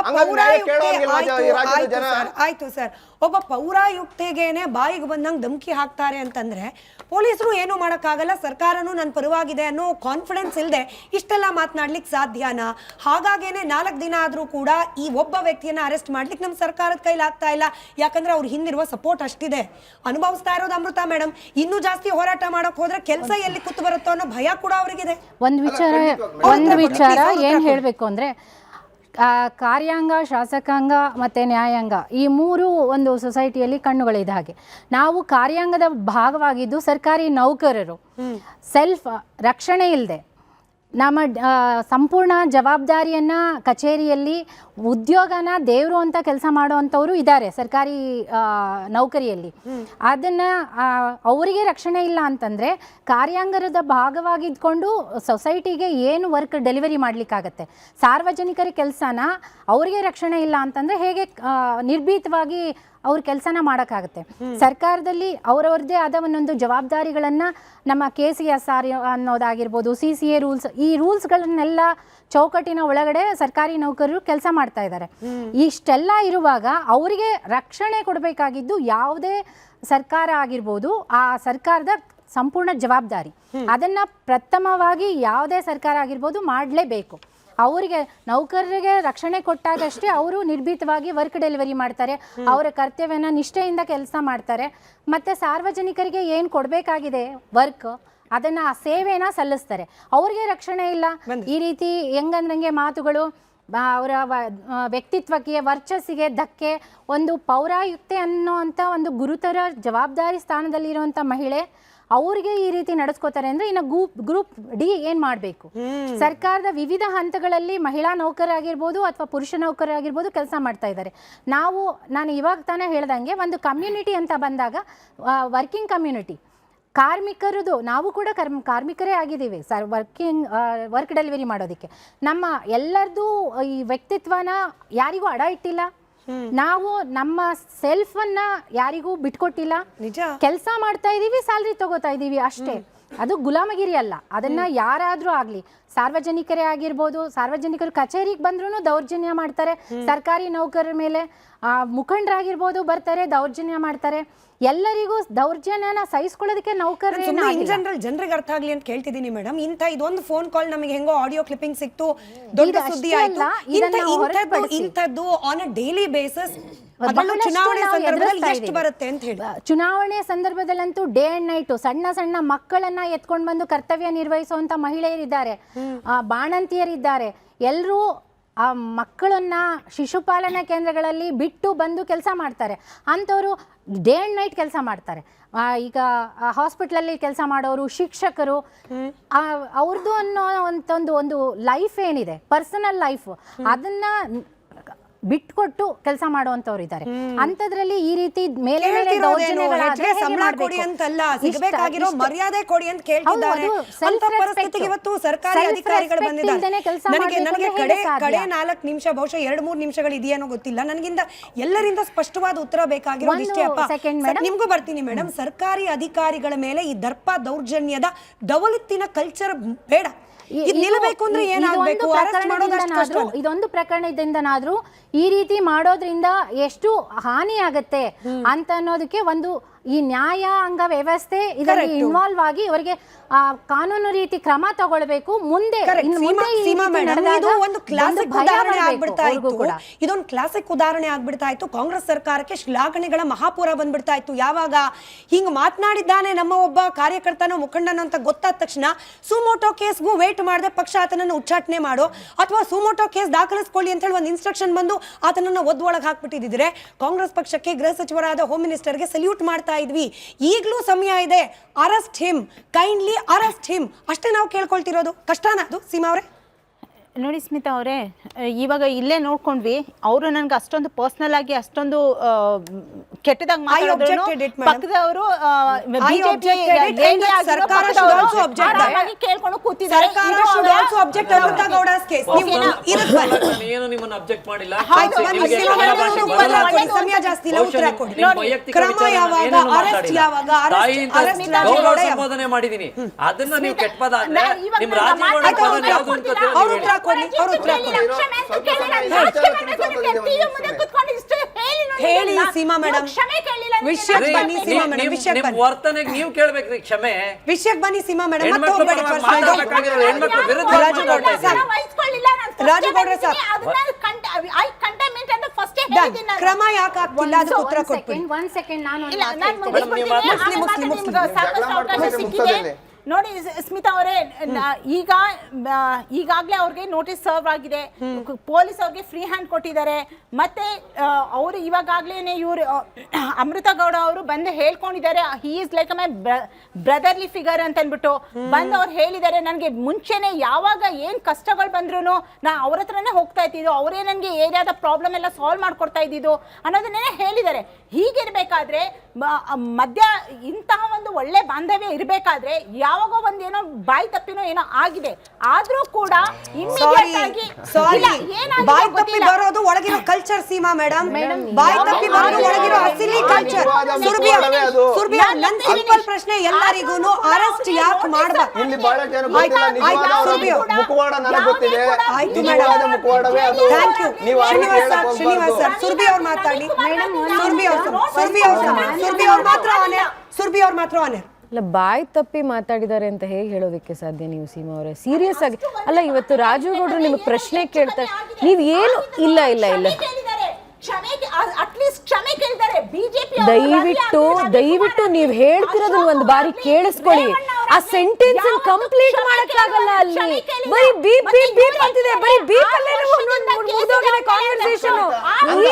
ಆಯ್ತು ಸರ್, ಒಬ್ಬ ಪೌರಾಯುಕ್ತೆಗೇನೆ ಬಾಯಿಗೆ ಬಂದಂಗೆ ಧಮಕಿ ಹಾಕ್ತಾರೆ ಅಂತಂದ್ರೆ ಪೊಲೀಸರು ಏನು ಮಾಡೋಕ್ಕಾಗಲ್ಲ. ಸರ್ಕಾರನೂ ನನ್ನ ಪರವಾಗಿದೆ ಅನ್ನೋ ಕಾನ್ಫಿಡೆನ್ಸ್ ಇಲ್ಲದೆ ಇಷ್ಟೆಲ್ಲ ಮಾತನಾಡ್ಲಿಕ್ಕೆ ಸಾಧ್ಯನಾ? ಹಾಗಾಗೇನೆ 4 ದಿನ ಆದ್ರೂ ಕೂಡ ಈ ಒಬ್ಬ ವ್ಯಕ್ತಿಯನ್ನ ಅರೆಸ್ಟ್ ಮಾಡ್ಲಿಕ್ಕೆ ನಮ್ಮ ಸರ್ಕಾರದ ಕೈಲಿ ಆಗ್ತಾ ಇಲ್ಲ. ಯಾಕಂದ್ರೆ ಅವ್ರ ಹಿಂದಿರುವ ಸಪೋರ್ಟ್ ಅಷ್ಟಿದೆ. ಅನುಭವಿಸ್ತಾ ಇರೋದು ಅಮೃತ ಮೇಡಮ್. ಇನ್ನೂ ಜಾಸ್ತಿ ಹೋರಾಟ ಮಾಡಕ್ ಹೋದ್ರೆ ಕೆಲಸ ಎಲ್ಲಿ ಕೂತು ಬರುತ್ತೋ ಅನ್ನೋ ಭಯ ಕೂಡ ಅವರಿಗಿದೆ. ಒಂದು ವಿಚಾರ ಏನ್ ಹೇಳ್ಬೇಕು ಅಂದ್ರೆ, ಕಾರ್ಯಾಂಗ, ಶಾಸಕಾಂಗ ಮತ್ತು ನ್ಯಾಯಾಂಗ ಈ ಮೂರು ಒಂದು ಸೊಸೈಟಿಯಲ್ಲಿ ಕಣ್ಣುಗಳಿದ ಹಾಗೆ. ನಾವು ಕಾರ್ಯಾಂಗದ ಭಾಗವಾಗಿದ್ದು ಸರ್ಕಾರಿ ನೌಕರರು ಸೆಲ್ಫ್ ರಕ್ಷಣೆ ಇಲ್ಲದೆ ನಮ್ಮ ಸಂಪೂರ್ಣ ಜವಾಬ್ದಾರಿಯನ್ನು ಕಚೇರಿಯಲ್ಲಿ ಉದ್ಯೋಗನ ದೇವರು ಅಂತ ಕೆಲಸ ಮಾಡುವಂಥವರು ಇದ್ದಾರೆ ಸರ್ಕಾರಿ ನೌಕರಿಯಲ್ಲಿ. ಅದನ್ನು ಅವರಿಗೆ ರಕ್ಷಣೆ ಇಲ್ಲ ಅಂತಂದರೆ ಕಾರ್ಯಾಂಗದ ಭಾಗವಾಗಿದ್ಕೊಂಡು ಸೊಸೈಟಿಗೆ ಏನು ವರ್ಕ್ ಡೆಲಿವರಿ ಮಾಡಲಿಕ್ಕಾಗತ್ತೆ? ಸಾರ್ವಜನಿಕರ ಕೆಲಸನ ಅವರಿಗೆ ರಕ್ಷಣೆ ಇಲ್ಲ ಅಂತಂದರೆ ಹೇಗೆ ನಿರ್ಭೀತವಾಗಿ ಅವ್ರ ಕೆಲಸನ ಮಾಡೋಕ್ಕಾಗುತ್ತೆ? ಸರ್ಕಾರದಲ್ಲಿ ಅವರವ್ರದ್ದೇ ಆದ ಒಂದೊಂದು ಜವಾಬ್ದಾರಿಗಳನ್ನು ನಮ್ಮ KCSR ಅನ್ನೋದಾಗಿರ್ಬೋದು, CCA ರೂಲ್ಸ್, ಈ ರೂಲ್ಸ್ಗಳನ್ನೆಲ್ಲ ಚೌಕಟ್ಟಿನ ಒಳಗಡೆ ಸರ್ಕಾರಿ ನೌಕರರು ಕೆಲಸ ಮಾಡ್ತಾ ಇದ್ದಾರೆ. ಇಷ್ಟೆಲ್ಲ ಇರುವಾಗ ಅವರಿಗೆ ರಕ್ಷಣೆ ಕೊಡಬೇಕಾಗಿದ್ದು ಯಾವುದೇ ಸರ್ಕಾರ ಆಗಿರ್ಬೋದು, ಆ ಸರ್ಕಾರದ ಸಂಪೂರ್ಣ ಜವಾಬ್ದಾರಿ. ಅದನ್ನು ಪ್ರಥಮವಾಗಿ ಯಾವುದೇ ಸರ್ಕಾರ ಆಗಿರ್ಬೋದು ಮಾಡಲೇಬೇಕು. ಅವರಿಗೆ ನೌಕರರಿಗೆ ರಕ್ಷಣೆ ಕೊಟ್ಟಾಗಷ್ಟೇ ಅವರು ನಿರ್ಭೀತವಾಗಿ ವರ್ಕ್ ಡೆಲಿವರಿ ಮಾಡ್ತಾರೆ, ಅವರ ಕರ್ತವ್ಯನ ನಿಷ್ಠೆಯಿಂದ ಕೆಲಸ ಮಾಡ್ತಾರೆ, ಮತ್ತು ಸಾರ್ವಜನಿಕರಿಗೆ ಏನು ಕೊಡಬೇಕಾಗಿದೆ ವರ್ಕ್ ಅದನ್ನು ಆ ಸೇವೆನ ಸಲ್ಲಿಸ್ತಾರೆ. ಅವ್ರಿಗೆ ರಕ್ಷಣೆ ಇಲ್ಲ. ಈ ರೀತಿ ಹೆಂಗಂದ್ರಂಗೆ ಮಾತುಗಳು, ಅವರ ವ್ಯಕ್ತಿತ್ವಕ್ಕೆ, ವರ್ಚಸ್ಸಿಗೆ ಧಕ್ಕೆ, ಒಂದು ಪೌರಾಯುಕ್ತೆ ಅನ್ನೋವಂಥ ಒಂದು ಗುರುತರ ಜವಾಬ್ದಾರಿ ಸ್ಥಾನದಲ್ಲಿರುವಂಥ ಮಹಿಳೆ ಅವ್ರಿಗೆ ಈ ರೀತಿ ನಡೆಸ್ಕೋತಾರೆ ಅಂದರೆ ಇನ್ನು ಗ್ರೂಪ್ ಡಿ ಏನು ಮಾಡಬೇಕು? ಸರ್ಕಾರದ ವಿವಿಧ ಹಂತಗಳಲ್ಲಿ ಮಹಿಳಾ ನೌಕರರಾಗಿರ್ಬೋದು ಅಥವಾ ಪುರುಷ ನೌಕರರಾಗಿರ್ಬೋದು ಕೆಲಸ ಮಾಡ್ತಾ ಇದ್ದಾರೆ. ನಾನು ಇವಾಗ ತಾನೇ ಹೇಳ್ದಂಗೆ ಒಂದು ಕಮ್ಯುನಿಟಿ ಅಂತ ಬಂದಾಗ ವರ್ಕಿಂಗ್ ಕಮ್ಯುನಿಟಿ, ಕಾರ್ಮಿಕರದು ನಾವು ಕೂಡ ಕಾರ್ಮಿಕರೇ ಆಗಿದ್ದೀವಿ ವರ್ಕ್ ಡೆಲಿವರಿ ಮಾಡೋದಕ್ಕೆ. ನಮ್ಮ ಎಲ್ಲರದು ಈ ವ್ಯಕ್ತಿತ್ವನ ಯಾರಿಗೂ ಅಡ ಇಟ್ಟಿಲ್ಲ, ನಾವು ನಮ್ಮ ಸೆಲ್ಫನ್ನ ಯಾರಿಗೂ ಬಿಟ್ಕೊಟ್ಟಿಲ್ಲ, ಕೆಲಸ ಮಾಡ್ತಾ ಇದ್ದೀವಿ, ಸ್ಯಾಲ್ರಿ ತಗೋತಾ ಇದ್ದೀವಿ ಅಷ್ಟೇ. ಅದು ಗುಲಾಮಗಿರಿ ಅಲ್ಲ. ಅದನ್ನ ಯಾರಾದ್ರೂ ಆಗ್ಲಿ, ಸಾರ್ವಜನಿಕರೇ ಆಗಿರ್ಬೋದು, ಸಾರ್ವಜನಿಕರು ಕಚೇರಿಗೆ ಬಂದ್ರೂ ದೌರ್ಜನ್ಯ ಮಾಡ್ತಾರೆ, ಸರ್ಕಾರಿ ನೌಕರರ ಮೇಲೆ ಮುಖಂಡರಾಗಿರ್ಬೋದು ಬರ್ತಾರೆ, ದೌರ್ಜನ್ಯ ಮಾಡ್ತಾರೆ. ಎಲ್ಲರಿಗೂ ದೌರ್ಜನ್ಯನ ಸಹಿಸ್ಕೊಳ್ಳೋದಕ್ಕೆ ನೌಕರರು ಇನ್ ಜನರಲ್ ಜನರಿಗೆ ಅರ್ಥ ಆಗ್ಲಿ ಅಂತ ಕೇಳ್ತಿದ್ದೀನಿ ಮೇಡಮ್. ಇಂಥ ಇದೊಂದು ಫೋನ್ ಕಾಲ್ ನಮಗೆ ಹೆಂಗೋ ಆಡಿಯೋ ಕ್ಲಿಪ್ಪಿಂಗ್ ಸಿಕ್ತು, ದೊಡ್ಡ ಸುದ್ದಿ ಆಯ್ತು. ಇಂಥದ್ದು ಆನ್ ಅ ಡೈಲಿ ಬೇಸಿಸ್ ಚುನಾವಣೆ ಸಂದರ್ಭದಲ್ಲಿ ಎಷ್ಟು ಬರುತ್ತೆ ಅಂತ ಹೇಳಿ. ಚುನಾವಣೆ ಸಂದರ್ಭದಲ್ಲಂತೂ ಡೇ ಅಂಡ್ ನೈಟ್ ಸಣ್ಣ ಸಣ್ಣ ಮಕ್ಕಳನ್ನ ಎತ್ಕೊಂಡು ಬಂದು ಕರ್ತವ್ಯ ನಿರ್ವಹಿಸುವಂತ ಮಹಿಳೆಯರಿದ್ದಾರೆ, ಬಾಣಂತಿಯರಿದ್ದಾರೆ. ಎಲ್ಲರೂ ಆ ಮಕ್ಕಳನ್ನ ಶಿಶುಪಾಲನಾ ಕೇಂದ್ರಗಳಲ್ಲಿ ಬಿಟ್ಟು ಬಂದು ಕೆಲಸ ಮಾಡ್ತಾರೆ. ಅಂಥವರು ಡೇ ಅಂಡ್ ನೈಟ್ ಕೆಲಸ ಮಾಡ್ತಾರೆ. ಈಗ ಹಾಸ್ಪಿಟ್ಲಲ್ಲಿ ಕೆಲಸ ಮಾಡೋರು, ಶಿಕ್ಷಕರು, ಅವ್ರದ್ದು ಅನ್ನೋ ಒಂದು ಲೈಫ್ ಏನಿದೆ, ಪರ್ಸನಲ್ ಲೈಫ್, ಅದನ್ನ ಬಿಟ್ಕೊಟ್ಟು ಕೆಲಸ ಮಾಡುವಂತವ್ರು ಇದ್ದಾರೆ. ಅಂತದ್ರಲ್ಲಿ ಈ ರೀತಿ ಮೇಲೆ ಮರ್ಯಾದೆ ಕೊಡಿ ಅಂತ ಕೇಳ್ತಿದ್ದಾರೆ. ಇವತ್ತು ಸರ್ಕಾರಿ ಅಧಿಕಾರಿಗಳು ಬಂದಿದ್ದಾರೆ. ನನಗೆ ಕಡೆ 4 ನಿಮಿಷ, ಬಹುಶಃ 2-3 ನಿಮಿಷಗಳು ಇದೆಯೇನೋ ಗೊತ್ತಿಲ್ಲ, ನನಗಿಂದ ಎಲ್ಲರಿಂದ ಸ್ಪಷ್ಟವಾದ ಉತ್ತರ ಬೇಕಾಗಿರೋದು ಇಷ್ಟೇ ಅಪ್ಪ. ನಿಮ್ಗೂ ಬರ್ತೀನಿ ಮೇಡಮ್. ಸರ್ಕಾರಿ ಅಧಿಕಾರಿಗಳ ಮೇಲೆ ಈ ದರ್ಪ ದೌರ್ಜನ್ಯದ ದವಲತ್ತಿನ ಕಲ್ಚರ್ ಬೇಡ. ಇದೊಂದು ಪ್ರಕರಣದಿಂದನಾದ್ರೂ ಈ ರೀತಿ ಮಾಡೋದ್ರಿಂದ ಎಷ್ಟು ಹಾನಿ ಆಗತ್ತೆ ಅಂತ ಅನ್ನೋದಕ್ಕೆ ಒಂದು ಈ ನ್ಯಾಯಾಂಗ ವ್ಯವಸ್ಥೆ ಇದರಲ್ಲಿ ಇನ್ವಾಲ್ವ್ ಆಗಿ ಅವರಿಗೆ ಕಾನೂನು ರೀತಿ ಕ್ರಮ ತಗೊಳ್ಬೇಕು. ಮುಂದೆ ಇದೊಂದು ಕ್ಲಾಸಿಕ್ ಉದಾಹರಣೆ ಆಗ್ಬಿಡ್ತಾ ಇತ್ತು. ಕಾಂಗ್ರೆಸ್ ಸರ್ಕಾರಕ್ಕೆ ಶ್ಲಾಘನೆಗಳ ಮಹಾಪುರ ಬಂದ್ಬಿಡ್ತಾ ಇತ್ತು. ಯಾವಾಗ ಹಿಂಗ್ ಮಾತನಾಡಿದ್ದಾನೆ ನಮ್ಮ ಒಬ್ಬ ಕಾರ್ಯಕರ್ತನೋ ಮುಖಂಡನೋ ಅಂತ ಗೊತ್ತಾದ ತಕ್ಷಣ ಸುಮೋಟೋ ಕೇಸ್ಗೂ ವೇಟ್ ಮಾಡದೆ ಪಕ್ಷ ಆತನನ್ನು ಉಚ್ಚಾಟನೆ ಮಾಡೋ ಅಥವಾ ಸುಮೋಟೋ ಕೇಸ್ ದಾಖಲಿಸ್ಕೊಳ್ಳಿ ಅಂತ ಹೇಳಿ ಒಂದು ಇನ್ಸ್ಟ್ರಕ್ಷನ್ ಬಂದು ಆತನನ್ನ ಒದ್ದೊಳಗೆ ಹಾಕ್ಬಿಟ್ಟಿದ್ರೆ ಕಾಂಗ್ರೆಸ್ ಪಕ್ಷಕ್ಕೆ ಗೃಹ ಸಚಿವರಾದ ಹೋಮ್ ಮಿನಿಸ್ಟರ್ಗೆ ಸಲ್ಯೂಟ್ ಮಾಡ್ತಾ ಇದ್ವಿ. ಈಗಲೂ ಸಮಯ ಇದೆ, arrest him, kindly arrest him ಅಷ್ಟೇ ನಾವು ಕೇಳ್ಕೊಳ್ತಿರೋದು. ಕಷ್ಟನಾ ಅದು ಸೀಮಾ ಅವರೇ? ನೋಡಿ ಸ್ಮಿತಾ ಅವರೇ, ಇವಾಗ ಇಲ್ಲೇ ನೋಡ್ಕೊಂಡ್ವಿ, ಅವರು ನನಗೆ ಅಷ್ಟೊಂದು ಪರ್ಸನಲ್ ಆಗಿ ಅಷ್ಟೊಂದು ಕೆಟ್ಟದಾಗಿ ಮಾತಾಡೋದು ಪಕ್ಕದವರು ಕೇಳ್ಕೊಂಡು ಕೂತಿದ್ದಾರೆ. ಹೇಳಿ ಸೀಮಾ ಮೇಡಮ್, ವಿಷಯಕ್ಕೆ ಬನ್ನಿ ಸೀಮಾ ಮೇಡಮ್, ವರ್ತನೆಗೆ ನೀವು ಕೇಳಬೇಕ್ರಿ ಕ್ಷಮೆ. ವಿಷಯಕ್ಕೆ ಬನ್ನಿ ಸೀಮಾ ಮೇಡಮ್. ಕ್ರಮ ಯಾಕೆ ಆಗ್ತಿಲ್ಲ ಅದಕ್ಕೆ ಉತ್ತರ ಕೊಟ್ಬಿಡಿ. ನೋಡಿ ಸ್ಮಿತಾ ಅವರೇ, ಈಗಾಗಲೇ ಅವ್ರಿಗೆ ನೋಟಿಸ್ ಸರ್ವ್ ಆಗಿದೆ, ಪೊಲೀಸ್ ಅವ್ರಿಗೆ ಫ್ರೀ ಹ್ಯಾಂಡ್ ಕೊಟ್ಟಿದ್ದಾರೆ. ಮತ್ತೆ ಅವರು ಇವಾಗಲೇ ಇವರು ಅಮೃತ ಗೌಡ ಅವರು ಬಂದು ಹೇಳ್ಕೊಂಡಿದ್ದಾರೆ, he is like my brotherly figure ಅಂತ ಅಂದ್ಬಿಟ್ಟು ಬಂದು ಅವ್ರು ಹೇಳಿದ್ದಾರೆ. ನನಗೆ ಮುಂಚೆನೆ ಯಾವಾಗ ಏನ್ ಕಷ್ಟಗಳು ಬಂದ್ರು ನಾ ಅವ್ರ ಹತ್ರನೇ ಹೋಗ್ತಾ ಇದ್ದಿದ್ದು, ಅವರೇ ನನಗೆ ಏರಿಯಾದ ಪ್ರಾಬ್ಲಮ್ ಎಲ್ಲ ಸಾಲ್ವ್ ಮಾಡ್ಕೊಡ್ತಾ ಇದ್ದಿದ್ದು ಅನ್ನೋದನ್ನೇ ಹೇಳಿದ್ದಾರೆ. ಹೀಗಿರ್ಬೇಕಾದ್ರೆ ಮಧ್ಯ ಇಂತಹ ಒಂದು ಒಳ್ಳೆ ಬಾಂಧವ್ಯ ಇರಬೇಕಾದ್ರೆ ಯಾವಾಗೋ ಒಂದೇನೋ ಬಾಯಿ ತಪ್ಪಿನೋ ಏನೋ ಆಗಿದೆ, ಆದ್ರೂ ಕೂಡ ಇಮಿಡಿಯೇಟ್ ಆಗಿ ಬಾಯಿ ತಪ್ಪಿ ಬರೋದು ಒಳಗಿರೋ ಕಲ್ಚರ್ ಸೀಮಾ ಮೇಡಮ್, ಬಾಯಿ ತಪ್ಪಿ ಬರೋದು ಒಳಗಿರೋ ಅಸಿಲಿ ಕಲ್ಚರ್. ಸುರ್ಬಿಯಾ ನನ್ನ ಸಿಂಪಲ್ ಪ್ರಶ್ನೆ, ಎಲ್ಲರಿಗೂ ಅರೆಸ್ಟ್ ಯಾಕೆ ಮಾಡಬಾರ್ದು? ಇಲ್ಲಿ ಬಹಳ ಜನ ಗೊತ್ತಿಲ್ಲ, ನಿಜವಾದ ಮುಖವಾಡ ನನಗೆ ಗೊತ್ತಿದೆ, ನಿಜವಾದ ಮುಖವಾಡವೇ ಅದು. ಥ್ಯಾಂಕ್ ಯು ನೀವು ಶ್ರೀನಿವಾಸ್ ಸರ್. ಸುರ್ಬಿ ಅವ್ರು ಮಾತಾಡಿ. ಸುರ್ಬಿ ಅವ್ರು ಮಾತ್ರ ಆನೆ. ಅಲ್ಲ, ಬಾಯಿ ತಪ್ಪಿ ಮಾತಾಡಿದ್ದಾರೆ ಅಂತ ಹೇಗೆ ಹೇಳೋದಕ್ಕೆ ಸಾಧ್ಯ ನೀವು ಸೀಮಾ ಅವರೇ? ಸೀರಿಯಸ್ ಆಗಿ ಅಲ್ಲ, ಇವತ್ತು ರಾಜು ಗೌಡ್ರು ನಿಮಗೆ ಪ್ರಶ್ನೆ ಕೇಳ್ತಾರೆ, ನೀವು ಏನು ಇಲ್ಲ ಇಲ್ಲ ಇಲ್ಲ ದಯವಿಟ್ಟು ನೀವು ಹೇಳ್ತಿರೋದನ್ನ ಒಂದು ಬಾರಿ ಕೇಳಿಸ್ಕೊಳ್ಳಿ. ಆ ಸೆಂಟೆನ್ಸ್ ಕಂಪ್ಲೀಟ್ ಮಾಡಕ್ಕಾಗಲ್ಲ, ಅಲ್ಲಿ ಬರೀ ಬೀಪ್ ಬೀಪ್ ಬೀಪ್ ಅಂತಿದೆ, ಬರೀ ಬೀಪ್ ಅಲ್ಲೇ ಮುಗಿದೋಗಿದೆ ಕಾನ್ವರ್ಸೇಷನ್.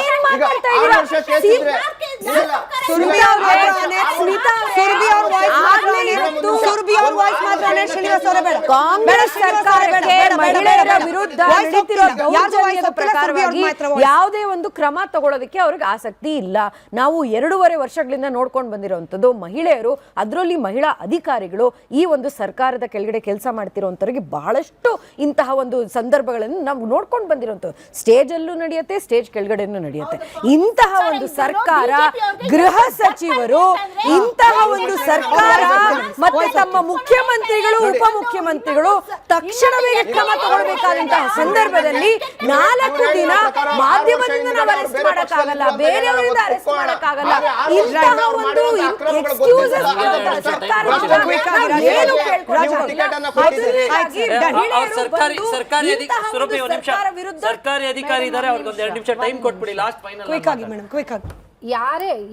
ಏನ್ ಮಾತಾಡ್ತಾ ಇದ್ದೀರಾ? ಸುರ್ಬಿ ಅವ್ರ ವಾಯ್ಸ್ ಮಾತ್ರ ಶ್ರೀನಿವಾಸ್ ಅವರೇ ಬೇಡ. ಕಾಂಗ್ರೆಸ್ ಸರ್ಕಾರಕ್ಕೆ ಮಹಿಳೆಯರ ವಿರುದ್ಧ ನಡೀತಿರೋ ದೌರ್ಜನ್ಯದ ಪ್ರಕಾರವಾಗಿ ಯಾವುದೇ ಒಂದು ಕ್ರಮ ತಗೊಳ್ಳೋದಕ್ಕೆ ಅವ್ರಿಗೆ ಆಸಕ್ತಿ ಇಲ್ಲ. ನಾವು 2.5 ವರ್ಷಗಳಿಂದ ನೋಡ್ಕೊಂಡು ಬಂದಿರುವಂತದ್ದು ಮಹಿಳೆಯರು, ಅದರಲ್ಲಿ ಮಹಿಳಾ ಅಧಿಕಾರಿಗಳು ಈ ಒಂದು ಸರ್ಕಾರದ ಕೆಳಗಡೆ ಕೆಲಸ ಮಾಡ್ತಿರೋಂಥವ್ರಿಗೆ ಬಹಳಷ್ಟು ಇಂತಹ ಒಂದು ಸಂದರ್ಭಗಳನ್ನು ನಾವು ನೋಡ್ಕೊಂಡು ಬಂದಿರೋಂಥದ್ದು. ಸ್ಟೇಜ್ ಅಲ್ಲೂ ನಡೆಯುತ್ತೆ, ಸ್ಟೇಜ್ ಕೆಳಗಡೆನೂ ನಡೆಯುತ್ತೆ. ಇಂತಹ ಒಂದು ಸರ್ಕಾರ, ಗೃಹ ಸಚಿವರು, ಇಂತಹ ಒಂದು ಸರ್ಕಾರ ಮತ್ತೆ ತಮ್ಮ ಮುಖ್ಯಮಂತ್ರಿಗಳು, ಉಪಮುಖ್ಯಮಂತ್ರಿಗಳು ತಕ್ಷಣವೇ ಕ್ರಮ ತಗೊಳ್ಬೇಕಾದಂತಹ ಸಂದರ್ಭದಲ್ಲಿ 4 ದಿನ ಮಾಧ್ಯಮದಿಂದ ನಾವು ಅರೆಸ್ಟ್ ಮಾಡಕ್ಕಾಗಲ್ಲ, ಬೇರೆಯವರಿಂದ ಅರೆಸ್ಟ್ ಮಾಡಕ್ಕಾಗಲ್ಲ. ಇಂತಹ ಒಂದು ಎಕ್ಸ್ಕ್ಯೂಸಸ್ ಸರ್ಕಾರಿ ಅಧಿಕಾರಿ ಇದ್ದಾರೆ, ಅವ್ರಿಗೆ 2 ನಿಮಿಷ ಟೈಮ್ ಕೊಟ್ಬಿಡಿ. ಲಾಸ್ಟ್ ಫೈನಲ್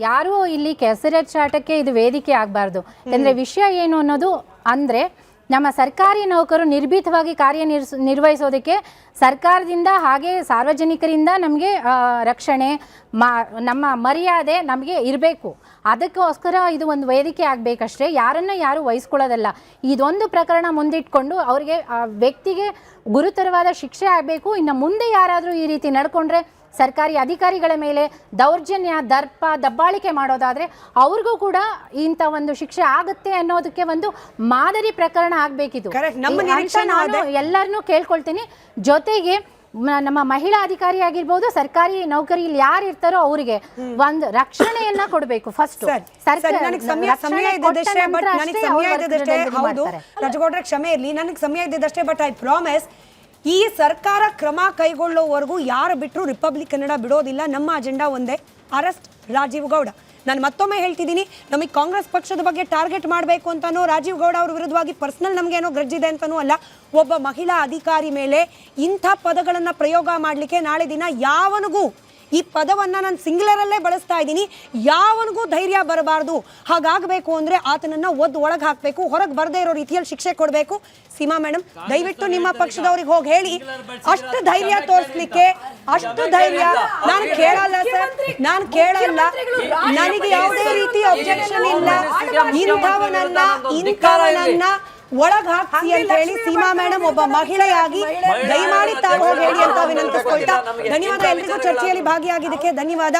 ಯಾರು ಇಲ್ಲಿ ಕೆಸರೆಚ್ಚಾಟಕ್ಕೆ ಇದು ವೇದಿಕೆ ಆಗಬಾರ್ದು. ಯಾಕಂದ್ರೆ ವಿಷಯ ಏನು ಅನ್ನೋದು ಅಂದ್ರೆ, ನಮ್ಮ ಸರ್ಕಾರಿ ನೌಕರರು ನಿರ್ಭೀತವಾಗಿ ನಿರ್ವಹಿಸೋದಕ್ಕೆ ಸರ್ಕಾರದಿಂದ ಹಾಗೆ ಸಾರ್ವಜನಿಕರಿಂದ ನಮಗೆ ರಕ್ಷಣೆ, ನಮ್ಮ ಮರ್ಯಾದೆ ನಮಗೆ ಇರಬೇಕು. ಅದಕ್ಕೋಸ್ಕರ ಇದು ಒಂದು ವೇದಿಕೆ ಆಗಬೇಕಷ್ಟೇ, ಯಾರು ವಹಿಸ್ಕೊಳ್ಳೋದಲ್ಲ. ಇದೊಂದು ಪ್ರಕರಣ ಮುಂದಿಟ್ಕೊಂಡು ಅವರಿಗೆ ಆ ವ್ಯಕ್ತಿಗೆ ಗುರುತರವಾದ ಶಿಕ್ಷೆ ಆಗಬೇಕು. ಇನ್ನು ಮುಂದೆ ಯಾರಾದರೂ ಈ ರೀತಿ ನಡ್ಕೊಂಡ್ರೆ, ಸರ್ಕಾರಿ ಅಧಿಕಾರಿಗಳ ಮೇಲೆ ದೌರ್ಜನ್ಯ, ದಬ್ಬಾಳಿಕೆ ಮಾಡೋದಾದ್ರೆ ಅವ್ರಿಗೂ ಕೂಡ ಇಂಥ ಒಂದು ಶಿಕ್ಷೆ ಆಗುತ್ತೆ ಅನ್ನೋದಕ್ಕೆ ಒಂದು ಮಾದರಿ ಪ್ರಕರಣ ಆಗಬೇಕಿದು. ನಾನು ಎಲ್ಲರನ್ನೂ ಕೇಳ್ಕೊಳ್ತೀನಿ. ಜೊತೆಗೆ ನಮ್ಮ ಮಹಿಳಾ ಅಧಿಕಾರಿ ಆಗಿರ್ಬೋದು, ಸರ್ಕಾರಿ ನೌಕರಿಯಲ್ಲಿ ಯಾರು ಇರ್ತಾರೋ ಅವರಿಗೆ ಒಂದು ರಕ್ಷಣೆಯನ್ನ ಕೊಡಬೇಕು. ಫಸ್ಟ್ ರಾಜಗೌಡ್ರೆ ಕ್ಷಮೆ ಇರಲಿ, ನನಗೆ ಸಮಯ ಇದ್ದಿದ್ದಷ್ಟೇ. ಬಟ್ ಐ ಪ್ರಾಮಿಸ್, ಈ ಸರ್ಕಾರ ಕ್ರಮ ಕೈಗೊಳ್ಳೋವರೆಗೂ ಯಾರು ಬಿಟ್ಟರು ರಿಪಬ್ಲಿಕ್ ಕನ್ನಡ ಬಿಡೋದಿಲ್ಲ. ನಮ್ಮ ಅಜೆಂಡಾ ಒಂದೇ, ಅರೆಸ್ಟ್ ರಾಜೀವ್ ಗೌಡ. ನಾನು ಮತ್ತೊಮ್ಮೆ ಹೇಳ್ತಿದ್ದೀನಿ, ನಮಗೆ ಕಾಂಗ್ರೆಸ್ ಪಕ್ಷದ ಬಗ್ಗೆ ಟಾರ್ಗೆಟ್ ಮಾಡಬೇಕು ಅಂತನೋ, ರಾಜೀವ್ ಗೌಡ ಅವ್ರ ವಿರುದ್ಧವಾಗಿ ಪರ್ಸನಲ್ ನಮಗೇನೋ ಗ್ರಜ್ಜಿದೆ ಅಂತನೂ ಅಲ್ಲ. ಒಬ್ಬ ಮಹಿಳಾ ಅಧಿಕಾರಿ ಮೇಲೆ ಇಂಥ ಪದಗಳನ್ನು ಪ್ರಯೋಗ ಮಾಡಲಿಕ್ಕೆ ನಾಳೆ ದಿನ ಯಾವನಿಗೂ, ಈ ಪದವನ್ನು ನಾನು ಸಿಂಗ್ಯುಲರಲ್ಲೇ ಬಳಸ್ತಾ ಇದ್ದೀನಿ, ಯಾವನಿಗೂ ಧೈರ್ಯ ಬರಬಾರ್ದು. ಹಾಗಾಗಬೇಕು ಅಂದರೆ ಆತನನ್ನು ಒಳಗೆ ಹಾಕಬೇಕು, ಹೊರಗೆ ಬರದೇ ಇರೋ ರೀತಿಯಲ್ಲಿ ಶಿಕ್ಷೆ ಕೊಡಬೇಕು. ಸೀಮಾ ಮೇಡಮ್, ದಯವಿಟ್ಟು ನಿಮ್ಮ ಪಕ್ಷದವ್ರಿಗೆ ಹೋಗಿ ಹೇಳಿ, ಅಷ್ಟು ಧೈರ್ಯ ತೋರಿಸ್ಲಿಕ್ಕೆ, ಅಷ್ಟು ಧೈರ್ಯ ನಾನು ಕೇಳಲ್ಲ ಸರ್, ನಾನು ಕೇಳಲ್ಲ, ನನಗೆ ಯಾವುದೇ ರೀತಿ ಅಬ್ಜೆಕ್ಷನ್ ಇಲ್ಲ. ಇಂಥವನನ್ನ ಒಳಗ್ ಹಾಕಿ ಅಂತ ಹೇಳಿ ಸೀಮಾ ಮೇಡಮ್ ಒಬ್ಬ ಮಹಿಳೆಯಾಗಿ ದಯಮಾಡಿ ತಾವು ಹೋಗಿ ಹೇಳಿ ಅಂತ ವಿನಂತಿಸ್ಕೊಳ್ತಾ, ಧನ್ಯವಾದ. ಎಲ್ರಿಗೂ ಚರ್ಚೆಯಲ್ಲಿ ಭಾಗಿಯಾಗಿದ್ದಕ್ಕೆ ಧನ್ಯವಾದ.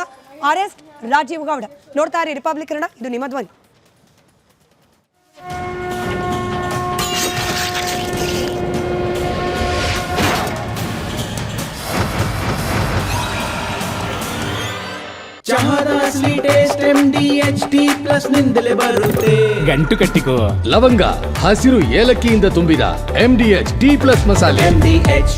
ಅರೆಸ್ಟ್ ರಾಜೀವ್ ಗೌಡ. ನೋಡ್ತಾ ಇರಿ ರಿಪಬ್ಲಿಕ್ ಕನ್ನಡ, ಇದು ನಿಮ್ಮ ಧ್ವನಿ. ಚಹಾದ ಅಸಲಿ ಟೇಸ್ಟ್ MDHT+ ನಿಂದಲೇ ಬರುತ್ತೆ. ಗಂಟು ಕಟ್ಟಿಕೋ ಲವಂಗ, ಹಸಿರು ಏಲಕ್ಕಿಯಿಂದ ತುಂಬಿದ MDHT+ ಮಸಾಲೆ. MDH